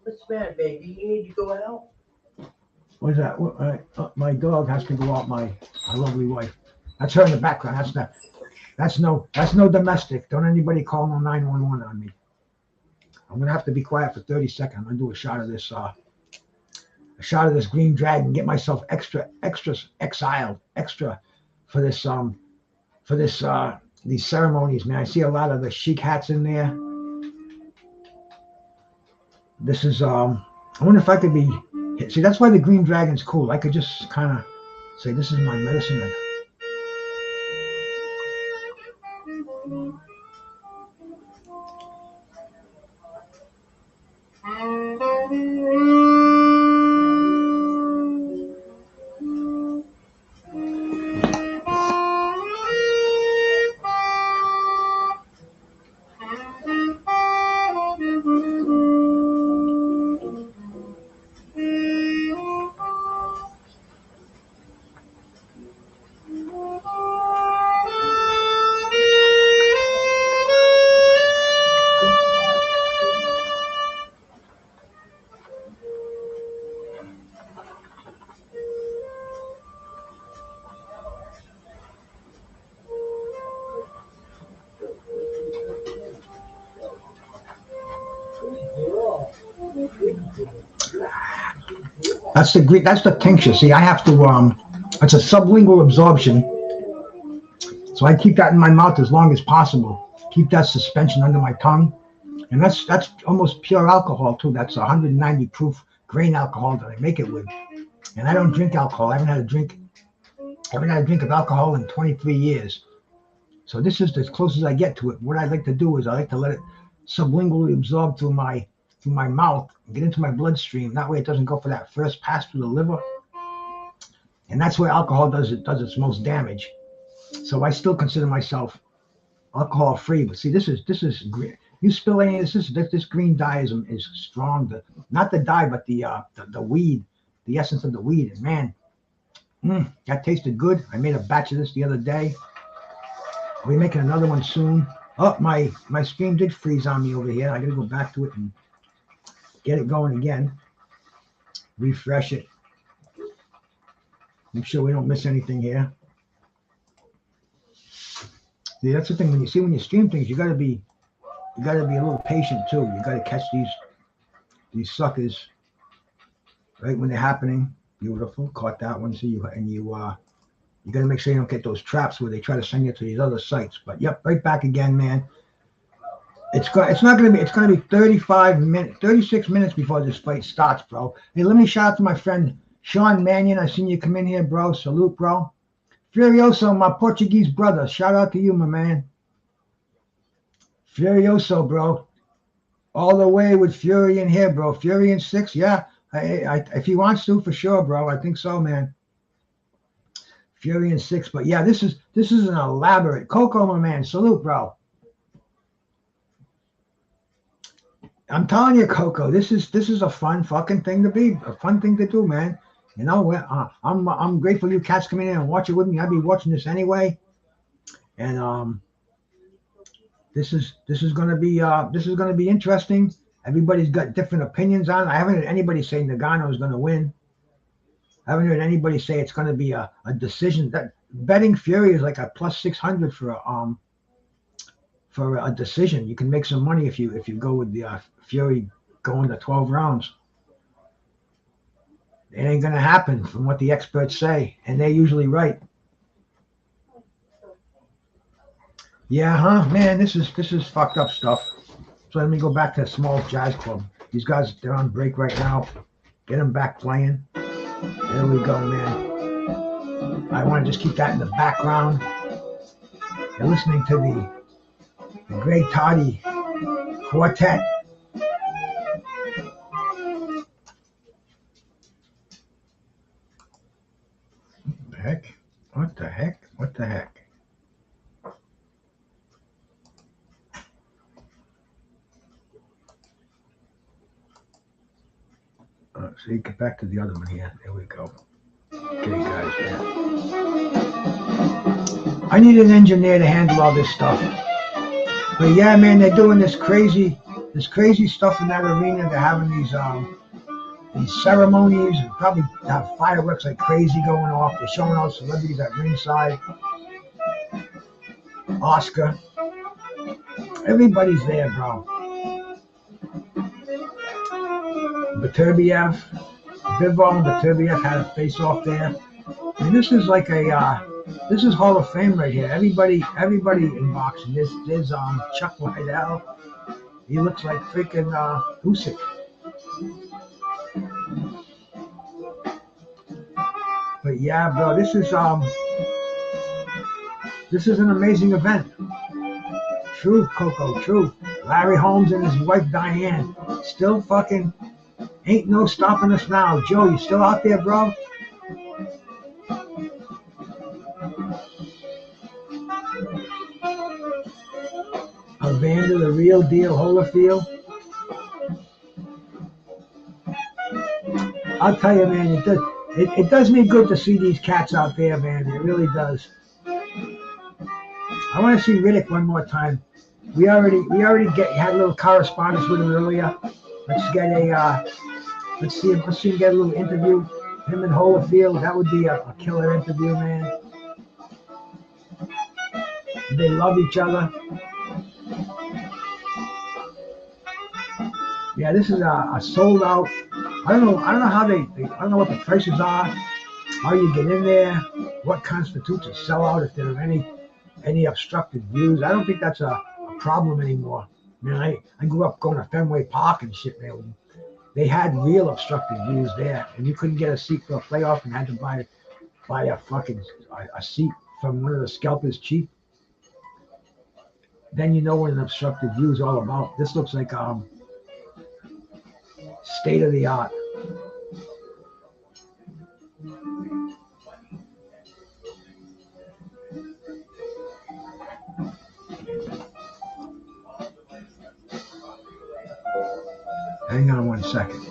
What's the matter, baby? You need to go out? What is that? My dog has to go out. My lovely wife. That's her in the background. That's no domestic. Don't anybody call no 911 on me. I'm gonna have to be quiet for 30 seconds. I'm gonna do a shot of this green dragon. Get myself extra for this these ceremonies, man. I see a lot of the chic hats in there. This is I wonder if I could be. See, that's why the green dragon's cool. I could just kind of say this is my medicine. That's the tincture. See, I have to it's a sublingual absorption. So I keep that in my mouth as long as possible. Keep that suspension under my tongue. And that's almost pure alcohol too. That's 190 proof grain alcohol that I make it with. And I don't drink alcohol. I haven't had a drink of alcohol in 23 years. So this is as close as I get to it. What I like to do is I like to let it sublingually absorb through my mouth and get into my bloodstream. That way it doesn't go for that first pass through the liver. And that's where alcohol does its most damage. So I still consider myself alcohol free. But see, this is green. You spill any of this green dye is strong. Not the dye, but the weed, the essence of the weed. And man, that tasted good. I made a batch of this the other day. I'll be making another one soon. Oh, my stream did freeze on me over here. I gotta go back to it and get it going again. Refresh it. Make sure we don't miss anything here. See, that's the thing when you stream things, you gotta be a little patient too. You gotta catch these suckers right when they're happening. Beautiful, caught that one. So you gotta make sure you don't get those traps where they try to send you to these other sites. But yep, right back again, man. It's gonna be 36 minutes before this fight starts, bro. Hey, let me shout out to my friend Sean Mannion. I seen you come in here, bro. Salute, bro. Furioso, my Portuguese brother. Shout out to you, my man. Furioso, bro. All the way with Fury in here, bro. Fury in 6, yeah. If he wants to, for sure, bro. I think so, man. Fury in 6, but yeah, this is an elaborate Coco, my man. Salute, bro. I'm telling you, Coco, this is a fun fucking thing to be, a fun thing to do, man. You know, I'm grateful you cats come in and watch it with me. I'd be watching this anyway, and this is gonna be interesting. Everybody's got different opinions on it. I haven't heard anybody say Ngannou is gonna win. I haven't heard anybody say it's gonna be a decision. That betting Fury is like a plus 600 for a decision. You can make some money if you go with the Fury going to 12 rounds. It ain't gonna happen from what the experts say, and they're usually right. Yeah, huh, man. This is fucked up stuff. So let me go back to the small jazz club. These guys, they're on break right now. Get them back playing. There we go, man. I want to just keep that in the background. You're listening to the Great Toddy Quartet. What the heck? So you get back to the other one here. There we go. Okay, guys. Yeah. I need an engineer to handle all this stuff. But yeah, man, they're doing this crazy stuff in that arena. They're having these ceremonies and probably have fireworks like crazy going off. They're showing all celebrities at ringside. Oscar. Everybody's there, bro. Beterbiev, Bivol and Beterbiev had a face off there. I mean, this is like this is Hall of Fame right here. Everybody in boxing. There's Chuck Liddell. He looks like freaking Usyk. But yeah, bro, this is an amazing event. True, Coco, true. Larry Holmes and his wife Diane still fucking ain't no stopping us now. Joe, you still out there, bro? Evander, the real deal, Holyfield. I'll tell you, man, it does me good to see these cats out there, man. It really does. I want to see Riddick one more time. We already had a little correspondence with him earlier. Let's see him get a little interview. Him and Holyfield, that would be a killer interview, man. They love each other. Yeah, this is a sold out. I don't know how I don't know what the prices are, how you get in there, what constitutes a sellout, if there are any obstructed views. I don't think that's a problem anymore. Man, I grew up going to Fenway Park and shit, man. They had real obstructed views there, and you couldn't get a seat for a playoff and had to buy a seat from one of the scalpers cheap. Then you know what an obstructed view is all about. This looks like state of the art. Hang on one second.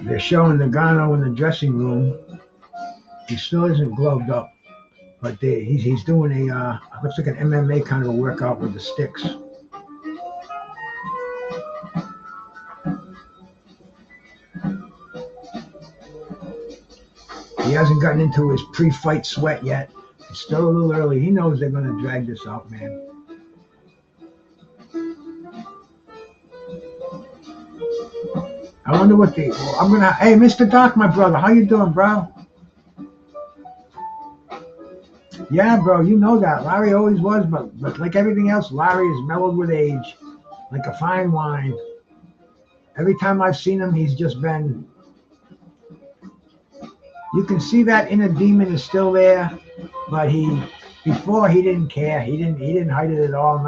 They're showing Ngannou in the dressing room. He still isn't gloved up, but he's doing a looks like an MMA kind of a workout with the sticks. He hasn't gotten into his pre-fight sweat yet. It's still a little early. He knows they're going to drag this out, man. I wonder what hey, Mr. Doc, my brother, how you doing, bro? Yeah, bro, you know that. Larry always was, but like everything else, Larry is mellowed with age, like a fine wine. Every time I've seen him, he's just been... You can see that inner demon is still there, but before he didn't care. He didn't hide it at all.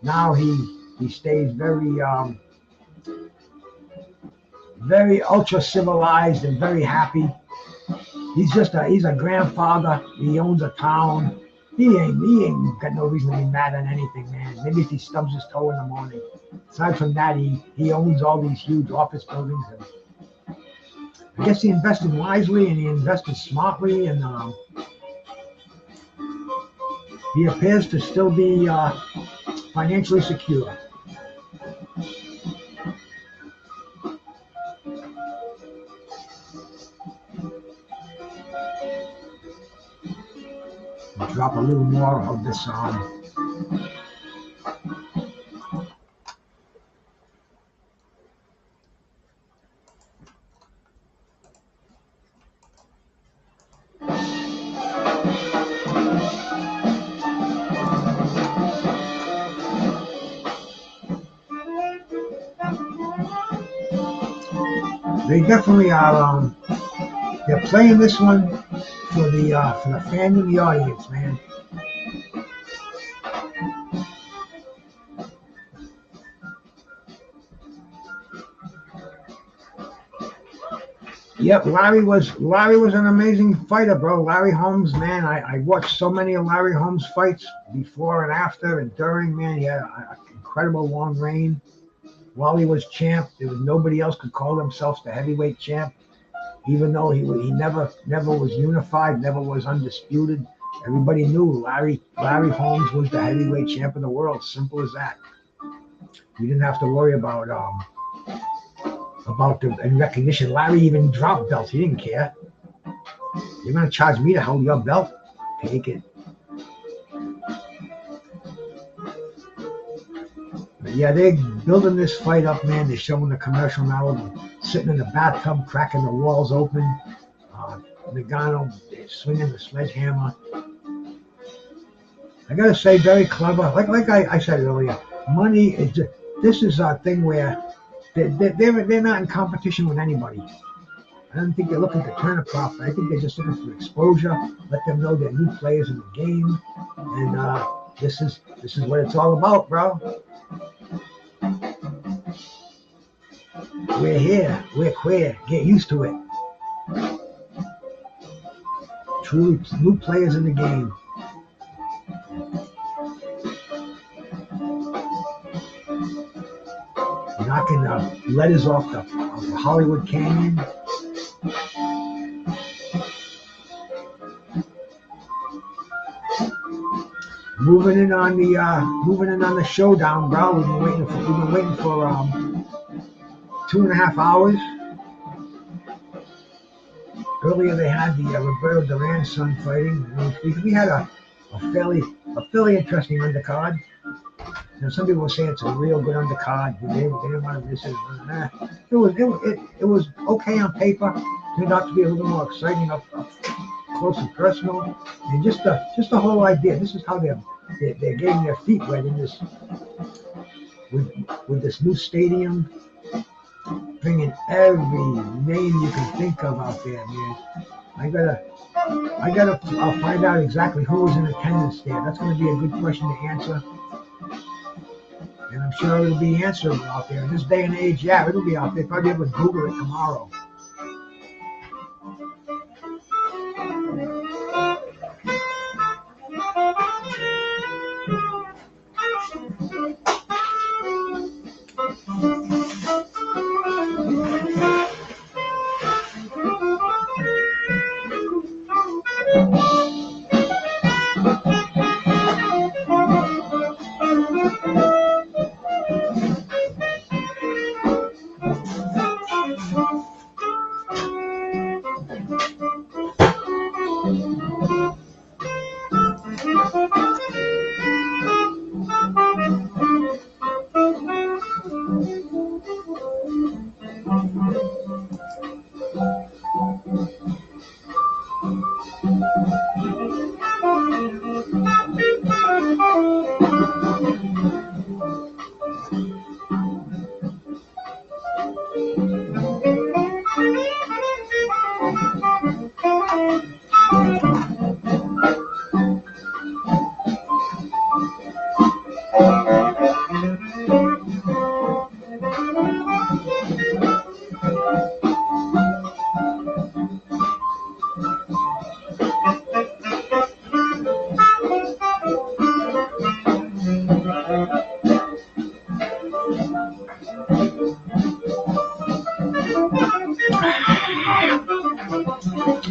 Now he stays very very ultra civilized and very happy. He's a grandfather. He owns a town. He ain't got no reason to be mad on anything, man. Maybe if he stubs his toe in the morning. Aside from that, he owns all these huge office buildings. And I guess he invested wisely and he invested smartly, and he appears to still be financially secure. Drop a little more of this they definitely are they're playing this one for the fan in the audience, man. Yep, Larry was an amazing fighter, bro. Larry Holmes, man, I watched so many of Larry Holmes' fights before and after and during, man. He had an incredible long reign. While he was champ, there was nobody else could call themselves the heavyweight champ. Even though he never was unified, never was undisputed. Everybody knew Larry Holmes was the heavyweight champ of the world. Simple as that. You didn't have to worry about the recognition. Larry even dropped belts. He didn't care. You're gonna charge me to hold your belt? Take it. But yeah, they're building this fight up, man. They're showing the commercial now. Sitting in the bathtub, cracking the walls open. Ngannou swinging the sledgehammer. I gotta say, very clever. Like I said earlier, money is just, this is a thing where they're not in competition with anybody. I don't think they're looking to turn a profit. I think they're just looking for exposure. Let them know they're new players in the game, and this is what it's all about, bro. We're here. We're queer. Get used to it. Truly new players in the game. Knocking letters off the Hollywood Canyon. Moving in on the showdown, bro. We've been waiting for 2.5 hours. Earlier they had the Roberto Duran son fighting. We had a fairly interesting undercard. Now, some people will say it's a real good undercard. They didn't want to miss it. It was okay on paper. Turned out to be a little more exciting up close and personal. And just the whole idea. This is how they're getting their feet wet in this with this new stadium. Bringing every name you can think of out there, man. I'll find out exactly who was in attendance there. That's going to be a good question to answer. And I'm sure it'll be answerable out there. In this day and age, yeah, it'll be out there. Probably able to Google it tomorrow.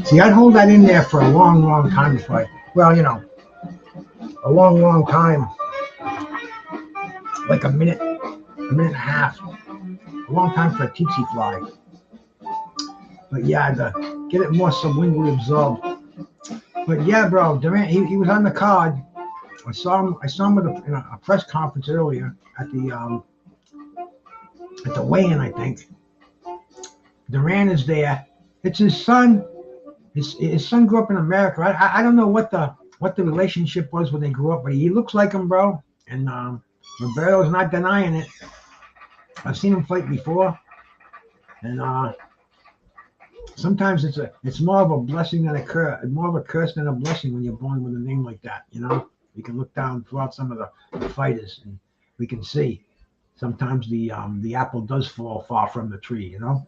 See, I'd hold that in there for a long, long time before well, you know, a long, long time, like a minute and a half, a long time for a tsetse fly. But yeah, to get it more sublingually absorbed. But yeah, bro, Duran, he was on the card. I saw him in a press conference earlier at the weigh-in, I think. Duran is there. It's his son. His son grew up in America. I don't know what the relationship was when they grew up, but he looks like him, bro. And Roberto's not denying it. I've seen him fight before, and sometimes it's more of a blessing than a curse, more of a curse than a blessing when you're born with a name like that. You know, you can look down throughout some of the fighters, and we can see sometimes the apple does fall far from the tree. You know.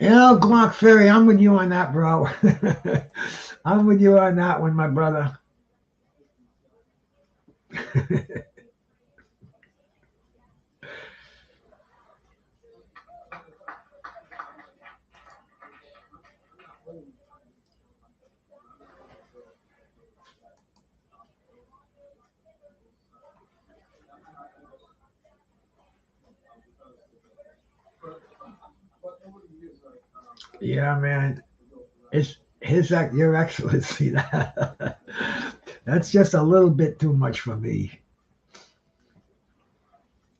You know, Glock Fury, I'm with you on that, bro. I'm with you on that one, my brother. Yeah, man. It's Your Excellency. That's just a little bit too much for me.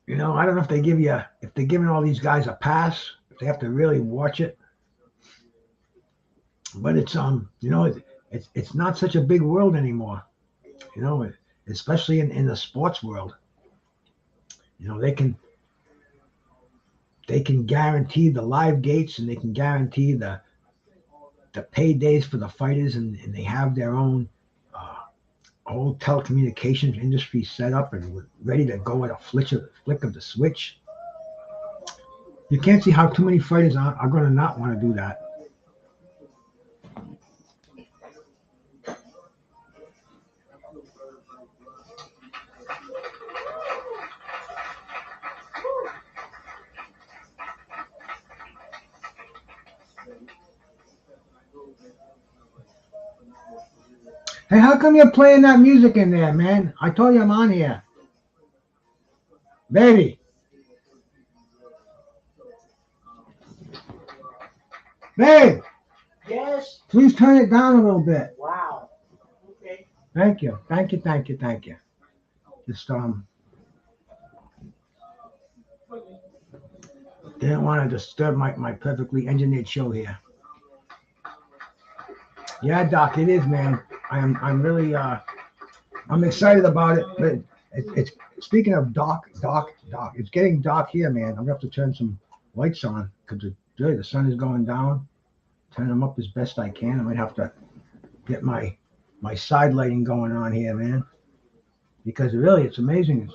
You know, I don't know if they're giving all these guys a pass, if they have to really watch it. But it's you know, it's not such a big world anymore. You know, especially in the sports world. You know, they can guarantee the live gates, and they can guarantee the paydays for the fighters, and they have their own whole telecommunications industry set up and ready to go at a flick of the switch. You can't see how too many fighters are going to not want to do that. Hey, how come you're playing that music in there, man? I told you I'm on here. Baby. Babe. Yes. Please turn it down a little bit. Wow. Okay. Thank you. Just didn't want to disturb my perfectly engineered show here. Yeah, Doc, it is, man. I'm really I'm excited about it. But it's speaking of Doc, it's getting dark here, man. I'm gonna have to turn some lights on because really the sun is going down. Turn them up as best I can. I might have to get my side lighting going on here, man. Because really, it's amazing.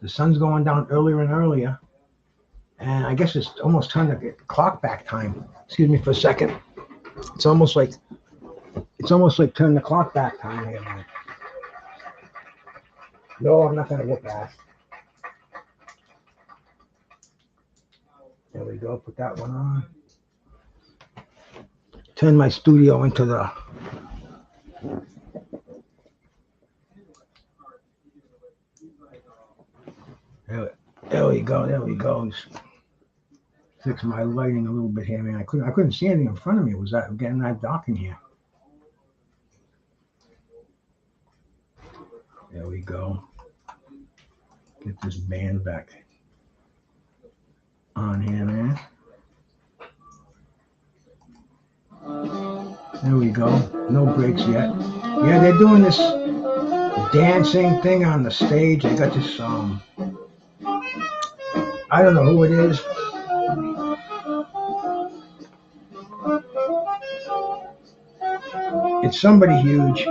The sun's going down earlier and earlier, and I guess it's almost turned the clock back time. Excuse me for a second. It's almost like turning the clock back time here, man. No, I'm not gonna whoop ass. There we go. Put that one on. Turn my studio into the we go. There we go. Fix my lighting a little bit here, man. I couldn't see anything in front of me. It was getting that dark in here. There we go. Get this band back on here, man. There we go. No breaks yet. Yeah, they're doing this dancing thing on the stage. I got this I don't know who it is. It's somebody huge.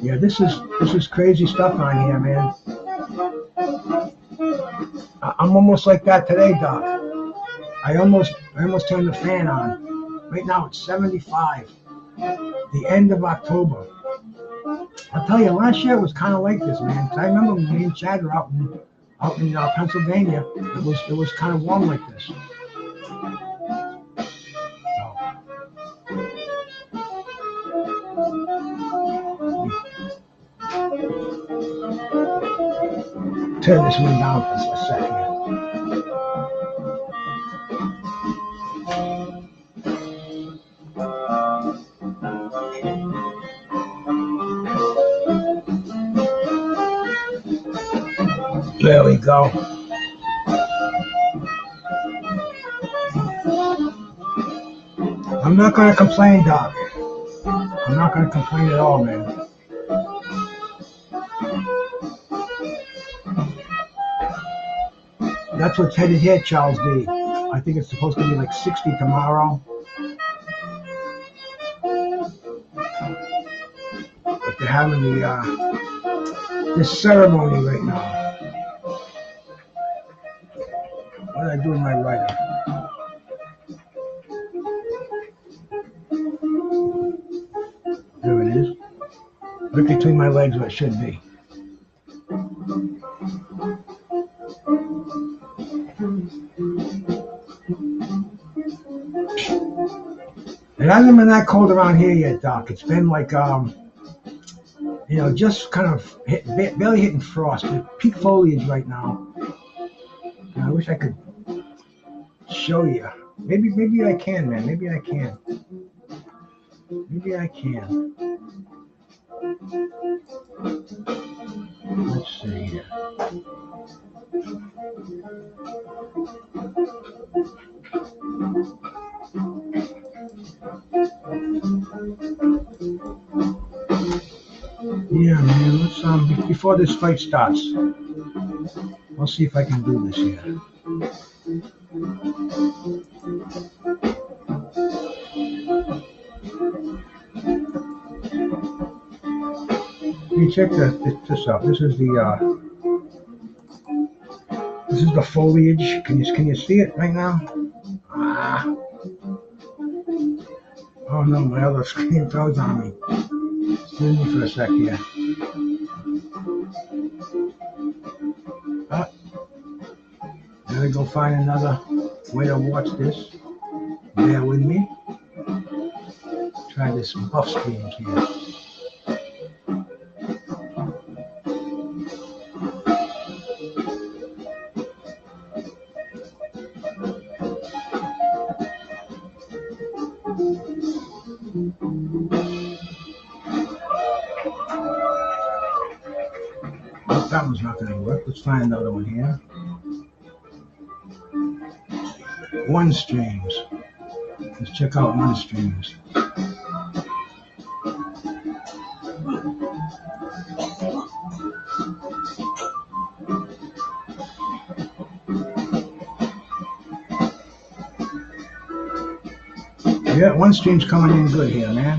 Yeah, this is crazy stuff on here, man. I'm almost like that today, Doc. I almost turned the fan on. Right now it's 75. The end of October. I'll tell you, last year it was kind of like this, man. 'Cause I remember when me and Chad were out in Pennsylvania. It was kind of warm like this. Turn this one down for a second. There we go. I'm not going to complain, Doc. I'm not going to complain at all, man. That's what's headed here, Charles D. I think it's supposed to be like 60 tomorrow. But they're having this ceremony right now. What did I do with my writer? There it is. Right between my legs where it should be. It hasn't been that cold around here yet, Doc. It's been like, just kind of barely hitting frost. Peak foliage right now. And I wish I could show you. Maybe I can, man. Maybe I can. Let's see here. Yeah, man, let's before this fight starts, I'll see if I can do this here. You check this out. This is the foliage. Can you see it right now? Oh no, my other screen froze on me. Excuse me for a sec here. Gotta go find another way to watch this. Bear with me. Try this buff screen here. That one's not going to work. Let's find another one here. One streams. Let's check out one streams. Yeah, one stream's coming in good here, man.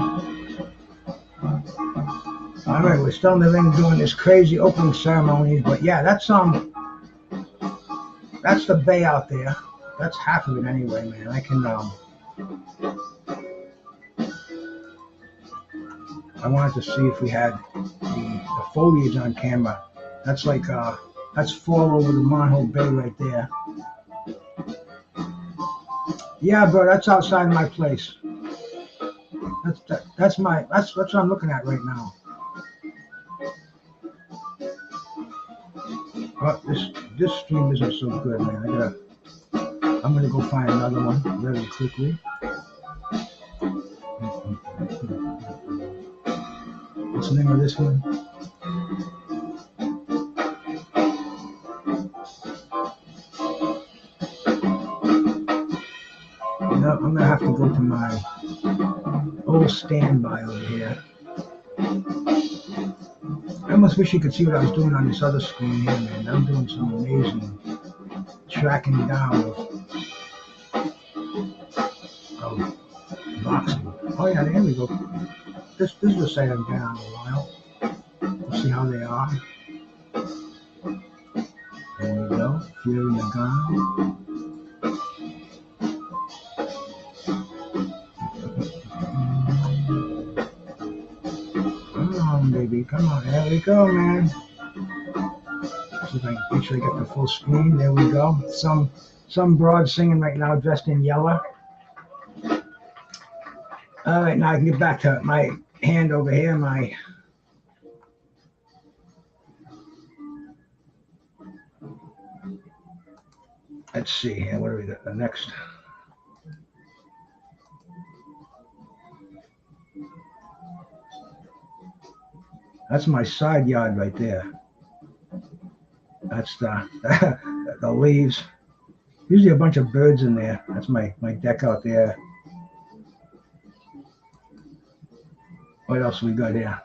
All right, we're still in the ring doing this crazy opening ceremony, but yeah, that's the bay out there. That's half of it anyway, man. I can I wanted to see if we had the foliage on camera. That's like that's fall over the Monho Bay right there. Yeah, bro, that's outside my place. That's what I'm looking at right now. But this stream isn't so good, man. I'm gonna go find another one very quickly. What's the name of this one? You know, I'm gonna have to go to my old standby over here. I almost wish you could see what I was doing on this other screen here, man. I'm doing some amazing tracking down of boxing. Oh yeah, there we go. This is a site I've been on a while. Let's see how they are. There we go. Fury McGann. Come on, baby. Come on. There we go, man. See if I can make sure I get the full screen. There we go. Some broad singing right now dressed in yellow. All right, now I can get back to my hand over here. Let's see here. What do we got? The next. That's my side yard right there. That's the leaves. Usually a bunch of birds in there. That's my deck out there. What else we got here?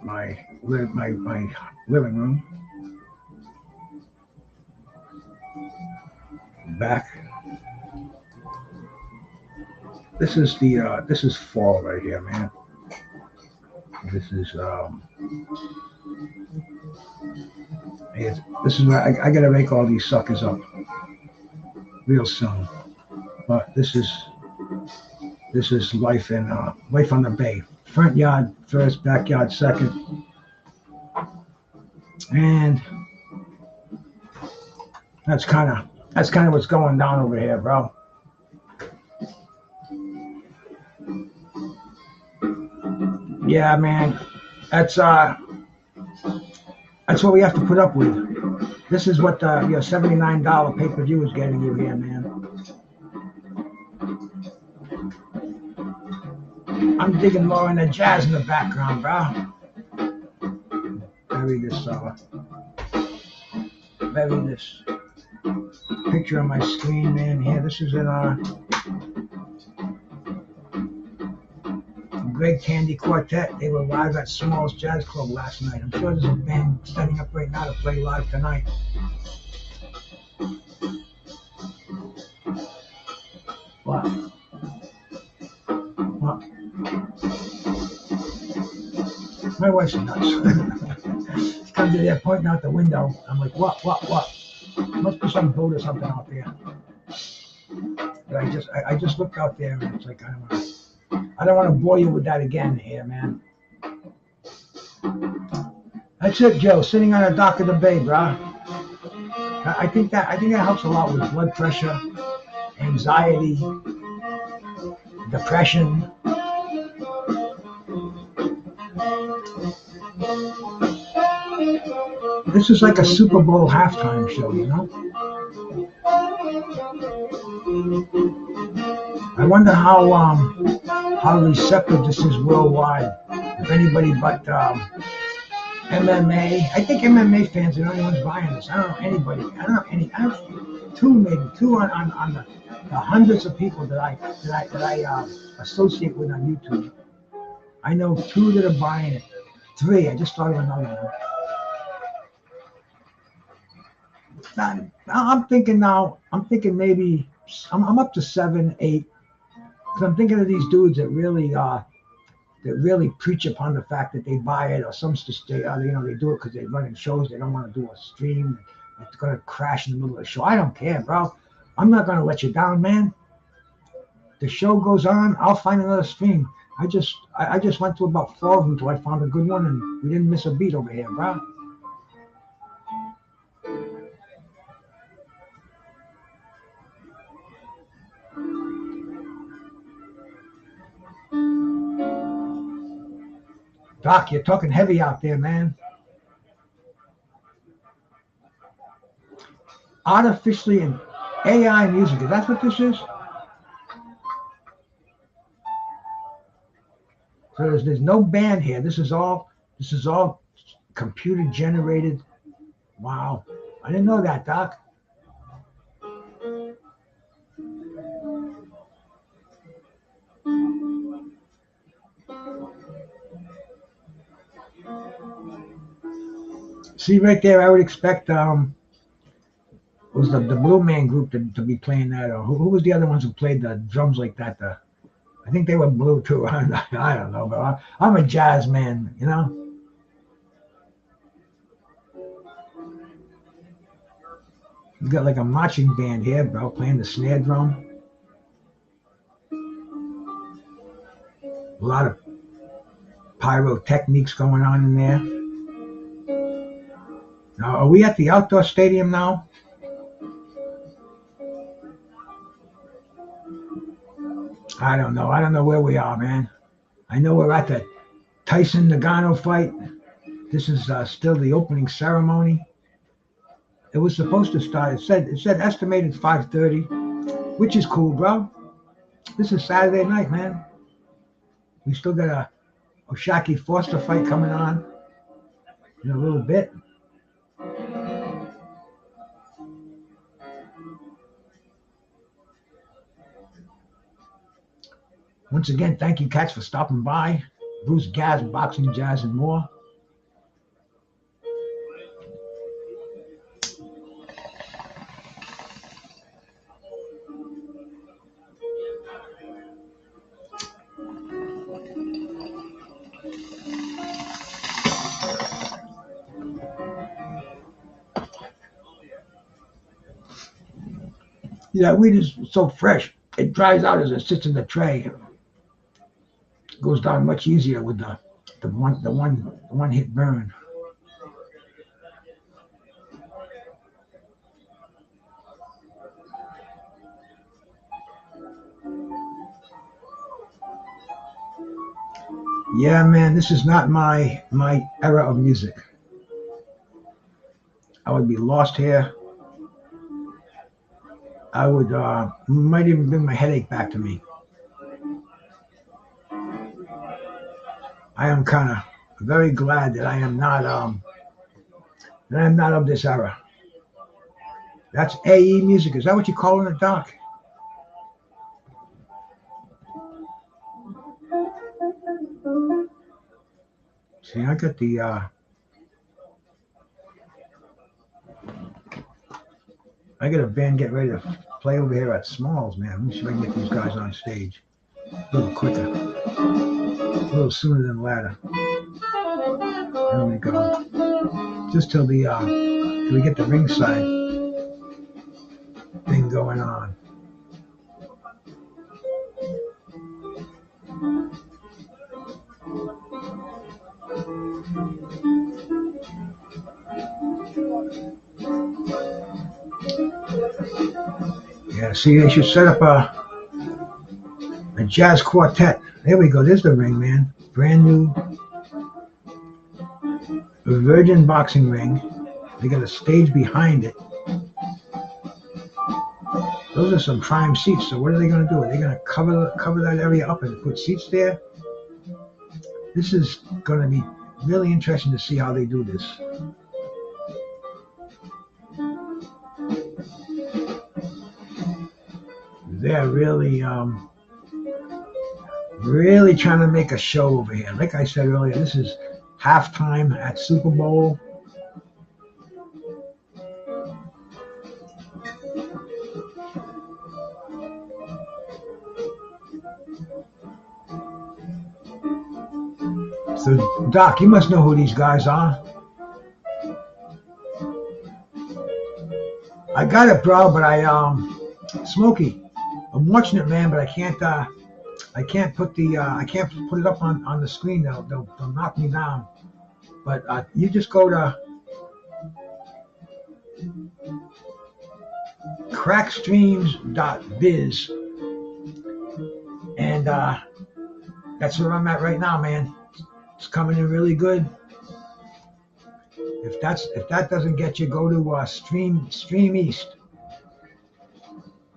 My living room. Back. This is fall right here, man. This is this is where I gotta make all these suckers up real soon. But this is life on the bay. Front yard first, backyard second, and that's kind of what's going down over here, bro. Yeah, man, that's what we have to put up with. This is what your $79 pay-per-view is getting you here, man. I'm digging more in the jazz in the background, bro. Bury this picture on my screen, man. Here, this is in our Greg Candy Quartet. They were live at Smalls Jazz Club last night. I'm sure there's a band setting up right now to play live tonight. What? My wife's nuts. She comes in there pointing out the window. I'm like, what? Must be some boat or something out there. But I just looked out there and it's like, I don't want to bore you with that again here, man. That's it, Joe. Sitting on the dock of the bay, bro. I think that helps a lot with blood pressure, anxiety, depression. This is like a Super Bowl halftime show, you know? I wonder how receptive this is worldwide. If anybody but MMA, I think MMA fans are the only ones buying this. I don't know anybody. I don't know two on the hundreds of people that I associate with on YouTube. I know 2 that are buying it. 3. I just thought of another one. I'm thinking maybe I'm up to 7, 8. Because I'm thinking of these dudes that really preach upon the fact that they buy it, or some they do it because they're running shows. They don't want to do a stream. It's going to crash in the middle of the show. I don't care, bro. I'm not going to let you down, man. The show goes on. I'll find another stream. I just went to about 4 of them until I found a good one, and we didn't miss a beat over here, bro. Doc, you're talking heavy out there, man. Artificially and AI music. Is that what this is? So there's no band here. This is all computer generated. Wow. I didn't know that, Doc. See right there, I would expect it was the Blue Man Group to be playing that. Or who was the other ones who played the drums like that? I think they were blue too. I don't know, but I'm a jazz man, you know. You got like a marching band here, bro, playing the snare drum. A lot of pyrotechnics going on in there. Now, are we at the outdoor stadium now? I don't know. I don't know where we are, man. I know we're at the Tyson Ngannou fight. This is still the opening ceremony. It was supposed to start. It said estimated 5:30, which is cool, bro. This is Saturday night, man. We still got a Oshaki Foster fight coming on in a little bit. Once again, thank you, cats, for stopping by. Bruce Gaz, Boxing, Jazz, and more. Yeah, weed is so fresh. It dries out as it sits in the tray. It goes down much easier with the one hit burn. Yeah, man, this is not my era of music. I would be lost here. I would might even bring my headache back to me. I am kind of very glad that I am not of this era. That's AE music. Is that what you call it, Doc? See, I got the I got a band getting ready to play over here at Smalls, man. Let me see if I can get these guys on stage a little quicker, a little sooner than later. There we go. Just till we get the ringside thing going on. Yeah, see, they should set up a jazz quartet. There we go. There's the ring, man. Brand new Virgin boxing ring. They got a stage behind it. Those are some prime seats. So what are they going to do? Are they going to cover that area up and put seats there? This is going to be really interesting to see how they do this. They're really trying to make a show over here. Like I said earlier, this is halftime at Super Bowl. So, Doc, you must know who these guys are. I got it, bro, but Smokey, I'm watching it, man, but I can't put it up on the screen. They'll knock me down. But you just go to crackstreams.biz, and that's where I'm at right now, man. It's coming in really good. If that doesn't get you, go to Stream East.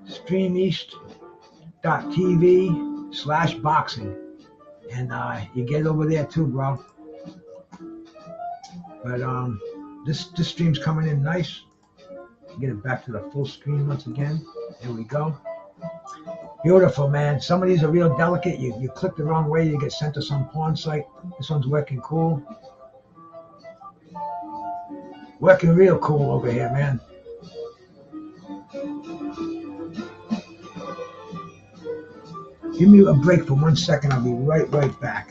StreamEast.tv/boxing. And you get over there too, bro. But this stream's coming in nice. Get it back to the full screen once again. There we go. Beautiful, man. Some of these are real delicate. You click the wrong way, you get sent to some porn site. This one's working cool. Working real cool over here, man. Give me a break for 1 second. I'll be right back.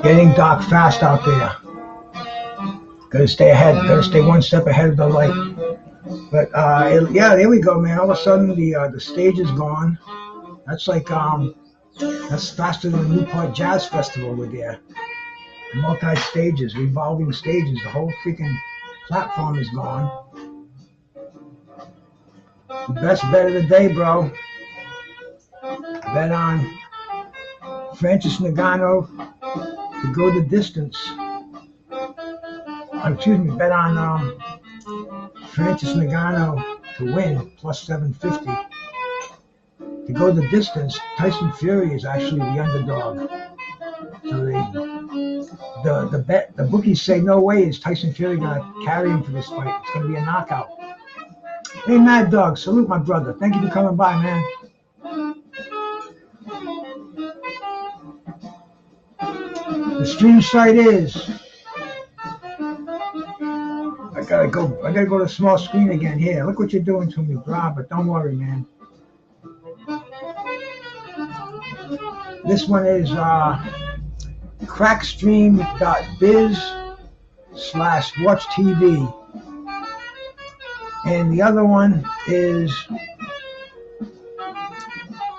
Getting dark fast out there. Gotta stay ahead. Gotta stay one step ahead of the light. But yeah, there we go, man. All of a sudden the stage is gone. That's like that's faster than the Newport Jazz Festival with there. Multi stages, revolving stages. The whole freaking platform is gone. The best bet of the day, bro. Bet on Francis Ngannou to go the distance. Excuse me, bet on Francis Ngannou to win plus 750. To go the distance, Tyson Fury is actually the underdog. So the bookies say no way is Tyson Fury gonna carry him for this fight. It's gonna be a knockout. Hey, Mad Dog, salute my brother. Thank you for coming by, man. The stream site is. I gotta go to the small screen again here. Look what you're doing to me, bro. But don't worry, man. This one is crackstream.biz/watchtv. And the other one is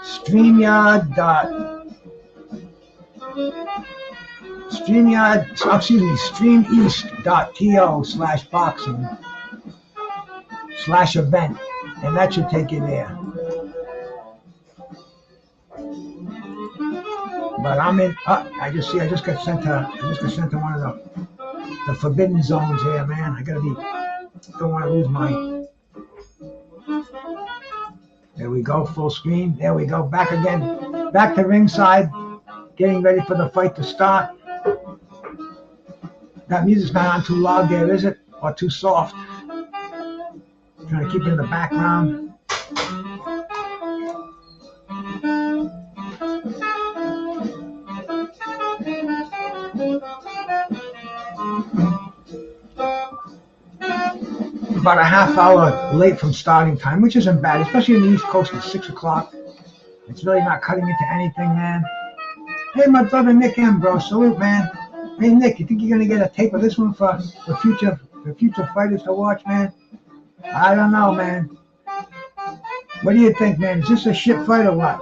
streameast.to/boxing/event. And that should take you there. But I'm in. I just got sent to one of the forbidden zones here, man. I gotta be. Don't want to lose my. There we go, full screen. There we go, back again, back to ringside, getting ready for the fight to start. That music's not on too loud there, is it? Or too soft? Trying to keep it in the background. About a half hour late from starting time, which isn't bad, especially in the East Coast at 6 o'clock. It's really not cutting into anything, man. Hey, my brother Nick M, bro, salute, man. Hey, Nick, you think you're gonna get a tape of this one for future fighters to watch, man? I don't know, man. What do you think, man? Is this a shit fight or what?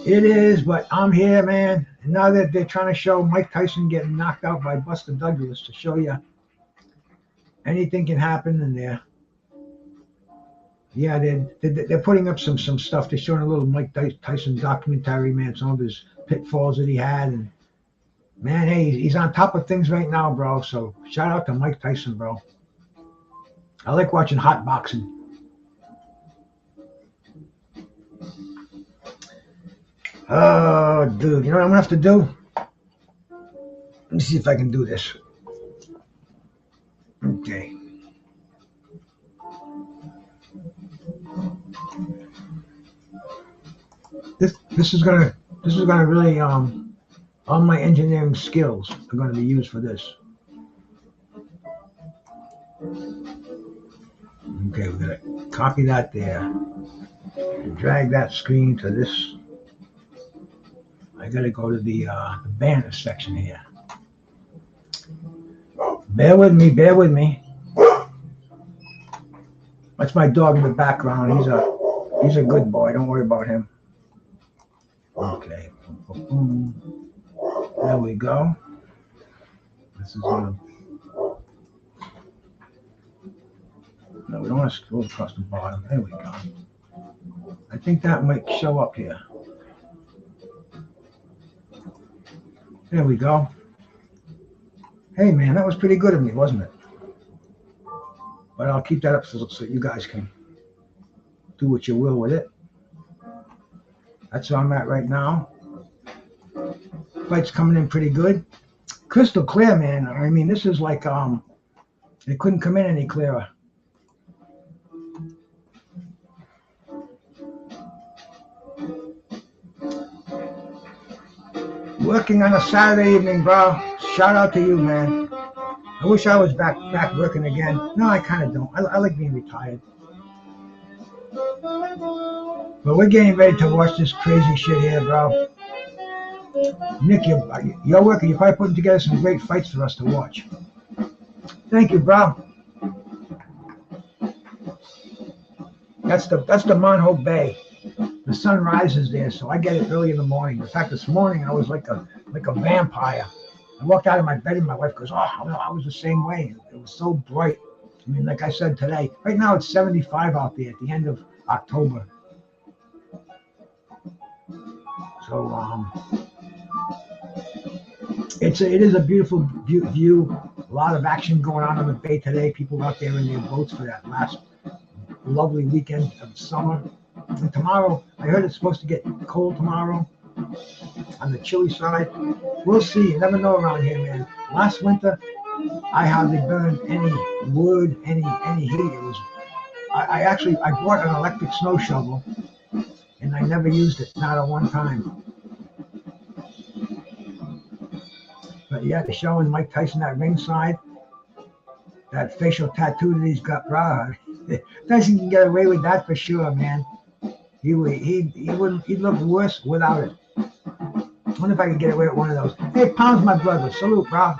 It is, but I'm here, man. And now that they're trying to show Mike Tyson getting knocked out by Buster Douglas to show you anything can happen in there. Yeah, they're putting up some stuff. They're showing a little Mike Tyson documentary, man. Some of his pitfalls that he had, and man, hey, he's on top of things right now, bro. So shout out to Mike Tyson, bro. I like watching hot boxing. Oh, dude, you know what I'm gonna have to do? Let me see if I can do this. Okay. This is gonna really all my engineering skills are gonna be used for this. Okay, we're gonna copy that there and drag that screen to this. I gotta go to the banner section here. Bear with me, bear with me. That's my dog in the background. He's a good boy. Don't worry about him. Okay. There we go. This is gonna. No, we don't want to scroll across the bottom. There we go. I think that might show up here. There we go. Hey man, that was pretty good of me, wasn't it? But I'll keep that up so you guys can do what you will with it. That's where I'm at right now. Fight's coming in pretty good. Crystal clear, man. I mean, this is like it couldn't come in any clearer. Working on a Saturday evening, bro. Shout out to you, man. I wish I was back working again. No, I kind of don't. I like being retired. But we're getting ready to watch this crazy shit here, bro. Nick, you're working. You're probably putting together some great fights for us to watch. Thank you, bro. That's the Monho Bay. The sun rises there, so I get it early in the morning. In fact, this morning I was like a vampire. I walked out of my bed and my wife goes, "Oh, I was the same way. It was so bright." I mean, like I said today, right now it's 75 out there at the end of October. So it is a beautiful view. A lot of action going on the bay today. People out there in their boats for that last lovely weekend of summer. And tomorrow, I heard it's supposed to get cold tomorrow on the chilly side. We'll see. You never know around here, man. Last winter, I hardly burned any wood, any heat. It was. I bought an electric snow shovel, and I never used it, not at one time. But yeah, they're showing Mike Tyson at ringside. That facial tattoo that he's got, bro. Tyson can get away with that for sure, man. He'd look worse without it. I wonder if I could get away with one of those. Hey, Pound's my brother. Salute, bro.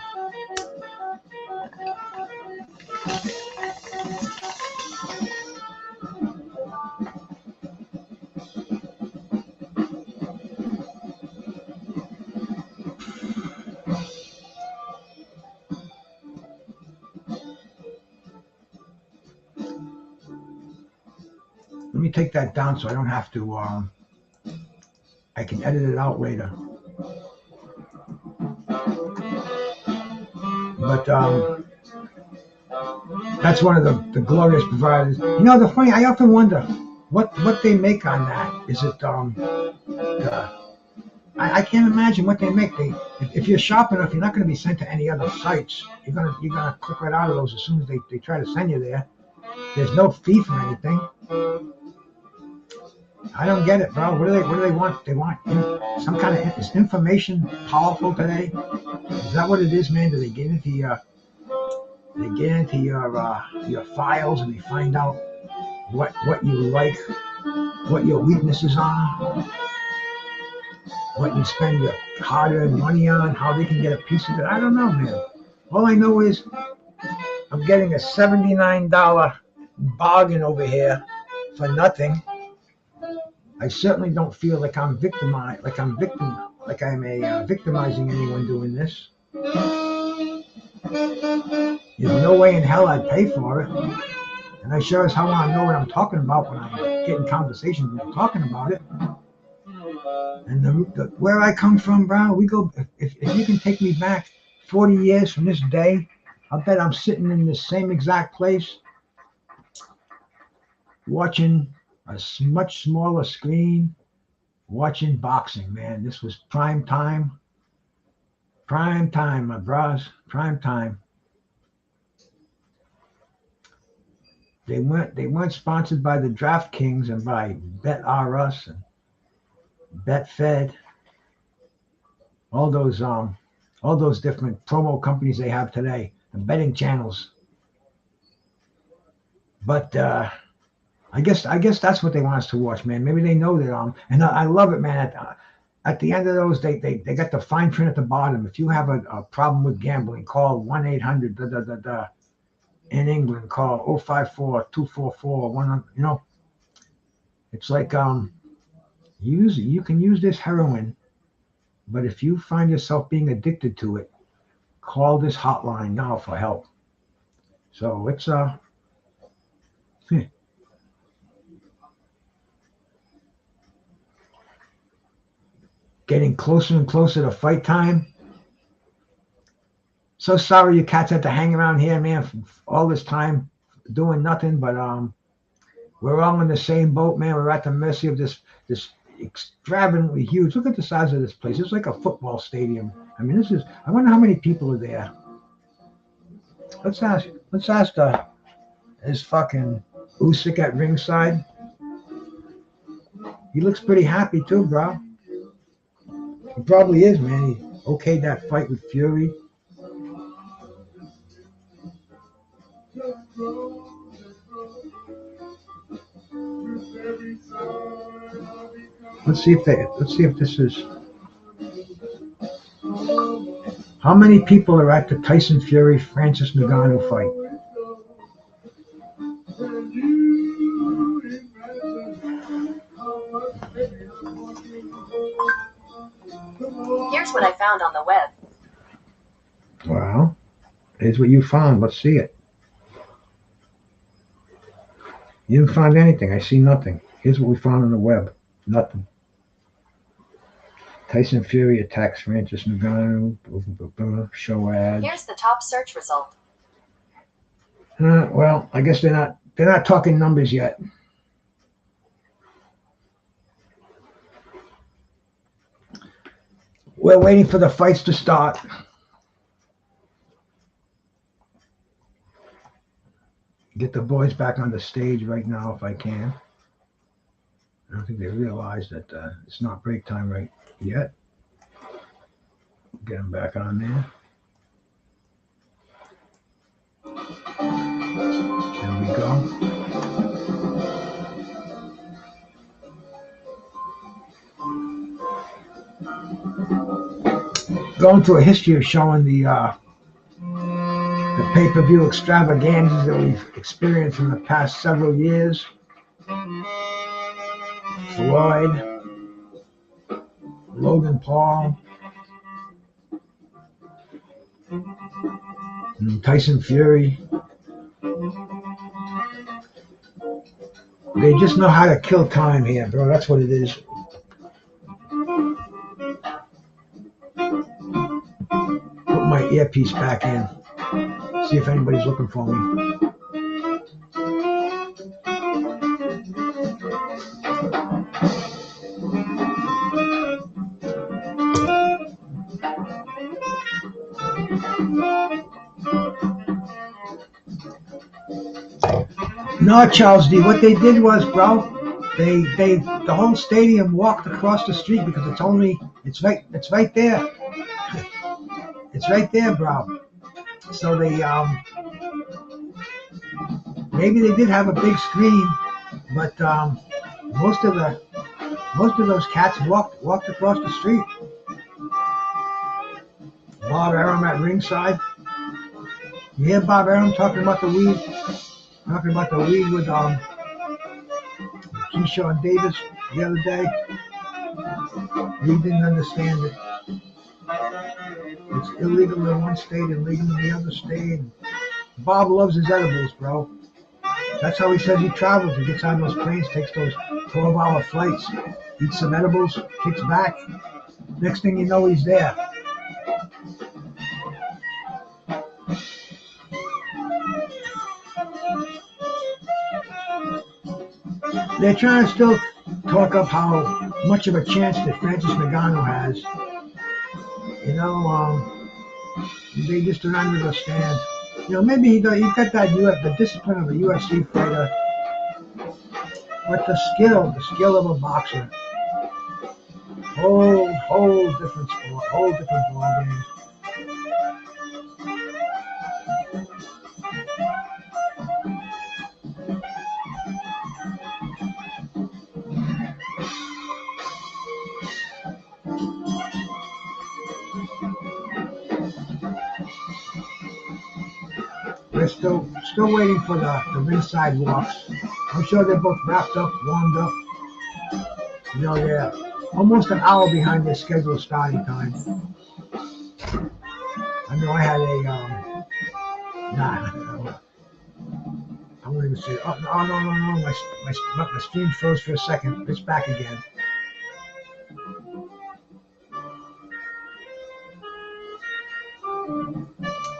Let me take that down so I don't have to, I can edit it out later. But that's one of the glorious providers. You know, the funny, I often wonder what they make on that. Is it, I can't imagine what they make. If you're sharp enough, you're not going to be sent to any other sites. You're gonna click right out of those as soon as they try to send you there. There's no fee for anything. I don't get it, bro. What do they want? They want some kind of, is information powerful today? Is that what it is, man? Do they get into your files and they find out what you like, what your weaknesses are, what you spend your hard-earned money on, how they can get a piece of it? I don't know, man. All I know is I'm getting a $79 bargain over here for nothing. I certainly don't feel like I'm victimized, like I'm victimizing anyone doing this. There's no way in hell I'd pay for it. And I sure as hell want to know what I'm talking about when I get in conversations when I'm talking about it. And where I come from, bro, we go, if you can take me back 40 years from this day, I'll bet I'm sitting in the same exact place watching a much smaller screen watching boxing, man. This was prime time. Prime time, my bros. Prime time. They weren't sponsored by the DraftKings and by BetRus and BetFed. All those different promo companies they have today, the betting channels. But I guess that's what they want us to watch, man. Maybe they know that and I love it, man. At the end of those, they got the fine print at the bottom. If you have a problem with gambling, call 1-800 in England, call 054-244-100. You know, it's like you can use this heroin, but if you find yourself being addicted to it, call this hotline now for help. So it's getting closer and closer to fight time. So sorry you cats had to hang around here, man, for all this time doing nothing. But we're all in the same boat, man. We're at the mercy of this extravagantly huge. Look at the size of this place. It's like a football stadium. I mean, I wonder how many people are there. Let's ask his fucking Usyk at ringside. He looks pretty happy too, bro. He probably is, man. He okayed that fight with Fury. Let's see if this is. How many people are at the Tyson Fury Francis Ngannou fight? Here's what I found on the web. Well, here's what you found. Let's see it. You didn't find anything. I see nothing. Here's what we found on the web. Nothing. Tyson Fury attacks Francis Ngannou. Show ads. Here's the top search result. Well, I guess they're not talking numbers yet. We're waiting for the fights to start. Get the boys back on the stage right now if I can. I don't think they realize that it's not break time right yet. Get them back on there. There we go. Going through a history of showing the pay-per-view extravaganzas that we've experienced in the past several years. Floyd, Logan Paul, and Tyson Fury. They just know how to kill time here, bro. That's what it is. Put my earpiece back in. See if anybody's looking for me. No, Charles D. What they did was, bro, the whole stadium walked across the street because it told me it's right there. It's right there, bro. So they maybe they did have a big screen, but most of those cats walked across the street. Bob Arum at ringside. You hear Bob Arum talking about the weed? Talking about the weed with Keyshawn Davis the other day. He didn't understand it. It's illegal in one state and legal in the other state. Bob loves his edibles, bro. That's how he says he travels. He gets on those planes, takes those 12-hour flights, eats some edibles, kicks back. Next thing you know, he's there. They're trying to still talk up how much of a chance that Francis Ngannou has. You know, they just don't understand. You know, maybe he got that the discipline of a UFC fighter, but the skill of a boxer, whole different sport, whole different ball game. We're still waiting for the ringside walks. I'm sure they're both wrapped up, warmed up. You know, they're almost an hour behind their scheduled starting time. I know I had a I won't even say it. Oh no. My stream froze for a second. It's back again.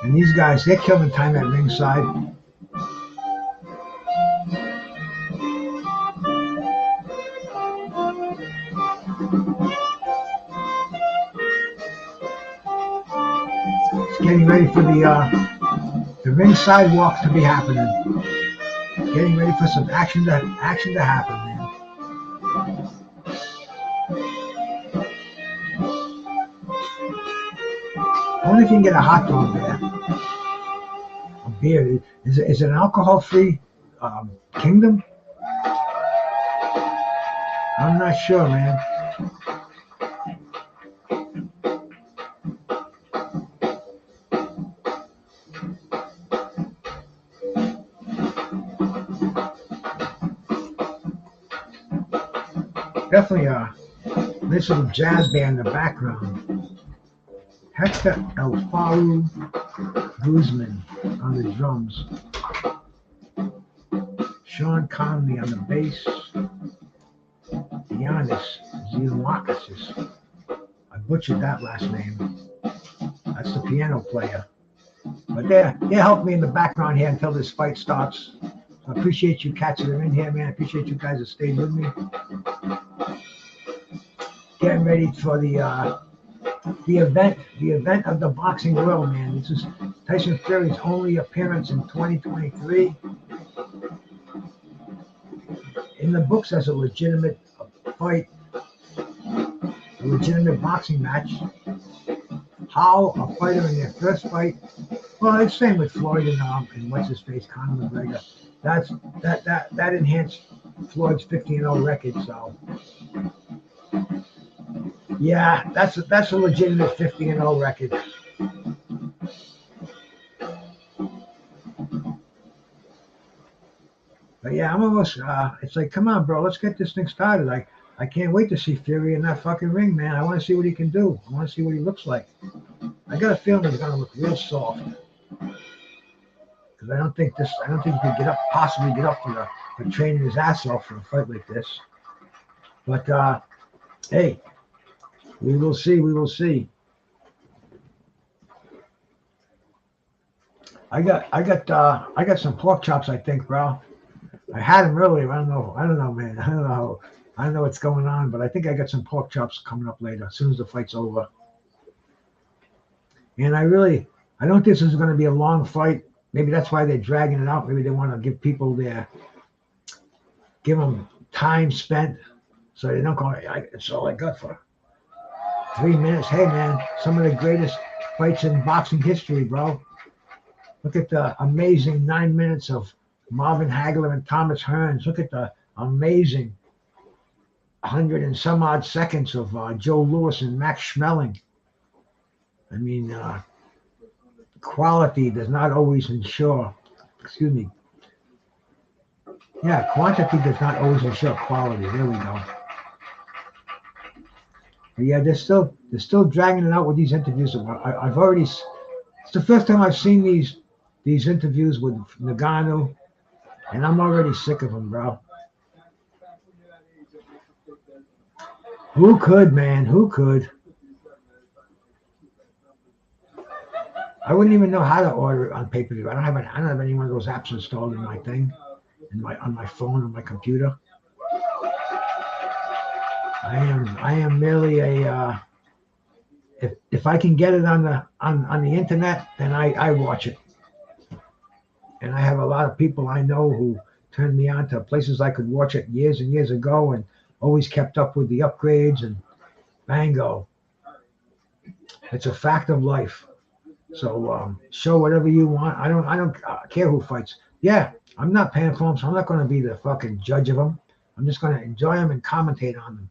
And these guys, they're killing time at ringside. It's getting ready for the ringside walks to be happening. Getting ready for some action to happen, man. I wonder if you can get a hot dog there. A beer. Is it an alcohol-free kingdom? I'm not sure, man. Definitely a nice little jazz band in the background. Hector Alfaro Guzman on the drums. Sean Conley on the bass. Giannis Zilmakis. I butchered that last name. That's the piano player. But they helped me in the background here until this fight starts. I appreciate you cats that are in here, man. I appreciate you guys that stayed with me. Getting ready for the event of the boxing world, man. This is Tyson Fury's only appearance in 2023. In the books as a legitimate fight, a legitimate boxing match. How a fighter in their first fight, well, it's same with Floyd and what's his face, Conor McGregor. That enhanced Floyd's 15-0 record, so. Yeah, that's a legitimate 50-0 record. But yeah, I'm almost. It's like, come on, bro, let's get this thing started. I can't wait to see Fury in that fucking ring, man. I want to see what he can do. I want to see what he looks like. I got a feeling he's gonna look real soft. Because I don't think he could possibly get up for training his ass off for a fight like this. But hey. We will see. I got some pork chops, I think, bro. I had them earlier. I don't know, man. I don't know what's going on, but I think I got some pork chops coming up later, as soon as the fight's over. And I don't think this is going to be a long fight. Maybe that's why they're dragging it out. Maybe they want to give people give them time spent, so they don't go. It's all I got for 3 minutes. Hey, man, some of the greatest fights in boxing history, bro. Look at the amazing 9 minutes of Marvin Hagler and Thomas Hearns. Look at the amazing 100 and some odd seconds of Joe Louis and Max Schmeling. I mean, quality does not always ensure, yeah, quantity does not always ensure quality. There we go. But yeah, they're still dragging it out with these interviews. It's the first time I've seen these interviews with Ngannou, and I'm already sick of them, bro. Who could, man? Who could? I wouldn't even know how to order it on pay-per-view. I don't have any one of those apps installed in my thing, on my phone or my computer. I am merely a if I can get it on the internet, then I watch it. And I have a lot of people I know who turned me on to places I could watch it years and years ago, and always kept up with the upgrades and bango. It's a fact of life. So show whatever you want. I don't care who fights. Yeah, I'm not paying for them, so I'm not going to be the fucking judge of them. I'm just going to enjoy them and commentate on them.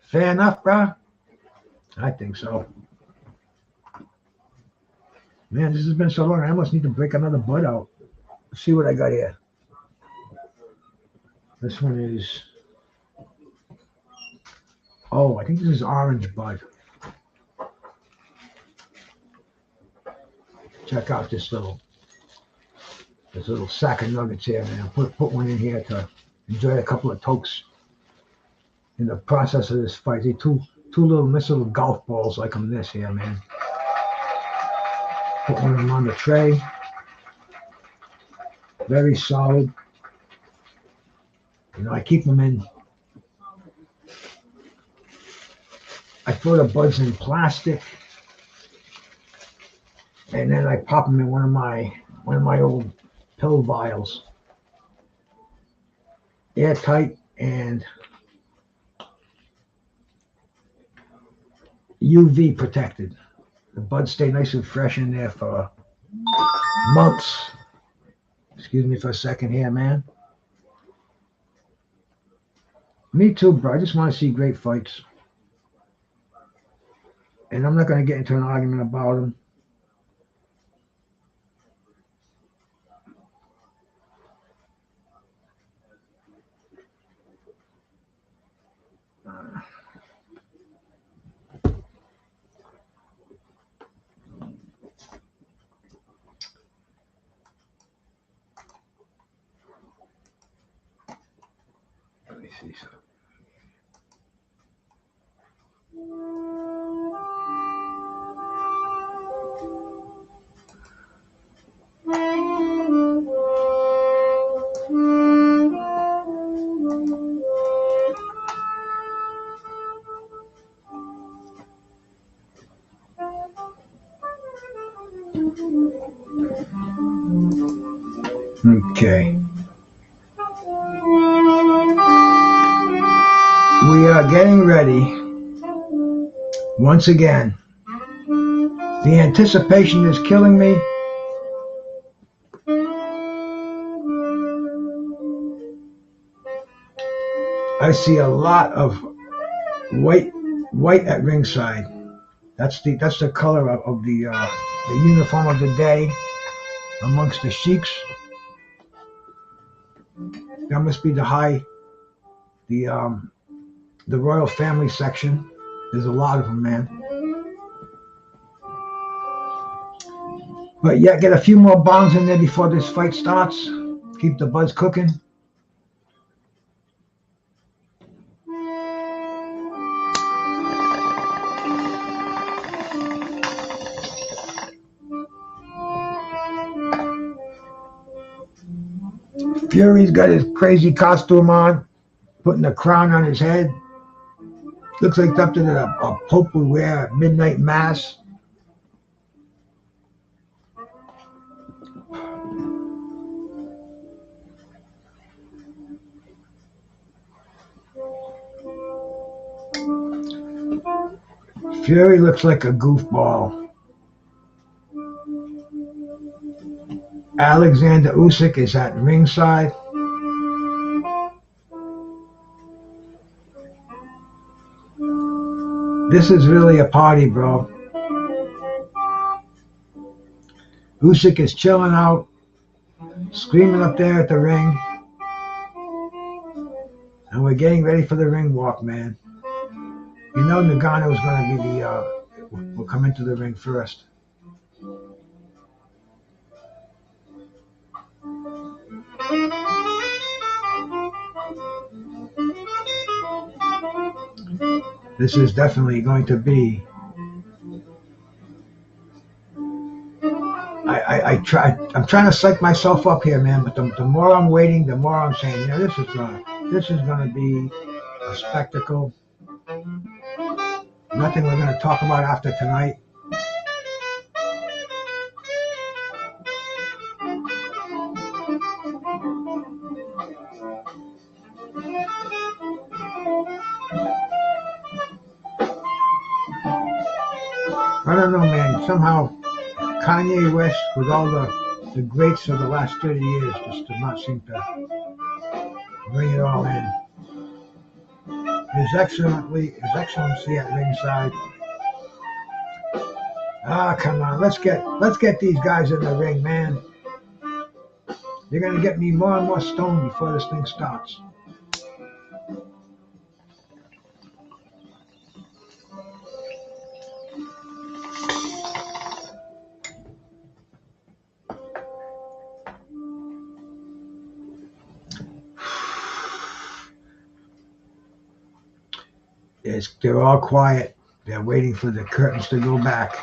Fair enough, bro? I think so. Man, this has been so long. I almost need to break another bud out. Let's see what I got here. This one is. Oh, I think this is orange bud. Check out this little sack of nuggets here, man. Put one in here to enjoy a couple of tokes in the process of this fight. See, two little little golf balls like them this here, man. Put one of them on the tray. Very solid. You know, I keep them in. I throw the buds in plastic, and then I pop them in one of my old pill vials, airtight and UV protected. The buds stay nice and fresh in there for months. Excuse me for a second here, man. Me too, bro. I just want to see great fights. And I'm not going to get into an argument about them. Let me see something. Okay. We are getting ready once again. The anticipation is killing me. I see a lot of white at ringside. That's the color of the uniform of the day amongst the sheiks. That must be the royal family section. There's a lot of them, man. But yeah, get a few more bombs in there before this fight starts. Keep the buds cooking. Fury's got his crazy costume on, putting a crown on his head. Looks like something that a pope would wear at midnight mass. Fury looks like a goofball. Alexander Usyk is at ringside. This is really a party, bro. Usyk is chilling out, screaming up there at the ring. And we're getting ready for the ring walk, man. You know Ngannou is going to be will come into the ring first. This is definitely going to be. I'm trying to psych myself up here, man. But the more I'm waiting, the more I'm saying, yeah, this is gonna be a spectacle. Nothing we're going to talk about after tonight. I don't know, man. Somehow Kanye West, with all the greats of the last 30 years, just did not seem to bring it all in. His Excellency at ringside. Ah, come on, let's get these guys in the ring, man. You're gonna get me more and more stoned before this thing starts. They're all quiet. They're waiting for the curtains to go back.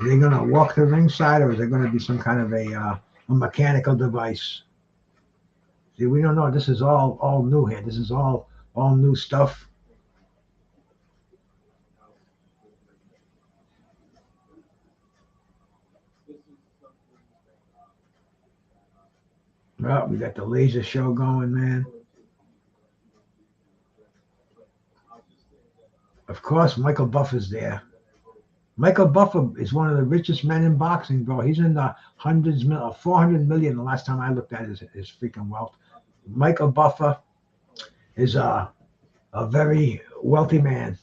Are they going to walk the ringside, or is there going to be some kind of a mechanical device? See, we don't know. This is all new here. This is all new stuff. Well, we got the laser show going, man. Of course, Michael Buffer's there. Michael Buffer is one of the richest men in boxing, bro. He's in the hundreds, 400 million the last time I looked at his freaking wealth. Michael Buffer is a very wealthy man.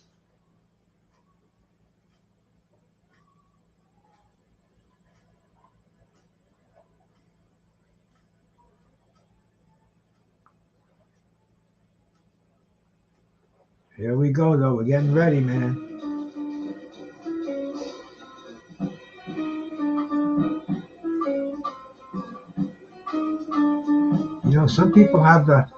Here we go, though. We're getting ready, man. You know, some people have their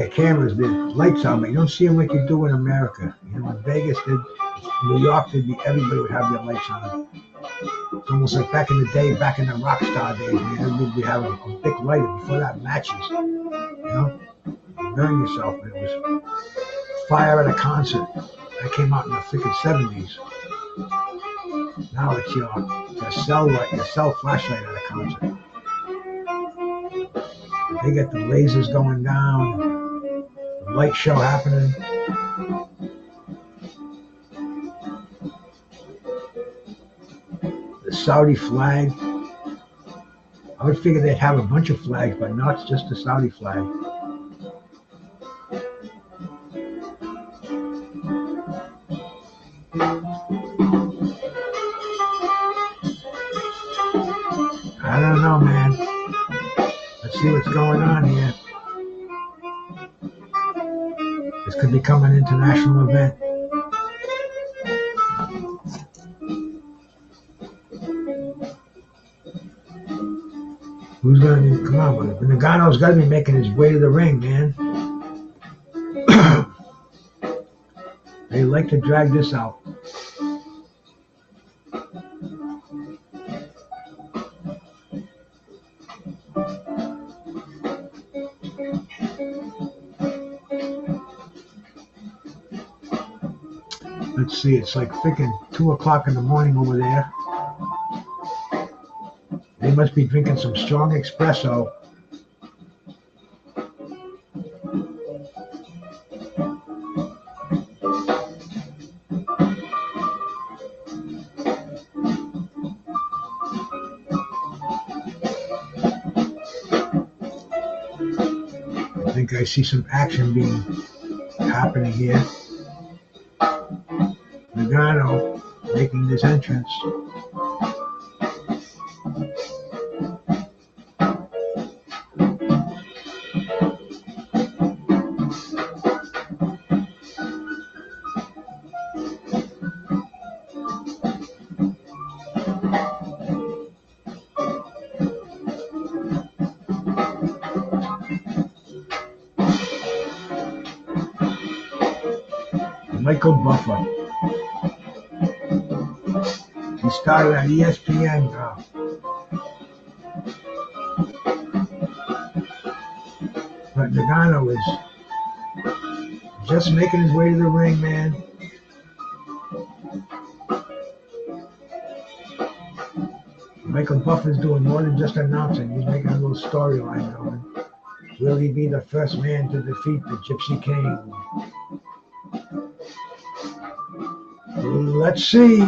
cameras, their lights on, but you don't see them like you do in America. You know, in Vegas, New York, everybody would have their lights on. It's almost like back in the day, back in the rock star days, man, everybody would have a big lighter before that matches. You know, burn yourself. It was fire at a concert. That came out in the freaking 70s. Now it's your cell flashlight at a concert. They get the lasers going down, the light show happening. The Saudi flag. I would figure they'd have a bunch of flags, but not just the Saudi flag. I don't know, man. Let's see what's going on here. This could become an international event. Who's going to come on? But Ngannou's got to be making his way to the ring, man. They like to drag this out. Let's see, it's like freaking 2 o'clock in the morning over there. They must be drinking some strong espresso. I think I see some action happening here. Ngannou making his entrance. Michael Buffer. He started at ESPN. But Ngannou is just making his way to the ring, man. Michael Buffer's doing more than just announcing. He's making a little storyline going. Will he be the first man to defeat the Gypsy King? Let's see.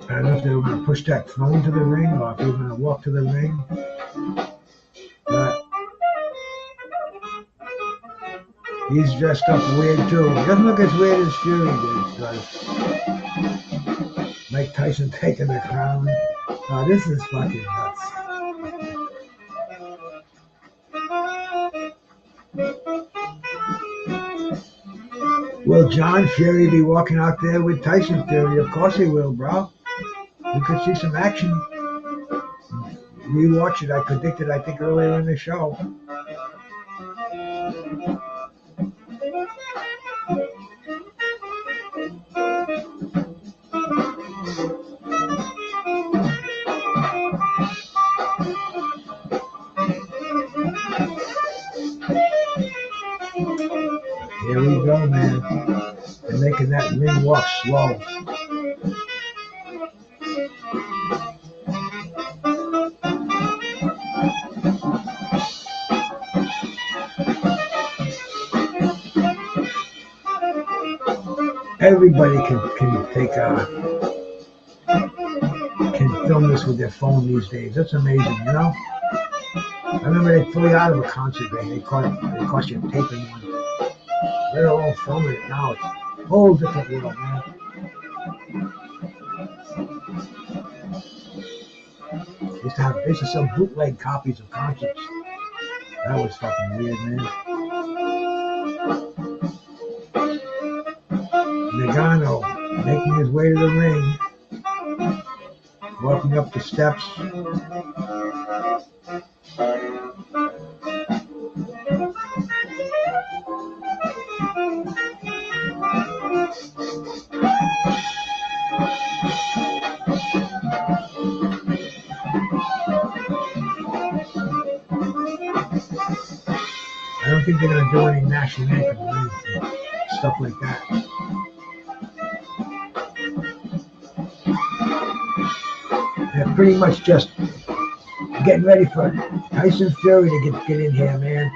I don't know if they were going to push that throne to the ring or if they were going to walk to the ring. But he's dressed up weird too. He doesn't look as weird as Fury did. Mike Tyson taking the crown. Oh, this is fucking nuts. Will John Fury be walking out there with Tyson Fury? Of course he will, bro. We could see some action. Rewatch it. I predicted, I think, earlier in the show. Here we go, man. They're making that ring walk slow. Everybody can take can film this with their phone these days. That's amazing, you know. I remember they flew out of a concert. They caught you taping one. They're all filming it now. It's a whole different world, man. They used to sell bootleg copies of concerts. That was fucking weird, man. Ngannou making his way to the ring, walking up the steps. I don't think they're going to do any national anthem or stuff like that. They're pretty much just getting ready for Tyson Fury to get in here, man.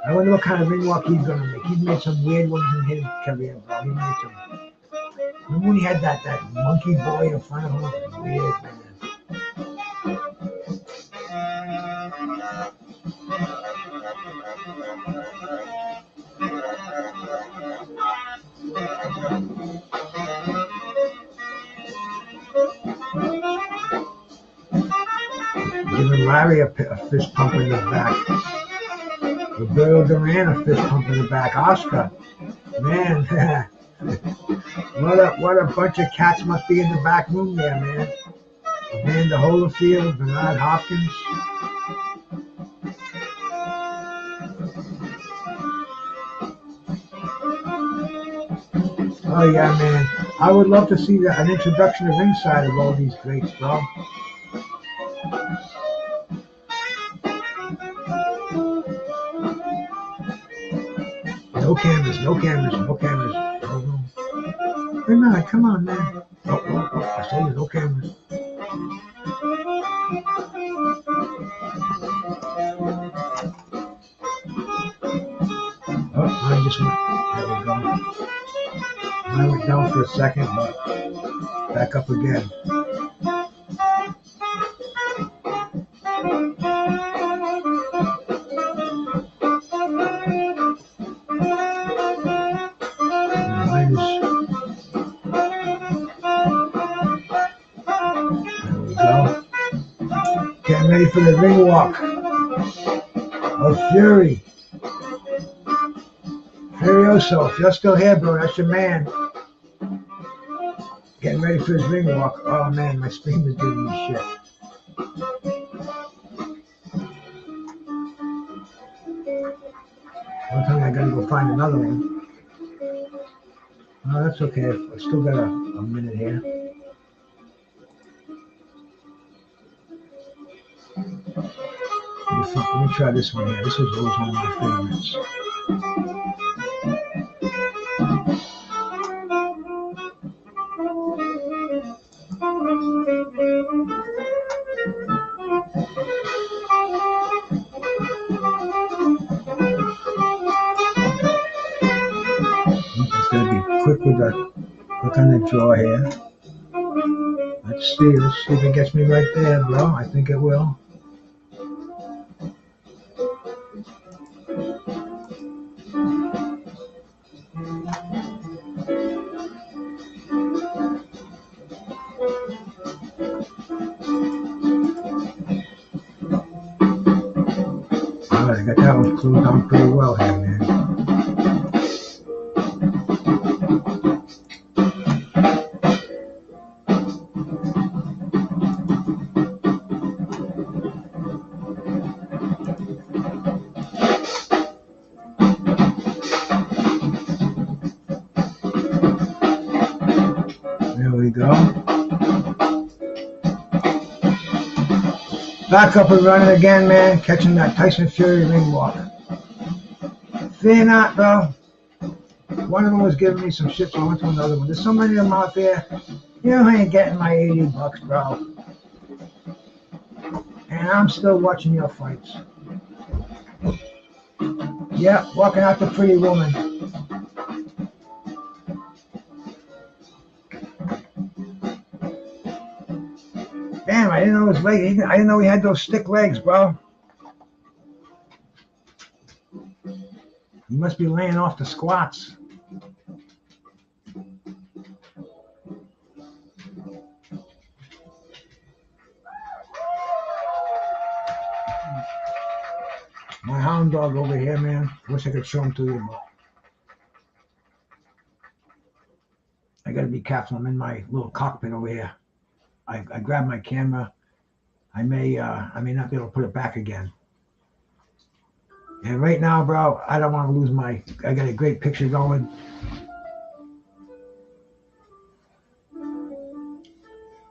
I wonder what kind of ring walk he's going to make. He's made some weird ones in his career, bro. He made some. Remember when he had that monkey boy in front of him? It was weird, man. Giving Larry a fist pump in the back. Roberto Duran a fist pump in the back. Oscar, man, what a bunch of cats must be in the back room there, man. Amanda Holyfield, Bernard Hopkins. Oh yeah, man. I would love to see an introduction to ringside of all these greats, bro. No cameras, no cameras, no cameras. Oh, no. Bernath, come on, man. Oh, I told you, no cameras. Oh, mine just went. There we go. Mine went down for a second, but back up again. Ready for the ring walk of Fury. Fury Glorioso, if you're still here, bro, that's your man. Getting ready for his ring walk. Oh man, my stream is giving me shit. One time I gotta go find another one. No, that's okay. I still got a minute here. Let me try this one here. This was always one of my favorites. Just gotta be quick on the draw here. Let's see if it gets me right there, bro. I think it will. Alright, I got that one closed on pretty well here, man. Back up and running again, man. Catching that Tyson Fury ring walk. Fear not, bro. One of them was giving me some shit, so I went to another one. There's so many of them out there. You know, I ain't getting my $80, bro. And I'm still watching your fights. Yeah, walking out the pretty woman. Damn, I didn't know his leg. I didn't know he had those stick legs, bro. He must be laying off the squats. My hound dog over here, man. Wish I could show him to you, but I gotta be careful. I'm in my little cockpit over here. I grabbed my camera. I may not be able to put it back again. And right now, bro, I don't want to lose I got a great picture going.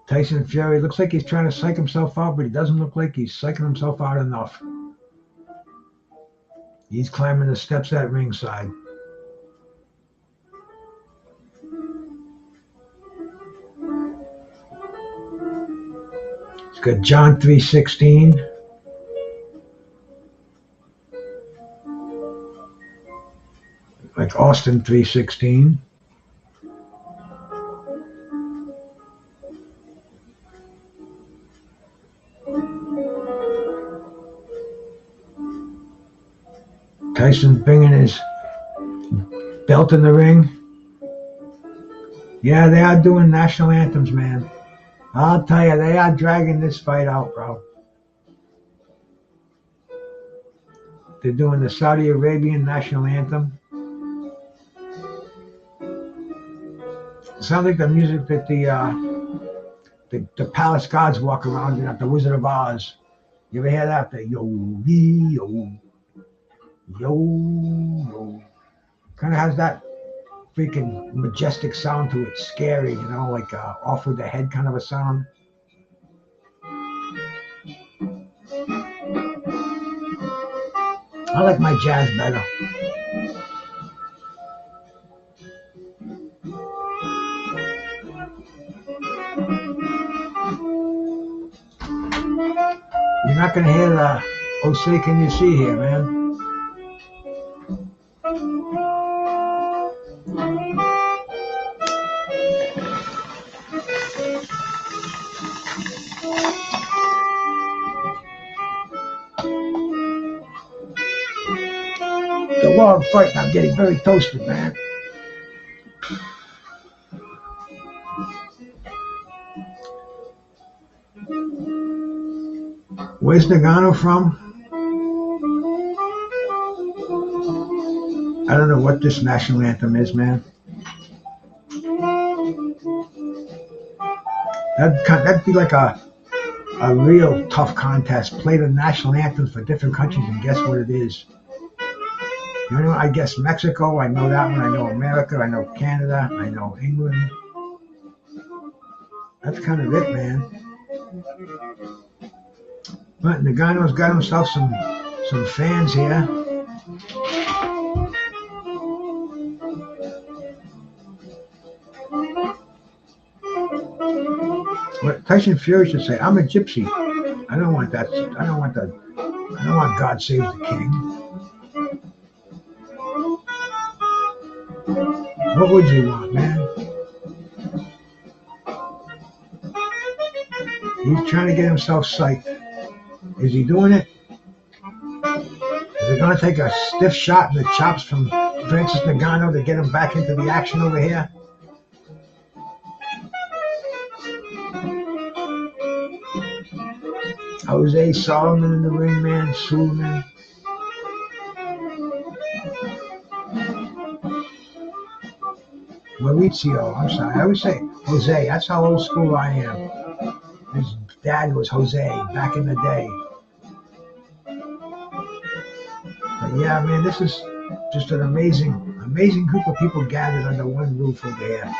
Tyson Fury looks like he's trying to psych himself out, but he doesn't look like he's psyching himself out enough. He's climbing the steps at ringside. He's got John 3:16. Like Austin 3:16. Tyson bringing his belt in the ring. Yeah, they are doing national anthems, man. I'll tell you, they are dragging this fight out, bro. They're doing the Saudi Arabian national anthem. It sounds like the music that the palace gods walk around in at the Wizard of Oz. You ever hear that? The yo, yo, yo, yo. Kind of has that freaking majestic sound to it, scary, you know, like off with the head kind of a sound. I like my jazz better. You're not going to hear the "Oh Say Can You See" here, man. It's a long fight. I'm getting very toasted, man. Where's Ngannou from? I don't know what this national anthem is, man. That'd be like a real tough contest. Play the national anthems for different countries and guess what it is. You know, I guess Mexico, I know that one. I know America, I know Canada, I know England. That's kind of it, man. But Ngannou's got himself some fans here. What Tyson Fury should say, I'm a gypsy. I don't want that. I don't want God Save the King. What would you want, man? He's trying to get himself psyched. Is he doing it? Is it going to take a stiff shot in the chops from Francis Ngannou to get him back into the action over here? Jose Solomon in the ring, man. Suleiman. Maurizio, I'm sorry. I always say Jose. That's how old school I am. His dad was Jose back in the day. But yeah, man, this is just an amazing group of people gathered under one roof over here.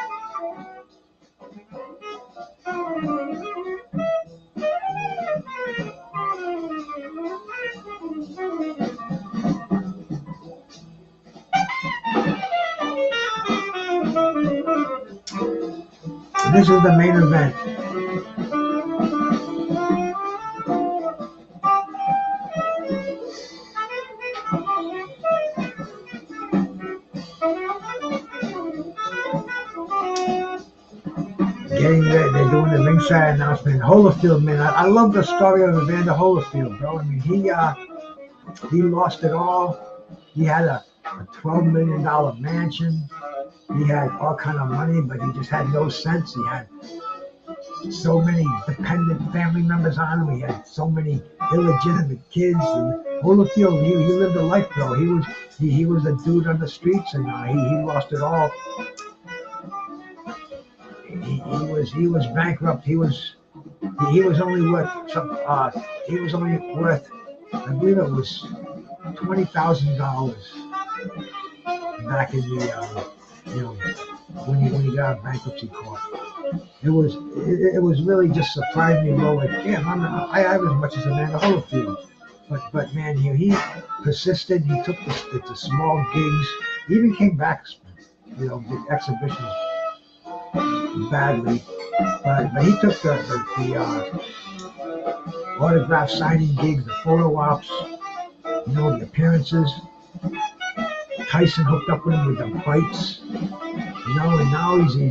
And this is the main event. Getting ready, they're doing the ringside announcement. Holyfield, man, I love the story of Evander Holyfield, bro. I mean, he lost it all. He had a $12 million mansion. He had all kind of money, but he just had no sense. He had so many dependent family members on him. He had so many illegitimate kids. And Holyfield, he lived a life, bro. He was a dude on the streets, and he lost it all. He was bankrupt. He was only worth I believe it was $20,000 back in the when he got out of bankruptcy court. It was really just surprised me, bro. Like, damn, I have as much as Evander Holyfield. But man, he persisted. He took the small gigs. He even came back, did exhibitions badly. But he took the autograph signing gigs, the photo ops, the appearances. Tyson hooked up with him with the fights, and now he's in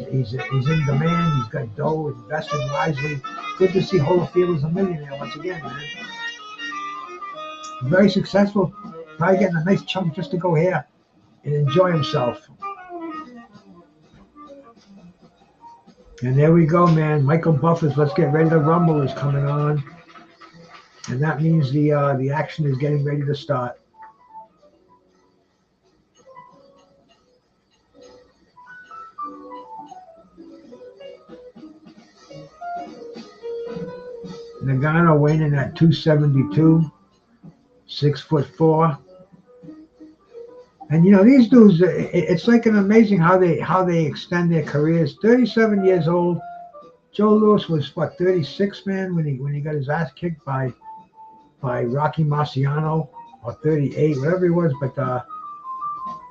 demand. He's got dough, invested wisely. Good to see Holyfield as a millionaire once again, man. Very successful. Probably getting a nice chunk just to go here and enjoy himself. And there we go, man. Michael Buffer's Let's Get Ready to Rumble is coming on, and that means the action is getting ready to start. Ngannou weighing in at 272, 6'4". And these dudes, it's like an amazing how they extend their careers. 37 years old. Joe Louis was 36, man, when he got his ass kicked by Rocky Marciano, or 38, whatever he was, but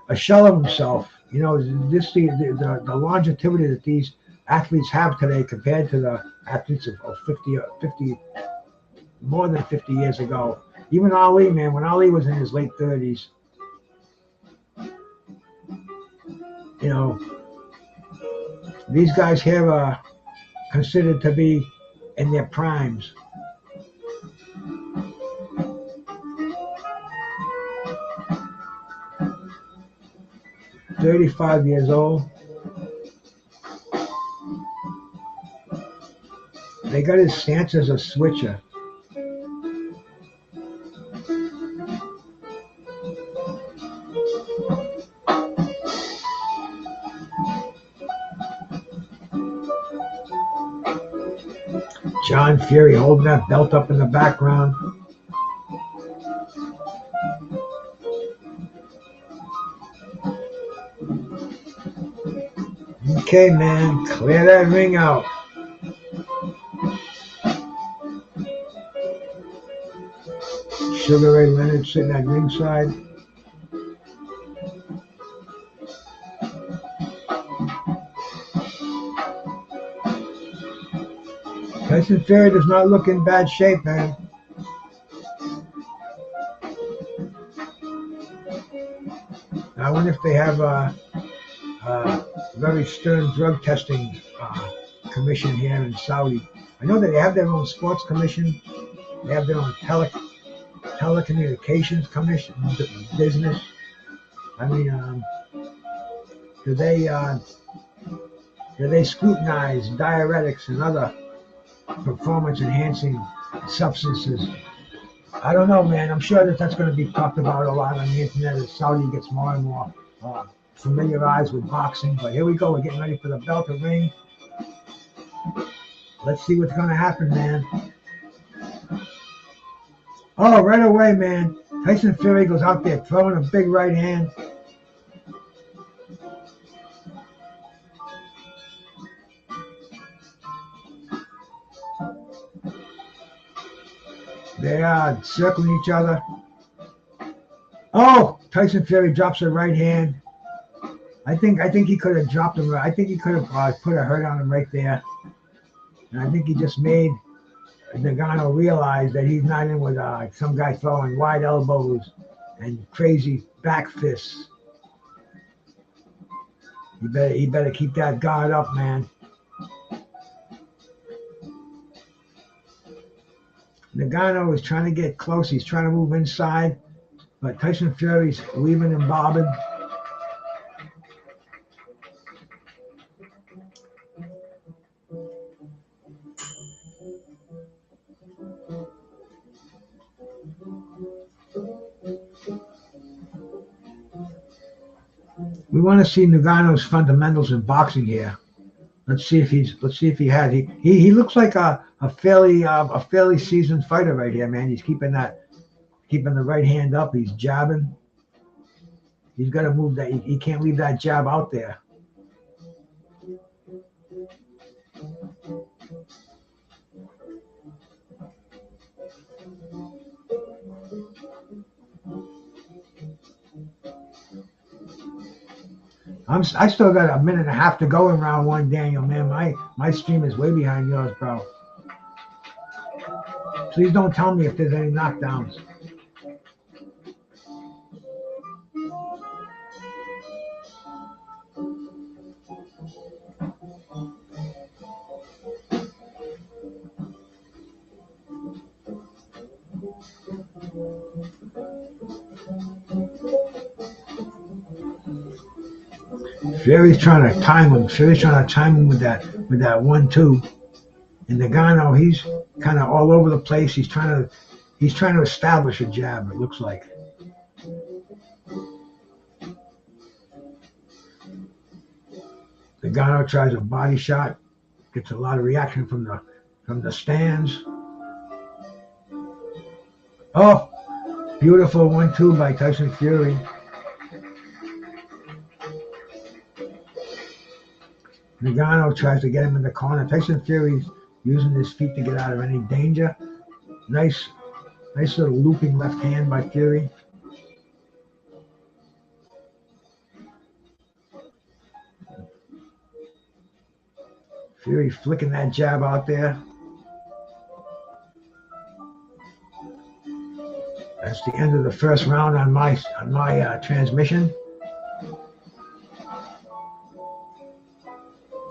a shell of himself. This the longevity that these athletes have today compared to the athletes of 50 more than 50 years ago. Even Ali, man, when Ali was in his late 30s, these guys here are considered to be in their primes. "35 years old. They got his stance as a switcher. John Fury holding that belt up in the background. Okay, man, clear that ring out. Sugar Ray Leonard sitting at ringside. Tyson Fury does not look in bad shape, man. I wonder if they have a very stern drug testing commission here in Saudi. I know that they have their own sports commission. They have their own telecommunications commission business. I mean, do they scrutinize diuretics and other performance-enhancing substances? I don't know, man. I'm sure that that's going to be talked about a lot on the internet as Saudi gets more and more familiarized with boxing. But here we go. We're getting ready for the bell to ring. Let's see what's going to happen, man. Oh, right away, man. Tyson Fury goes out there throwing a big right hand. They are circling each other. Oh, Tyson Fury drops a right hand. I think he could have dropped him. I think he could have put a hurt on him right there. And I think he just made Ngannou realize that he's not in with some guy throwing wide elbows and crazy back fists. He better keep that guard up, man. Ngannou is trying to get close. He's trying to move inside, but Tyson Fury's weaving and bobbing. We want to see Ngannou's fundamentals in boxing here. Let's see if he looks like a fairly seasoned fighter right here, man. He's keeping the right hand up. He's jabbing. He's got to move that. He can't leave that jab out there. I still got a minute and a half to go in round one, Daniel, man. My stream is way behind yours, bro. Please don't tell me if there's any knockdowns. Fury's trying to time him. Fury's trying to time him with that 1-2. And Ngannou, he's kind of all over the place. He's trying to establish a jab, it looks like. Ngannou tries a body shot, gets a lot of reaction from the stands. Oh, beautiful 1-2 by Tyson Fury. Ngannou tries to get him in the corner. Tyson Fury's using his feet to get out of any danger. Nice little looping left hand by Fury. Fury flicking that jab out there. That's the end of the first round on my transmission.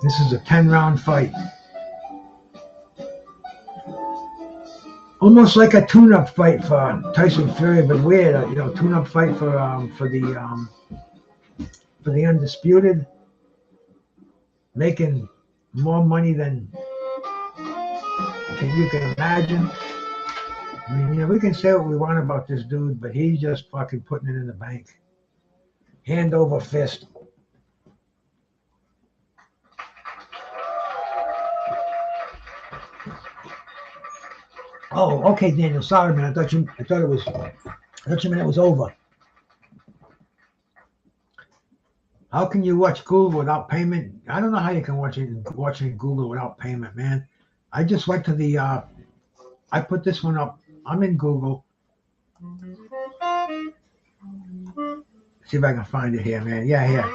This is a 10-round fight. Almost like a tune-up fight for Tyson Fury, but weird. Tune-up fight for the undisputed, making more money than you can imagine. I mean, we can say what we want about this dude, but he's just fucking putting it in the bank. Hand over fist. Oh, okay, Daniel. Sorry, man. I thought you meant it was over. How can you watch Google without payment? I don't know how you can watch it in Google without payment, man. I just went to the I put this one up. I'm in Google. See if I can find it here, man. Yeah, here.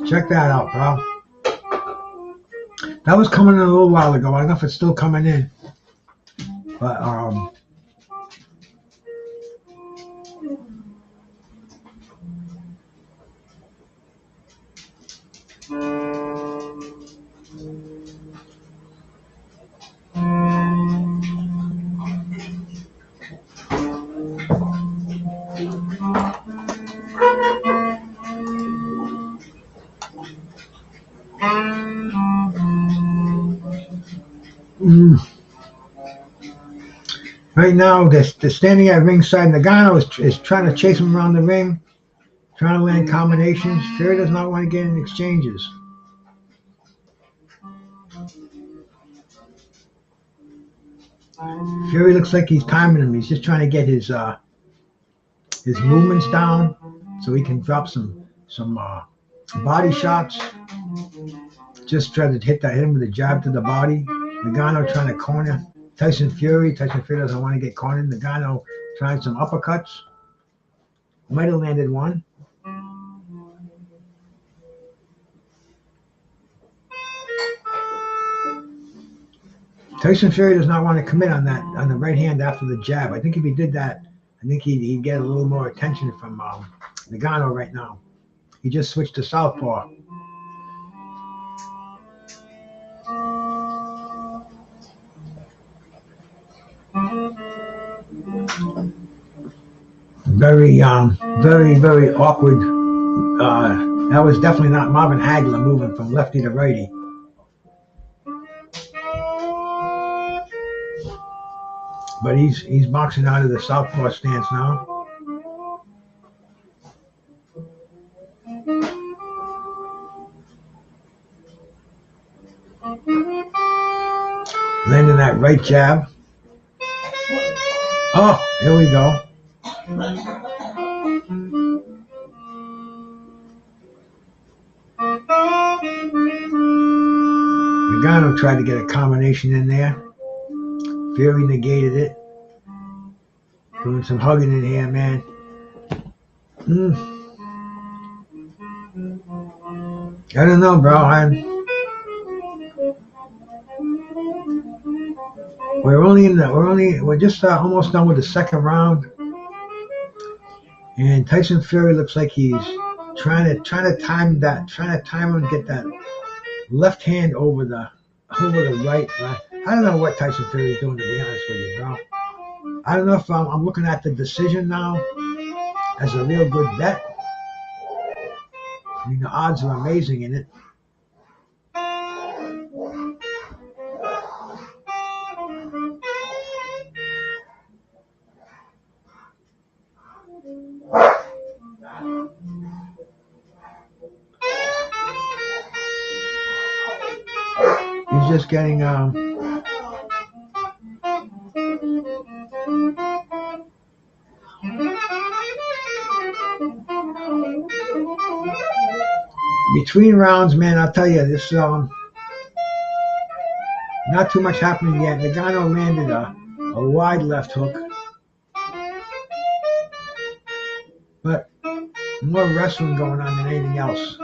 Check that out, bro. That was coming in a little while ago. I don't know if it's still coming in. But right now, they're standing at ringside. Ngannou is trying to chase him around the ring, trying to land combinations. Fury does not want to get in exchanges. Fury looks like he's timing him. He's just trying to get his movements down so he can drop some body shots. Just try to hit him with a jab to the body. Ngannou trying to corner Tyson Fury. Tyson Fury doesn't want to get cornered. Ngannou trying some uppercuts. Might have landed one. Tyson Fury does not want to commit on the right hand after the jab. I think if he did that, I think he'd get a little more attention from Ngannou right now. He just switched to southpaw. Very awkward. That was definitely not Marvin Hagler moving from lefty to righty. But he's boxing out of the southpaw stance now. Landing that right jab. Oh, here we go. Ngannou tried to get a combination in there. Fury negated it. Doing some hugging in here, man. I don't know, bro. We're just almost done with the second round. And Tyson Fury looks like he's trying to time him and get that left hand over the right. I don't know what Tyson Fury is doing, to be honest with you, bro. I don't know if I'm looking at the decision now as a real good bet. I mean, the odds are amazing in it. He's just getting between rounds, man. I'll tell you, this not too much happening yet. Ngannou landed a wide left hook, but more wrestling going on than anything else.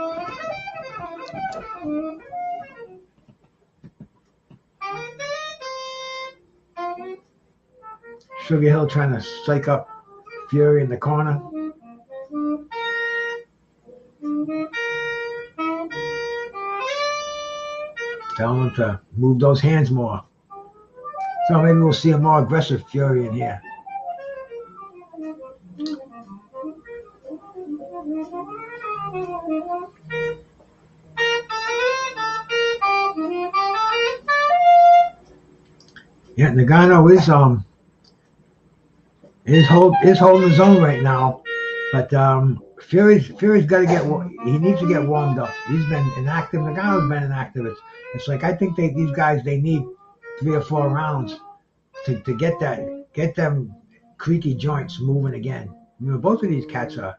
Sugar Hill trying to psych up Fury in the corner. Tell him to move those hands more. So maybe we'll see a more aggressive Fury in here. Yeah, Ngannou is holding his own right now, but Fury's got to he needs to get warmed up. He's been inactive. Ngannou's been inactive. It's like I think these guys need 3 or 4 rounds to get them creaky joints moving again. You know, both of these cats are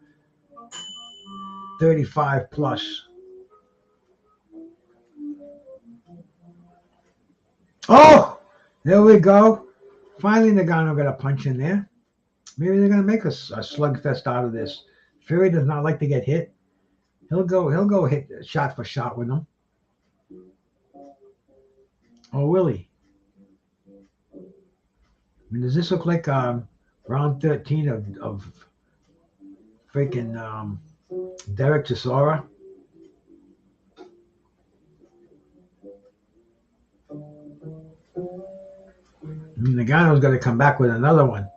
35 plus. Oh, there we go. Finally, Ngannou got a punch in there. Maybe they're gonna make a slugfest out of this. Fury does not like to get hit. He'll go hit shot for shot with him. Oh, will he? I mean, does this look like round 13 of freaking Derek Chisora? Ngannou's going to come back with another one.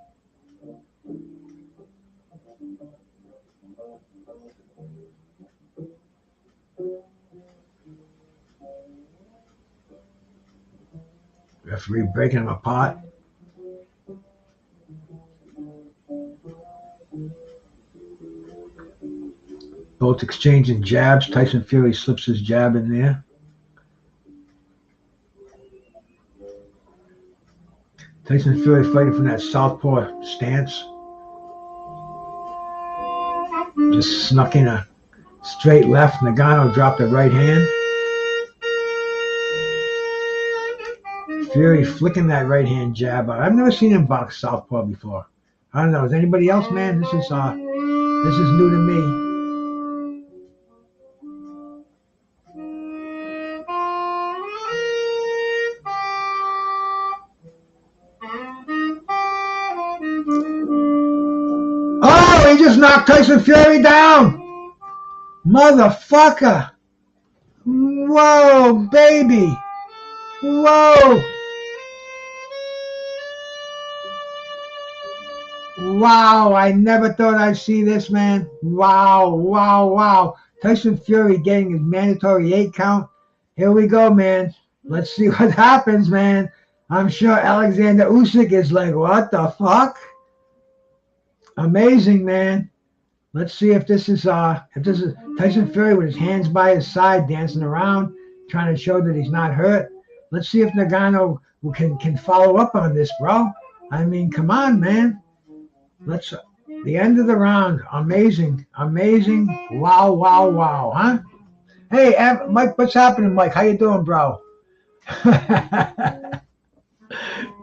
Referee breaking him apart. Both exchanging jabs. Tyson Fury slips his jab in there. Tyson Fury fighting from that southpaw stance. Just snuck in a straight left. Ngannou dropped a right hand. Fury flicking that right hand jab out. I've never seen him box southpaw before. I don't know. Is anybody else, man? This is new to me. Oh, he just knocked Tyson Fury down. Motherfucker. Whoa, baby. Whoa. Wow, I never thought I'd see this, man. Wow, wow, wow. Tyson Fury getting his mandatory 8 count. Here we go, man. Let's see what happens, man. I'm sure Alexander Usyk is like, what the fuck? Amazing, man. Let's see if this is Tyson Fury with his hands by his side, dancing around, trying to show that he's not hurt. Let's see if Ngannou can follow up on this, bro. I mean, come on, man. Let's the end of the round. Amazing, amazing. Wow, wow, wow, huh? Hey, Mike, what's happening, Mike? How you doing, bro?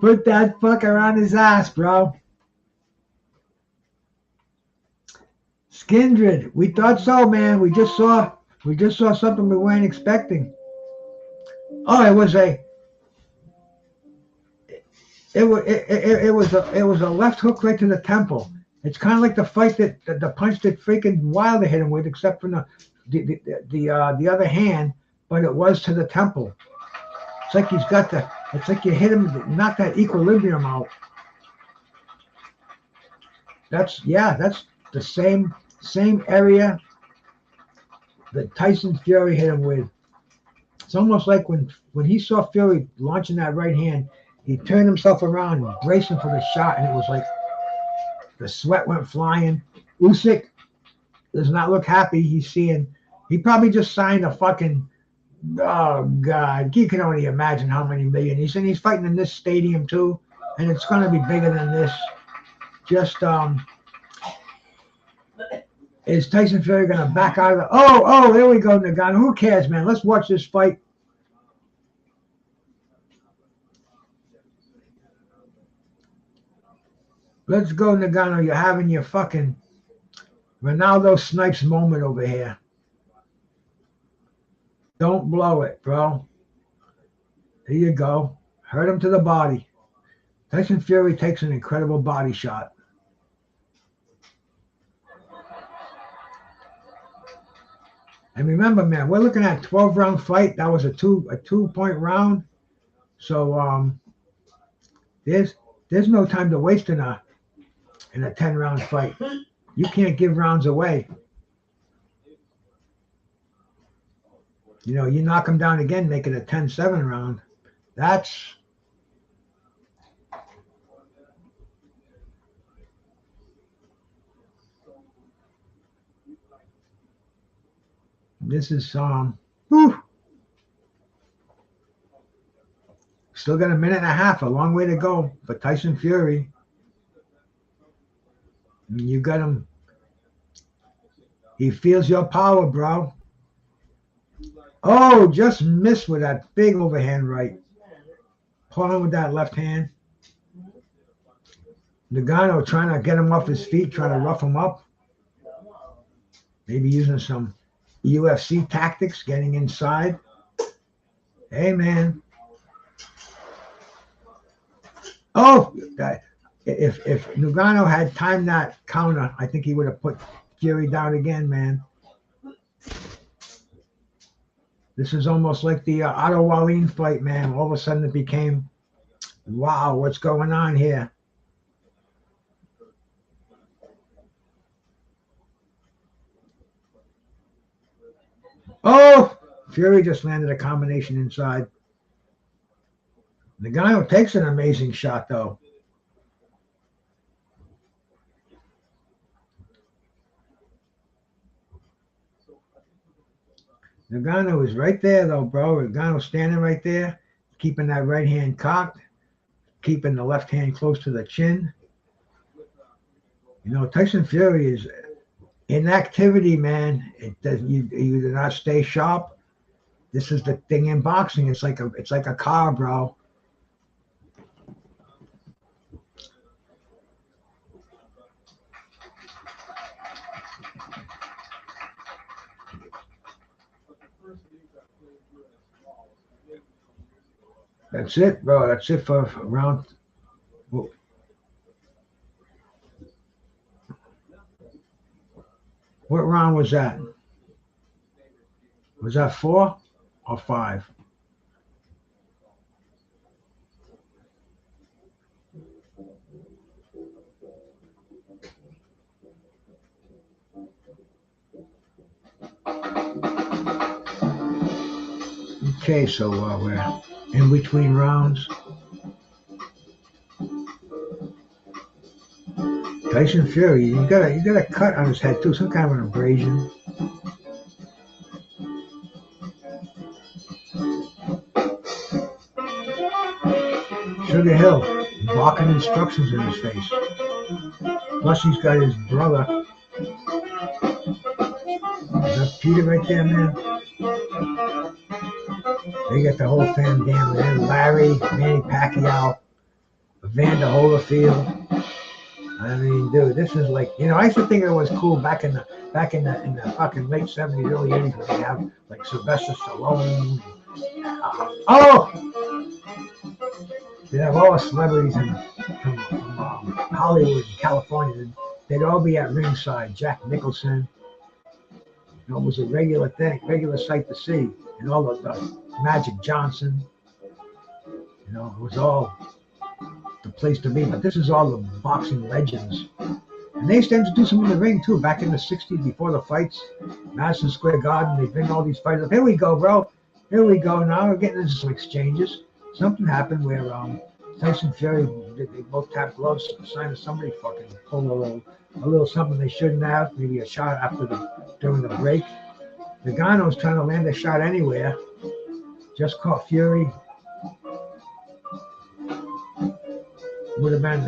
Put that fucker on his ass, bro. Skindred, we thought so, man. We just saw something we weren't expecting. Oh, it was a left hook right to the temple. It's kind of like the fight that the punch that freaking Wilder hit him with, except for the other hand, but it was to the temple. It's like it's like you hit him, knock that equilibrium out. That's the same area that Tyson Fury hit him with. It's almost like when he saw Fury launching that right hand, he turned himself around and bracing for the shot, and it was like the sweat went flying. Usyk does not look happy. He probably just signed a fucking, oh God, you can only imagine how many million. He's fighting in this stadium too, and it's going to be bigger than this. Just is Tyson Fury going to back out of the? Oh, there we go, Ngannou. Who cares, man? Let's watch this fight. Let's go, Ngannou. You're having your fucking Ronaldo Snipes moment over here. Don't blow it, bro. There you go. Hurt him to the body. Tyson Fury takes an incredible body shot. And remember, man, we're looking at a 12-round fight. That was a two-point round. So there's no time to waste in a 10-round fight. You can't give rounds away. You know, you knock them down again, make it a 10-7 round. This is Still got a minute and a half, a long way to go for Tyson Fury. You got him. He feels your power, bro. Oh, just missed with that big overhand right. Pulling with that left hand. Ngannou trying to get him off his feet, trying to rough him up. Maybe using some UFC tactics, getting inside. Hey, man. Oh, if Ngannou had timed that counter, I think he would have put Fury down again, man. This is almost like the Otto Wallin fight, man. All of a sudden it became, wow, what's going on here? Oh, Fury just landed a combination inside. Ngannou takes an amazing shot, though. Ngannou is right there, though, bro. Ngannou standing right there, keeping that right hand cocked, keeping the left hand close to the chin. You know, Tyson Fury is inactivity, man. It does, you do not stay sharp. This is the thing in boxing. It's like a car, bro. That's it, bro. That's it for round. What round was that? Was that 4 or 5? Okay, so we're in between rounds. Tyson Fury, you got a cut on his head too, some kind of an abrasion. Sugar Hill, blocking instructions in his face. Plus he's got his brother. Is that Peter right there, man? They got the whole fam damn there. Larry, Manny Pacquiao, Evander Holyfield. I mean, dude, this is like, you know, I used to think it was cool back in the fucking late 70s, early 80s when they have like Sylvester Stallone. They'd have all the celebrities from Hollywood, California. They'd all be at ringside. Jack Nicholson. You know, it was a regular thing, regular sight to see. And all the Magic Johnson. You know, it was all the place to be. But this is all the boxing legends. And they used to introduce them in the ring, too, back in the 60s before the fights. Madison Square Garden, they bring all these fighters up. Here we go, bro. Here we go. Now we're getting into some exchanges. Something happened where Tyson Fury, they both tapped gloves, sign of somebody fucking pulled a little something they shouldn't have, maybe a shot during the break. Ngannou's trying to land a shot anywhere. Just caught Fury. Would have been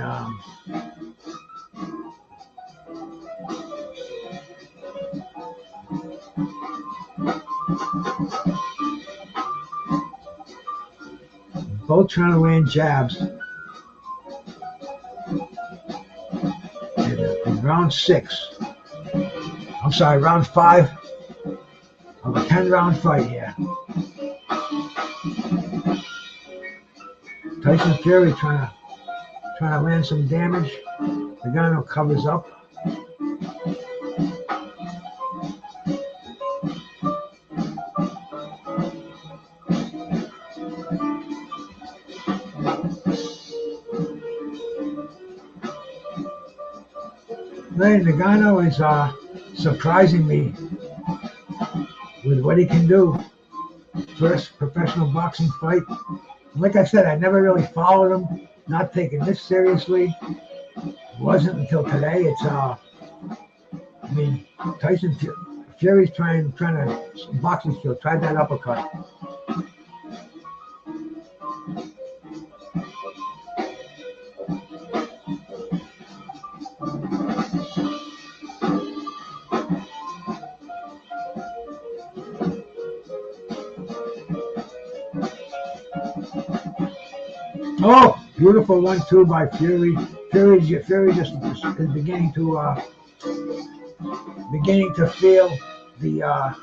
both trying to land jabs. In round 6. I'm sorry, round 5 of a 10-round fight here. Tyson Fury trying to land some damage. Ngannou covers up. Ngannou is surprising me with what he can do. First professional boxing fight. Like I said, I never really followed him, not taking this seriously. It wasn't until today. It's I mean, Tyson Fury's trying to boxing skill, tried that uppercut. Oh, beautiful 1-2 by Fury. Fury just is beginning to feel the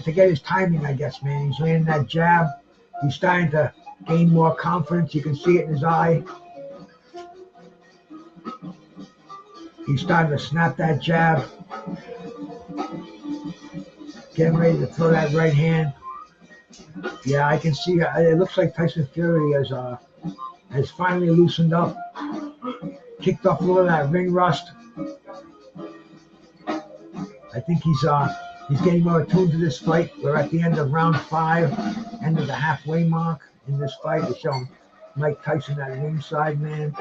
to get his timing, I guess, man. He's landing that jab. He's starting to gain more confidence. You can see it in his eye. He's starting to snap that jab. Getting ready to throw that right hand. Yeah, I can see it looks like Tyson Fury has finally loosened up. Kicked off a little of that ring rust. I think he's getting more attuned to this fight. We're at the end of round 5, end of the halfway mark in this fight. They're showing Mike Tyson at ringside, man.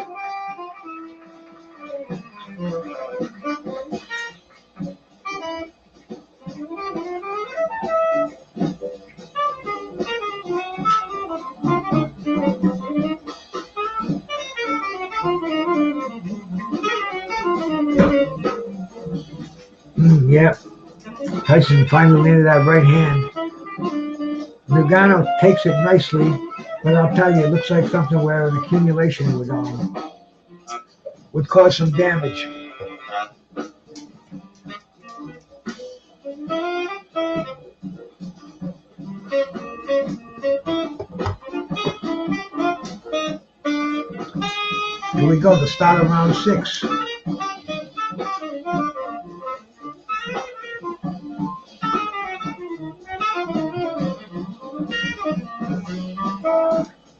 Yep. Tyson finally landed that right hand. Ngannou takes it nicely, but I'll tell you, it looks like something where an accumulation would cause some damage. Here we go, the start of round 6.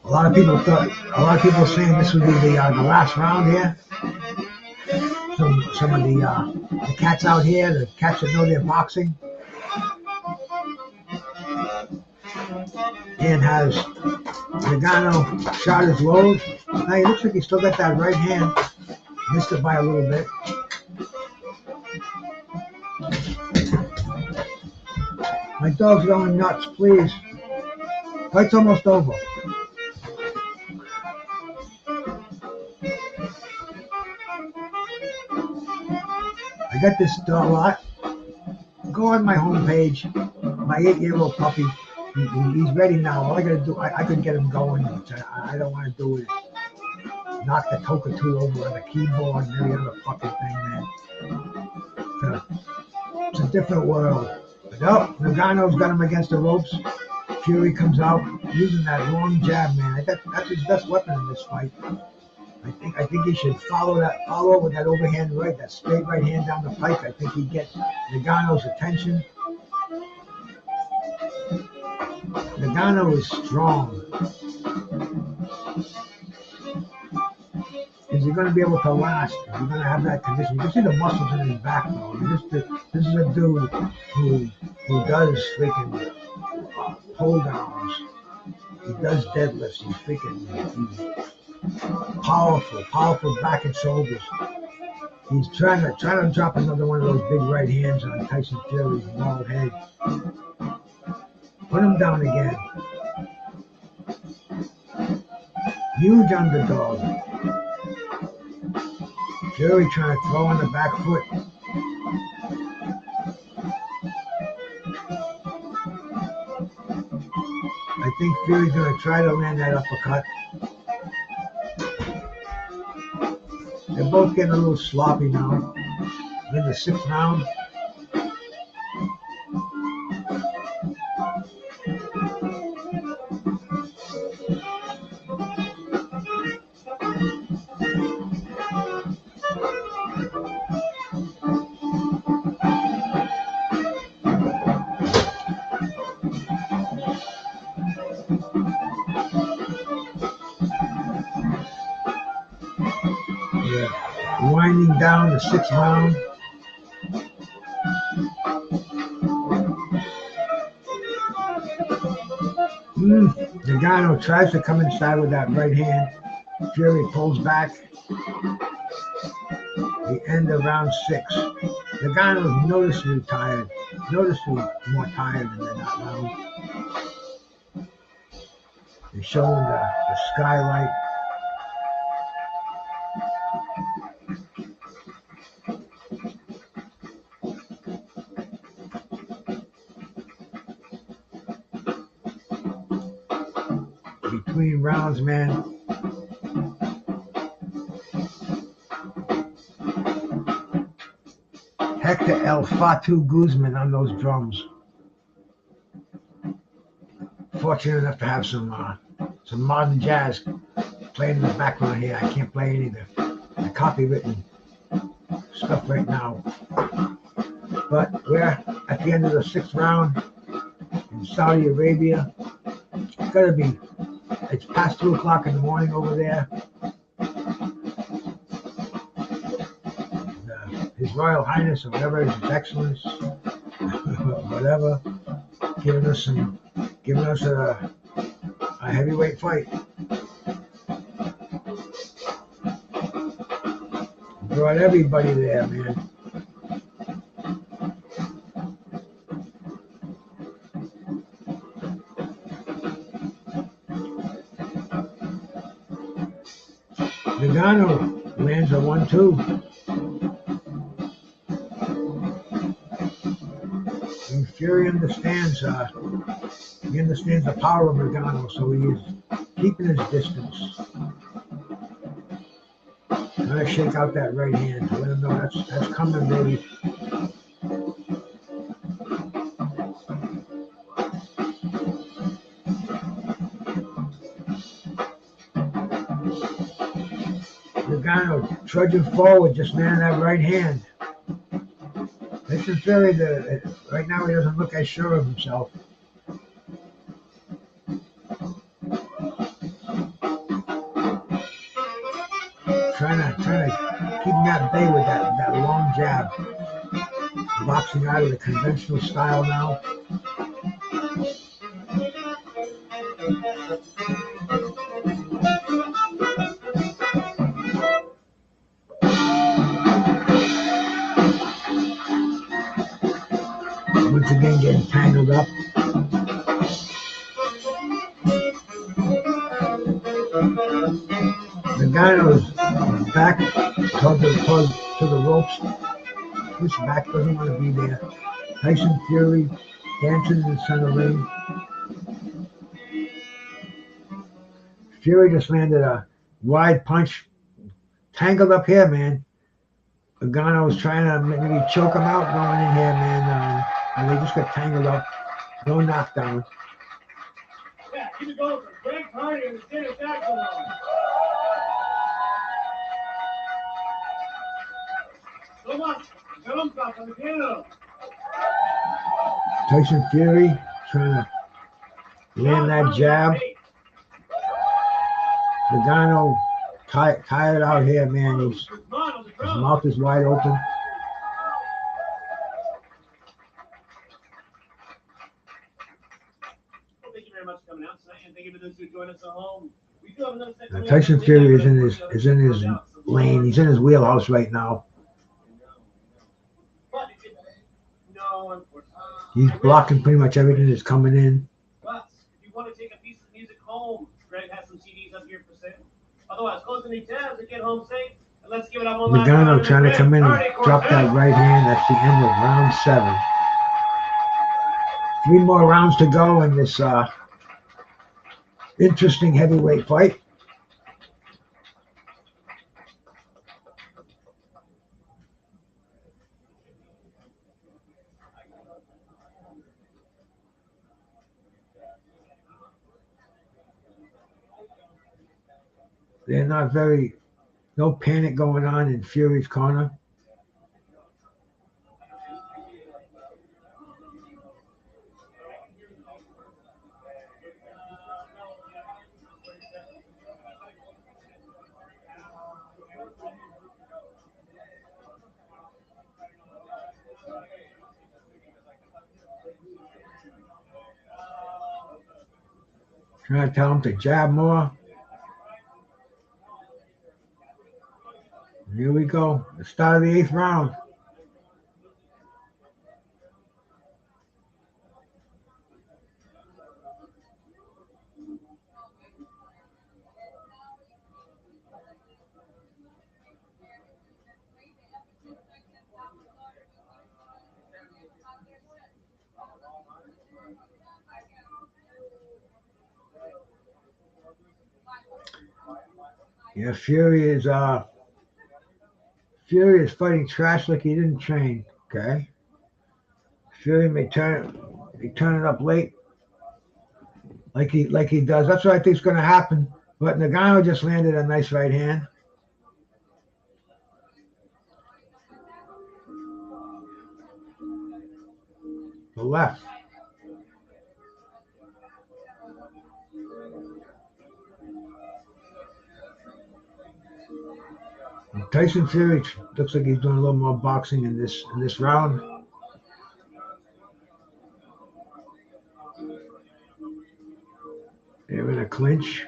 A lot of people saying this would be the last round here. Some of the cats out here, the cats that know their boxing. And has Ngannou shot his load. Now he looks like he still got that right hand. Missed it by a little bit. My dog's going nuts, please. Fight's almost over. I got this dog. Well, go on my homepage. My 8-year-old puppy. He's ready now. All I gotta do, I could get him going. I don't want to do it. Knock the Tokatu over on the keyboard and every other fucking thing, man. It's a different world. But no, Ngannou's got him against the ropes. Fury comes out using that long jab, man. That's his best weapon in this fight. I think he should follow with that overhand right, that straight right hand down the pike. I think he'd get Ngannou's attention. Ngannou is strong. Is he going to be able to last? Is he going to have that condition? You can see the muscles in his back, though. This is a dude who does freaking pull downs. He does deadlifts. He's powerful back and shoulders. He's trying to drop another one of those big right hands on Tyson Fury's bald head. Put him down again. Huge underdog. Fury trying to throw on the back foot. I think Fury's going to try to land that uppercut. They're both getting a little sloppy now. We're in the 6th round. Winding down the 6th round. Ngannou tries to come inside with that right hand. Fury pulls back. The end of round 6. Ngannou is noticeably tired. Noticeably more tired than in that round. They're showing the skylight. Between rounds, man, Hector El Fatu Guzman on those drums. Fortunate enough to have some modern jazz playing in the background here. I can't play any of the copywritten stuff right now. But we're at the end of the 6th round in Saudi Arabia. It's past 2 o'clock in the morning over there. His Royal Highness or whatever, His Excellence, whatever, giving us a heavyweight fight. Brought everybody there, man. Ngannou lands a 1-2. And Fury understands the power of Ngannou, so he is keeping his distance. Trying to shake out that right hand to let him know that's coming, baby. Ngannou trudging forward, just landing that right hand. This is Fury. Right now he doesn't look as sure of himself. Trying to keep him at bay with that long jab. Boxing out of the conventional style now. Once again getting tangled up. Ngannou's back to the ropes. His back doesn't want to be there. Tyson Fury dancing in the center ring. Fury just landed a wide punch. Tangled up here, man. Ngannou's trying to maybe choke him out going in here, man. And they just got tangled up. No knockdown. Yeah, keep it going. Great party in the state of Takam. So much. Tyson Fury trying to land that jab. Ngannou tired out here, man. His mouth is wide open. Thank you very much for coming out tonight, and thank you for those who joined us at home. We do have another segment. Tyson Fury is in his lane. He's in his wheelhouse right now. He's blocking pretty much everything that's coming in. But if you want to take a piece of music home, Greg has some CDs up here for sale. Otherwise, close any tabs and get home safe. And let's give it up one last time. Ngannou trying to come in and drop that right hand. That's the end of round 7. 3 more rounds to go in this interesting heavyweight fight. They're not no panic going on in Fury's corner. Trying to tell him to jab more. Here we go. The start of the 8th round. Yeah, Fury is fighting trash like he didn't train. Okay. Fury may turn it up late, like he does. That's what I think is going to happen. But Ngannou just landed a nice right hand. The left. Tyson Fury looks like he's doing a little more boxing in this round. They're in a clinch.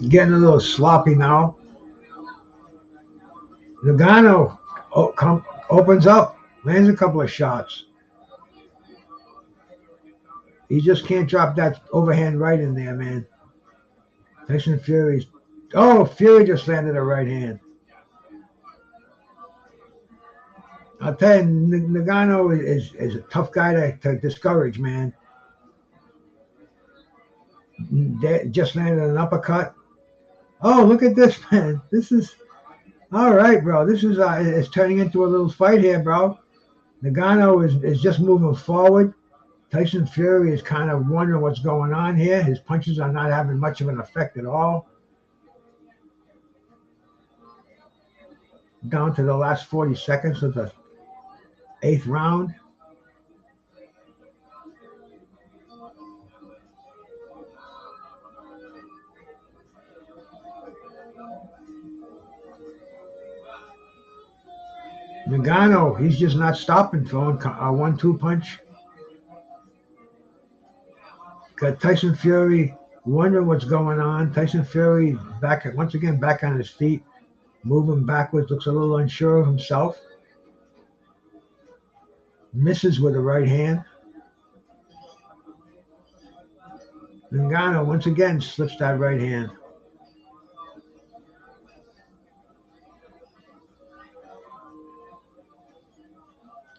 Getting a little sloppy now. Ngannou opens up, lands a couple of shots. He just can't drop that overhand right in there, man. Tyson Fury's. Oh, Fury just landed a right hand. I'll tell you, Ngannou is a tough guy to discourage, man. They just landed an uppercut. Oh, look at this, man. This is all right, bro. This is it's turning into a little fight here, bro. Ngannou is just moving forward. Tyson Fury is kind of wondering what's going on here. His punches are not having much of an effect at all. Down to the last 40 seconds of the 8th round. Ngannou, he's just not stopping, throwing a 1-2 punch. Got Tyson Fury wondering what's going on. Tyson Fury once again back on his feet, moving backwards, looks a little unsure of himself. Misses with a right hand. Ngannou once again slips that right hand.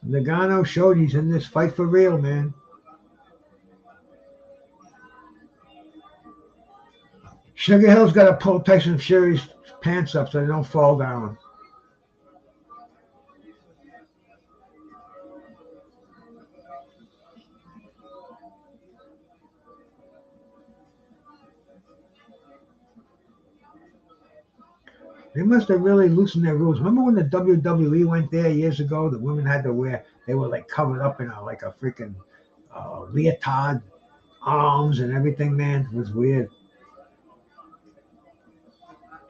Ngannou showed he's in this fight for real, man. Sugar Hill's got to pull Tyson Fury's pants up so they don't fall down. They must have really loosened their rules. Remember when the WWE went there years ago? The women had to wear, they were like covered up in like a freaking leotard, arms and everything, man. It was weird.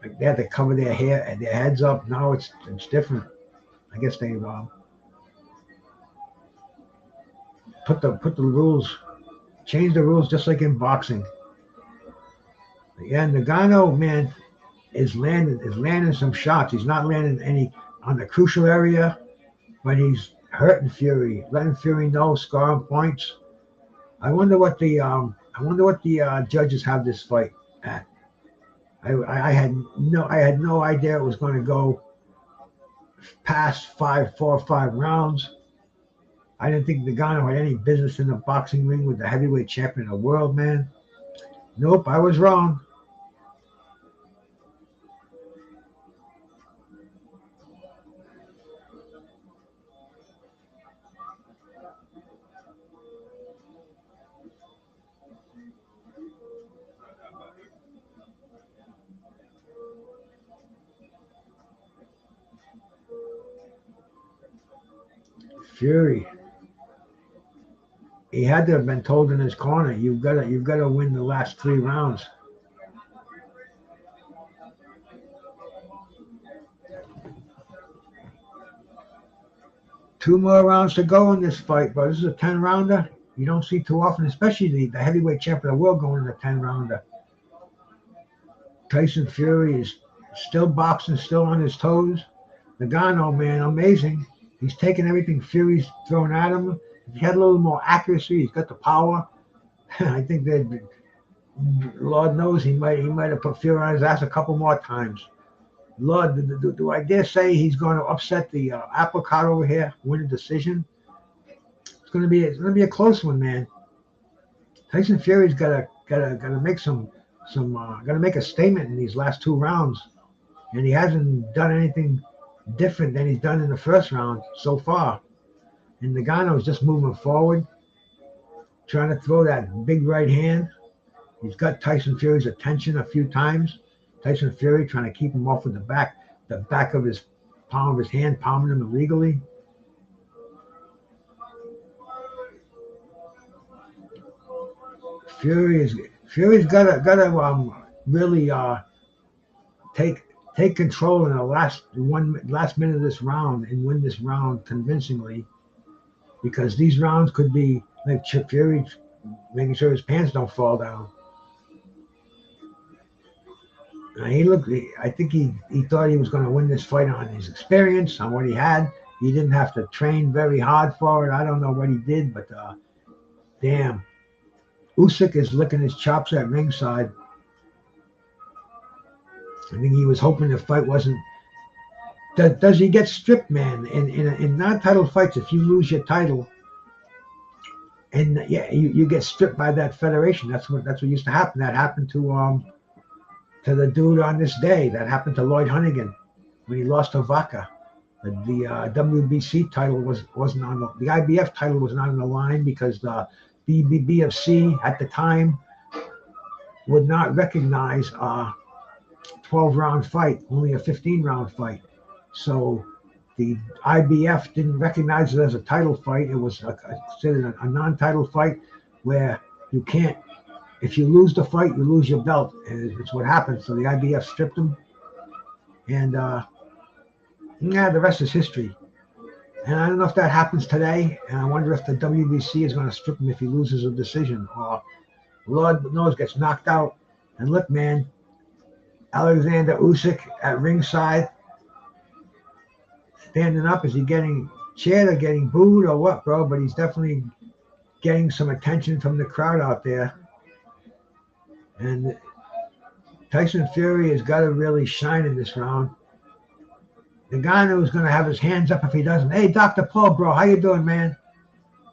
Like they had to cover their hair and their heads up. Now it's different. I guess they put the rules, change the rules just like in boxing. Yeah, Ngannou, man, is landing some shots. He's not landing any on the crucial area, but he's hurting Fury, letting Fury know, scoring points. I wonder what the judges have this fight at. I had no idea it was going to go past 4 or 5 rounds. I didn't think Ngannou had any business in the boxing ring with the heavyweight champion of the world, man. Nope, I was wrong. Fury. He had to have been told in his corner, you've got to win the last 3 rounds. Two more rounds to go in this fight, but this is a 10-rounder. You don't see too often, especially the heavyweight champion of the world going in a 10-rounder. Tyson Fury is still boxing, still on his toes. Ngannou, man, amazing. He's taking everything Fury's throwing at him. If he had a little more accuracy, he's got the power. I think that, Lord knows, he might have put Fury on his ass a couple more times. Lord, do I dare say he's going to upset the apple cart over here, win a decision? It's going to be a close one, man. Tyson Fury's gotta make gotta make a statement in these last 2 rounds, and he hasn't done anything different than he's done in the first round so far. And Ngannou is just moving forward, trying to throw that big right hand. He's got Tyson Fury's attention a few times. Tyson Fury trying to keep him off with the back of his palm of his hand, palming him illegally. Fury's gotta really take control in the last minute of this round and win this round convincingly, because these rounds could be like Chip Fury making sure his pants don't fall down. I think he thought he was going to win this fight on his experience, on what he had. He didn't have to train very hard for it. I don't know what he did, but damn. Usyk is licking his chops at ringside. I think he was hoping the fight wasn't. Does he get stripped, man? In non-title fights, if you lose your title, and yeah, you get stripped by that federation. That's what used to happen. That happened to the dude on this day. That happened to Lloyd Hunnigan when he lost to Vaca. The WBC title wasn't on the IBF title was not on the line because the BFC at the time would not recognize a 12-round fight, only a 15-round fight. So the IBF didn't recognize it as a title fight. It was considered a non-title fight where you can't, if you lose the fight, you lose your belt. And it's what happened. So the IBF stripped him. And the rest is history. And I don't know if that happens today. And I wonder if the WBC is going to strip him if he loses a decision, or Lord knows gets knocked out. And look, man, Alexander Usyk at ringside, standing up. Is he getting cheered or getting booed or what, bro? But he's definitely getting some attention from the crowd out there. And Tyson Fury has got to really shine in this round. Ngannou is going to have his hands up if he doesn't. Hey, Dr. Paul, bro, how you doing, man?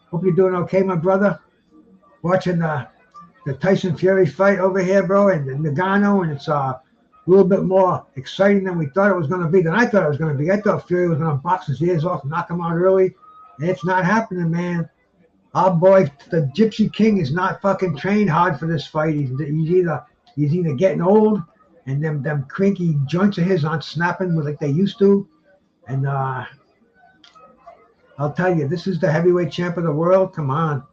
Hope you're doing okay, my brother. Watching the Tyson Fury fight over here, bro, and Ngannou, and it's a little bit more exciting than we thought it was going to be, than I thought it was going to be. I thought Fury was going to box his ears off, knock him out early, and it's not happening, man. Our boy, the Gypsy King, is not fucking trained hard for this fight. He's either getting old, and them cranky joints of his aren't snapping like they used to. And I'll tell you, this is the heavyweight champ of the world. Come on.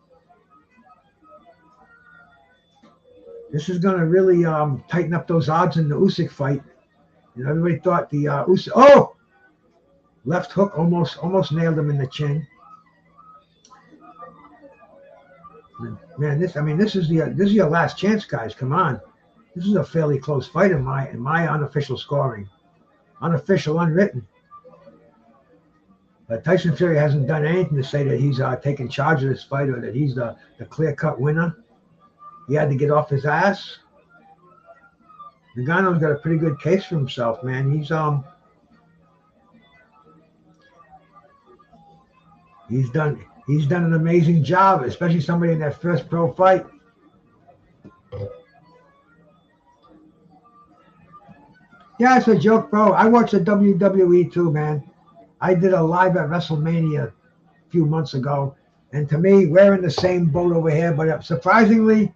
This is going to really tighten up those odds in the Usyk fight. You know, everybody thought the Usyk. Oh! Left hook almost nailed him in the chin. Man, this is your last chance, guys. Come on. This is a fairly close fight in my unofficial scoring. Unofficial, unwritten. But Tyson Fury hasn't done anything to say that he's taking charge of this fight or that he's the clear-cut winner. He had to get off his ass. Ngannou's got a pretty good case for himself, man. He's done an amazing job, especially somebody in that first pro fight. Yeah, it's a joke, bro. I watch the WWE too, man. I did a live at WrestleMania a few months ago, and to me, we're in the same boat over here. But surprisingly,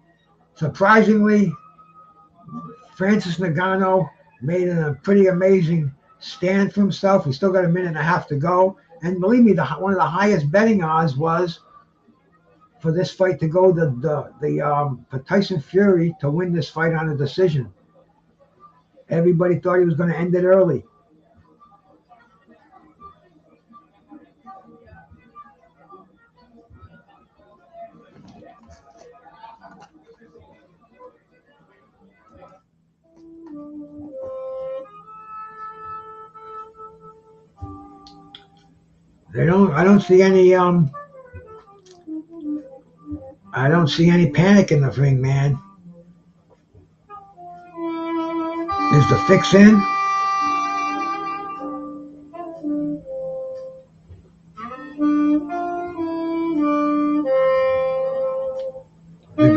Francis Ngannou made a pretty amazing stand for himself. He's still got a minute and a half to go. And believe me, one of the highest betting odds was for this fight to go for Tyson Fury to win this fight on a decision. Everybody thought he was going to end it early. I don't see any panic in the ring, man. Is the fix in?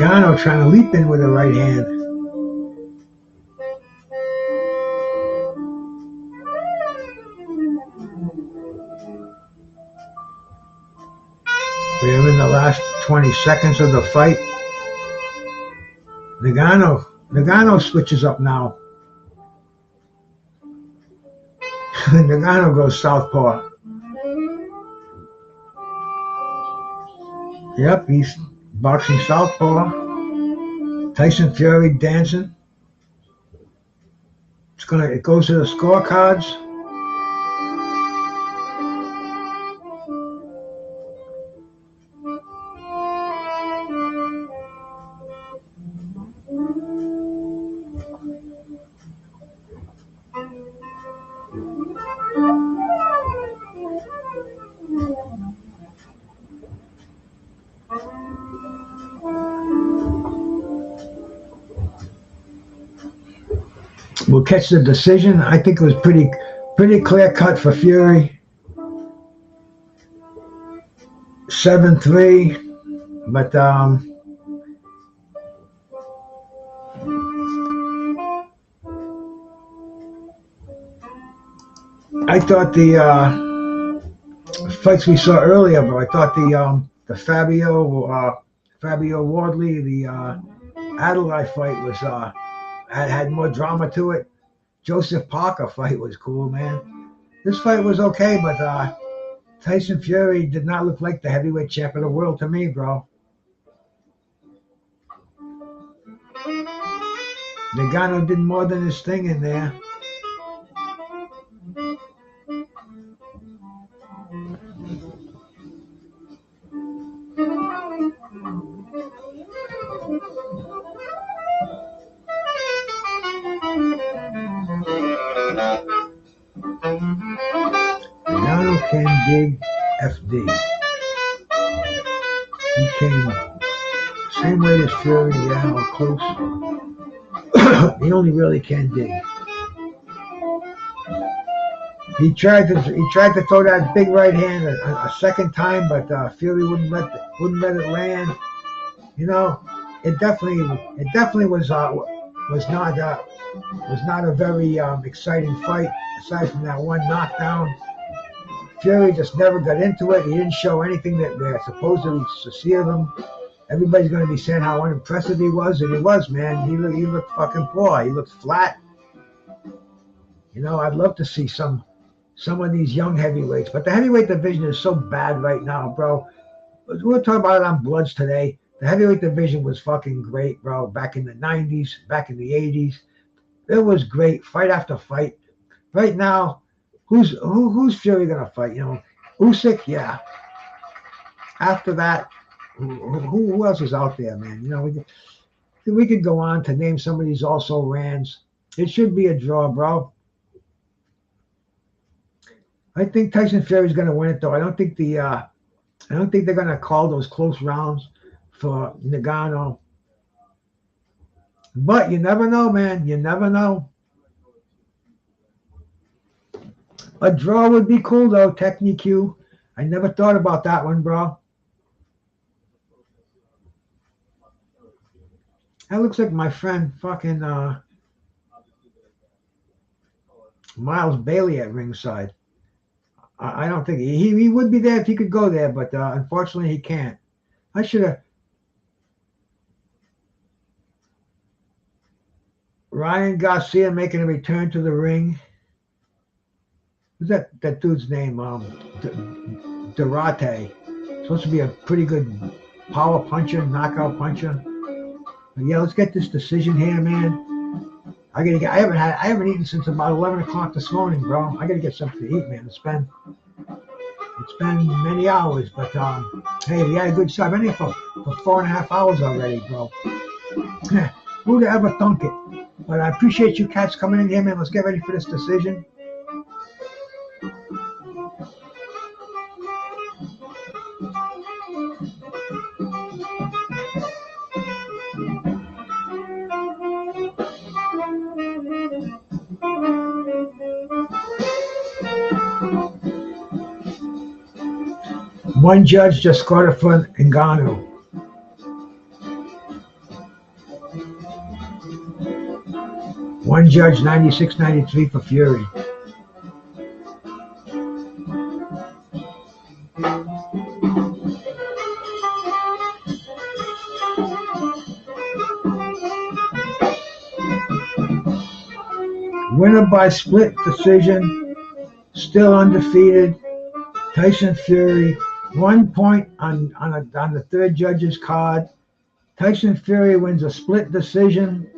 Ngannou trying to leap in with a right hand. We're in the last 20 seconds of the fight. Ngannou switches up now. Ngannou goes southpaw. Yep, he's boxing southpaw. Tyson Fury dancing. It goes to the scorecards. We'll catch the decision. I think it was pretty clear cut for Fury. 7-3, but I thought the fights we saw earlier, but I thought the Fabio Wardley, the Adeleye fight was had more drama to it. Joseph Parker fight was cool, man. This fight was okay, but Tyson Fury did not look like the heavyweight champ of the world to me, bro. Ngannou did more than his thing in there. Ngannou can dig FD. He came same weight as Fury, yeah, or close. He only really can dig. He tried to throw that big right hand a second time, but Fury wouldn't let it land. You know, it definitely was not a very exciting fight. Aside from that one knockdown, Fury just never got into it. He didn't show anything that they're supposedly to see of him. Everybody's going to be saying how unimpressive he was, and he was, man. He looked fucking poor. He looked flat. You know, I'd love to see some of these young heavyweights, but the heavyweight division is so bad right now, bro. We'll talk about it on Bloods today. The heavyweight division was fucking great, bro. Back in the 90s, back in the 80s, it was great, fight after fight. Right now, who's Fury gonna fight? You know, Usyk, yeah. After that, who else is out there, man? You know, we could go on to name some of these also rans. It should be a draw, bro. I think Tyson Fury's gonna win it, though. I don't think they're gonna call those close rounds for Ngannou. But you never know, man. You never know. A draw would be cool, though, Technique. I never thought about that one, bro. That looks like my friend fucking Miles Bailey at ringside. I don't think he would be there if he could go there, but unfortunately he can't. I should have. Ryan Garcia making a return to the ring. What's that dude's name? Durate. Supposed to be a pretty good power puncher, knockout puncher. But yeah, let's get this decision here, man. I haven't eaten since about 11 o'clock this morning, bro. I gotta get something to eat, man. It's been many hours, but hey, we had a good shot. I've been here for 4.5 hours already, bro. Who'd ever thunk it? But I appreciate you cats coming in here, man. Let's get ready for this decision. One judge just scored it for Ngannou. One judge, 96-93 for Fury. Winner by split decision, still undefeated. Tyson Fury, 1 point on the third judge's card. Tyson Fury wins a split decision.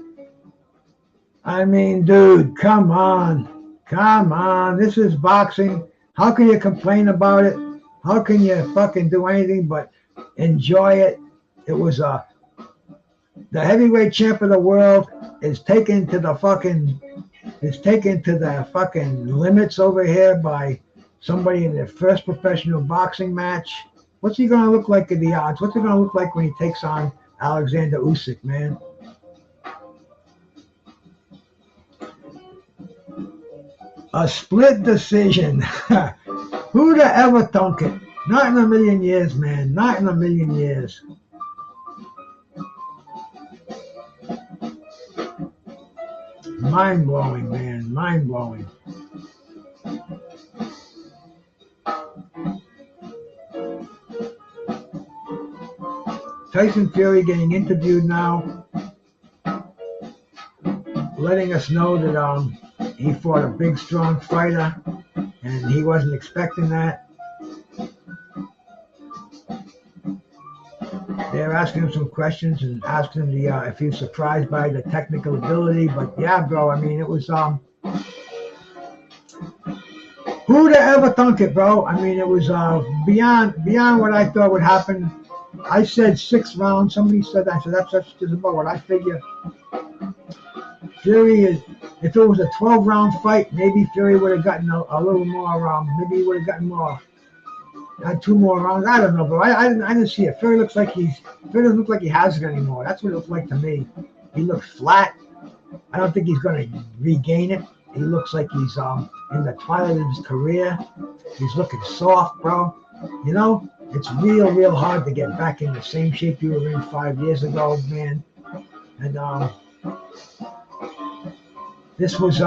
I mean, dude, come on. Come on. This is boxing. How can you complain about it? How can you fucking do anything but enjoy it? It was the heavyweight champ of the world is taken to the fucking limits over here by somebody in their first professional boxing match. What's he gonna look like at the odds? What's he gonna look like when he takes on Alexander Usyk, man? A split decision. Who'd have ever thunk it? Not in a million years, man. Not in a million years. Mind-blowing, man. Mind-blowing. Tyson Fury getting interviewed now, letting us know that he fought a big, strong fighter, and he wasn't expecting that. They're asking him some questions and asking him if he was surprised by the technical ability. But yeah, bro, I mean, it was who'd have ever thunk it, bro? I mean, it was beyond what I thought would happen. I said 6 rounds. Somebody said that. So that's just about what I figure. Fury is. If it was a 12-round fight, maybe Fury would have gotten a little more. Maybe he would have gotten more. Had 2 more rounds. I don't know, bro. I didn't see it. Fury doesn't look like he has it anymore. That's what it looked like to me. He looks flat. I don't think he's going to regain it. He looks like he's in the twilight of his career. He's looking soft, bro. You know, it's real hard to get back in the same shape you were in 5 years ago, man. And this was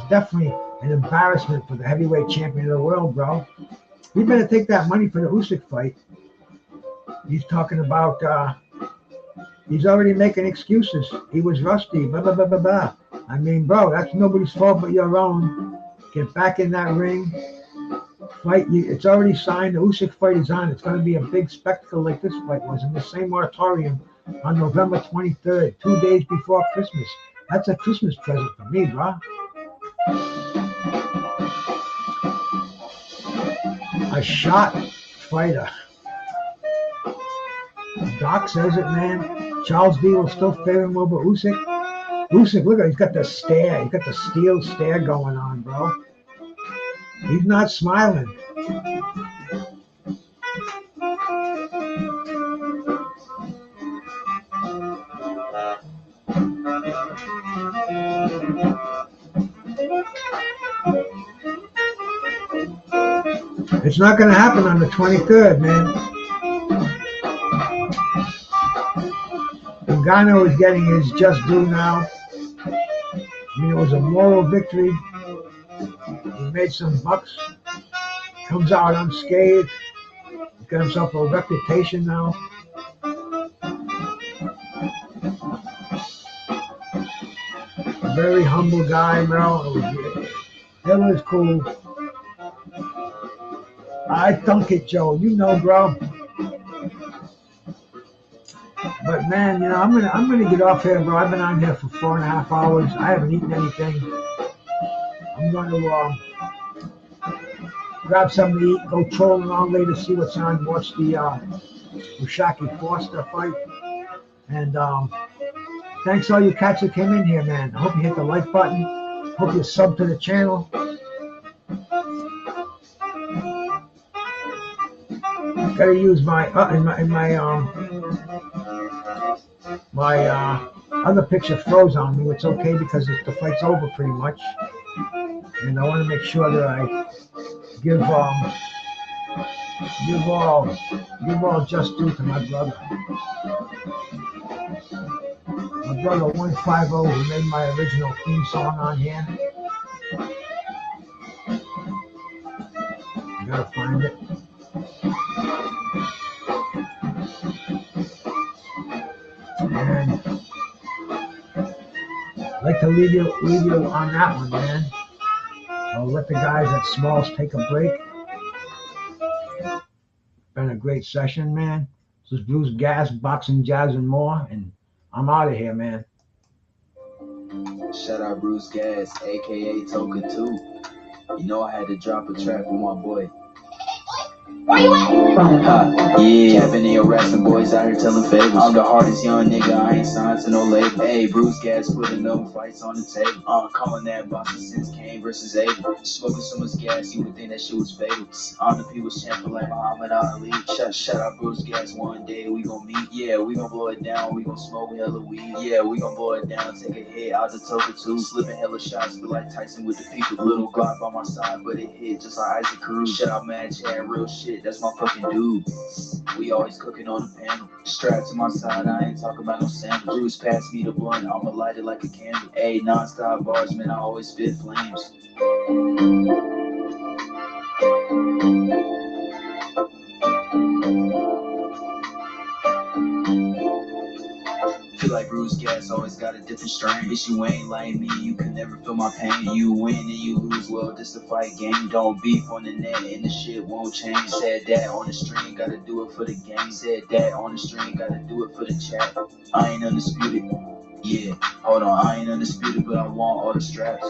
definitely an embarrassment for the heavyweight champion of the world, bro. We better take that money for the Usyk fight. He's talking about, he's already making excuses. He was rusty, blah, blah, blah, blah, blah. I mean, bro, that's nobody's fault but your own. Get back in that ring. Fight. It's already signed. The Usyk fight is on. It's going to be a big spectacle like this fight was in the same auditorium on November 23rd, 2 days before Christmas. That's a Christmas present for me, bro. A shot fighter. Doc says it, man. Charles V will still favor him over Usyk. Usyk, look at him. He's got the stare. He's got the steel stare going on, bro. He's not smiling. It's not going to happen on the 23rd, man. Ngannou is getting his just due now. I mean, it was a moral victory. He made some bucks. Comes out unscathed. He's got himself a reputation now. Very humble guy, bro. It was cool. I thunk it, Joe. You know, bro. But man, you know, I'm gonna get off here, bro. I've been on here for 4.5 hours. I haven't eaten anything. I'm going to grab something to eat, go trolling around later, see what's on, watch the Mushaki Foster fight. And thanks all you cats that came in here, man. I hope you hit the like button. Hope you sub to the channel. Gotta use my other picture froze on me. It's okay because the fight's over pretty much, and I want to make sure that I give all just due to my brother. My brother 150 who made my original theme song on here. I gotta find it. And I'd like to leave you on that one, man. I'll let the guys at Smalls take a break. Been a great session, man. This is Bruce Gas, Boxing, Jazz, and more, and I'm out of here, man. Shout out Bruce Gas, aka Toka 2. You know I had to drop a track with my boy. Where you at? Yeah, capping in your rapping boys out here telling fables. I'm the hardest young nigga, I ain't signed to no label. Hey, Bruce Gas putting them fights on the table. I'm calling that boxing since Kean versus Abel. Smoking so much gas, you would think that shit was fatal. I'm the people's champion like Muhammad Ali. Shout out Bruce Gas, one day we gon' meet. Yeah, we gon' blow it down, we gon' smoke hella weed. Yeah, we gon' blow it down, take a hit out the Toka 2. Slipping hella shots, feel like Tyson with the people. Little Glock by my side, but it hit just like Isaac Cruz. Shout out Mad Chad, real shit, that's my fucking dude. We always cooking on the panel. Strapped to my side, I ain't talking about no sandwich. Bruce passed me the blunt, I'ma light it like a candle. Ayy, non-stop bars, man, I always spit flames. Feel like Bruce Gas always got a different strain. Bitch, you ain't like me, you can never feel my pain. You win and you lose, well, this the fight game. Don't beef on the net and the shit won't change. Said that on the stream, gotta do it for the game. Said that on the stream, gotta do it for the chat. I ain't undisputed, yeah, hold on, I ain't undisputed, but I want all the straps.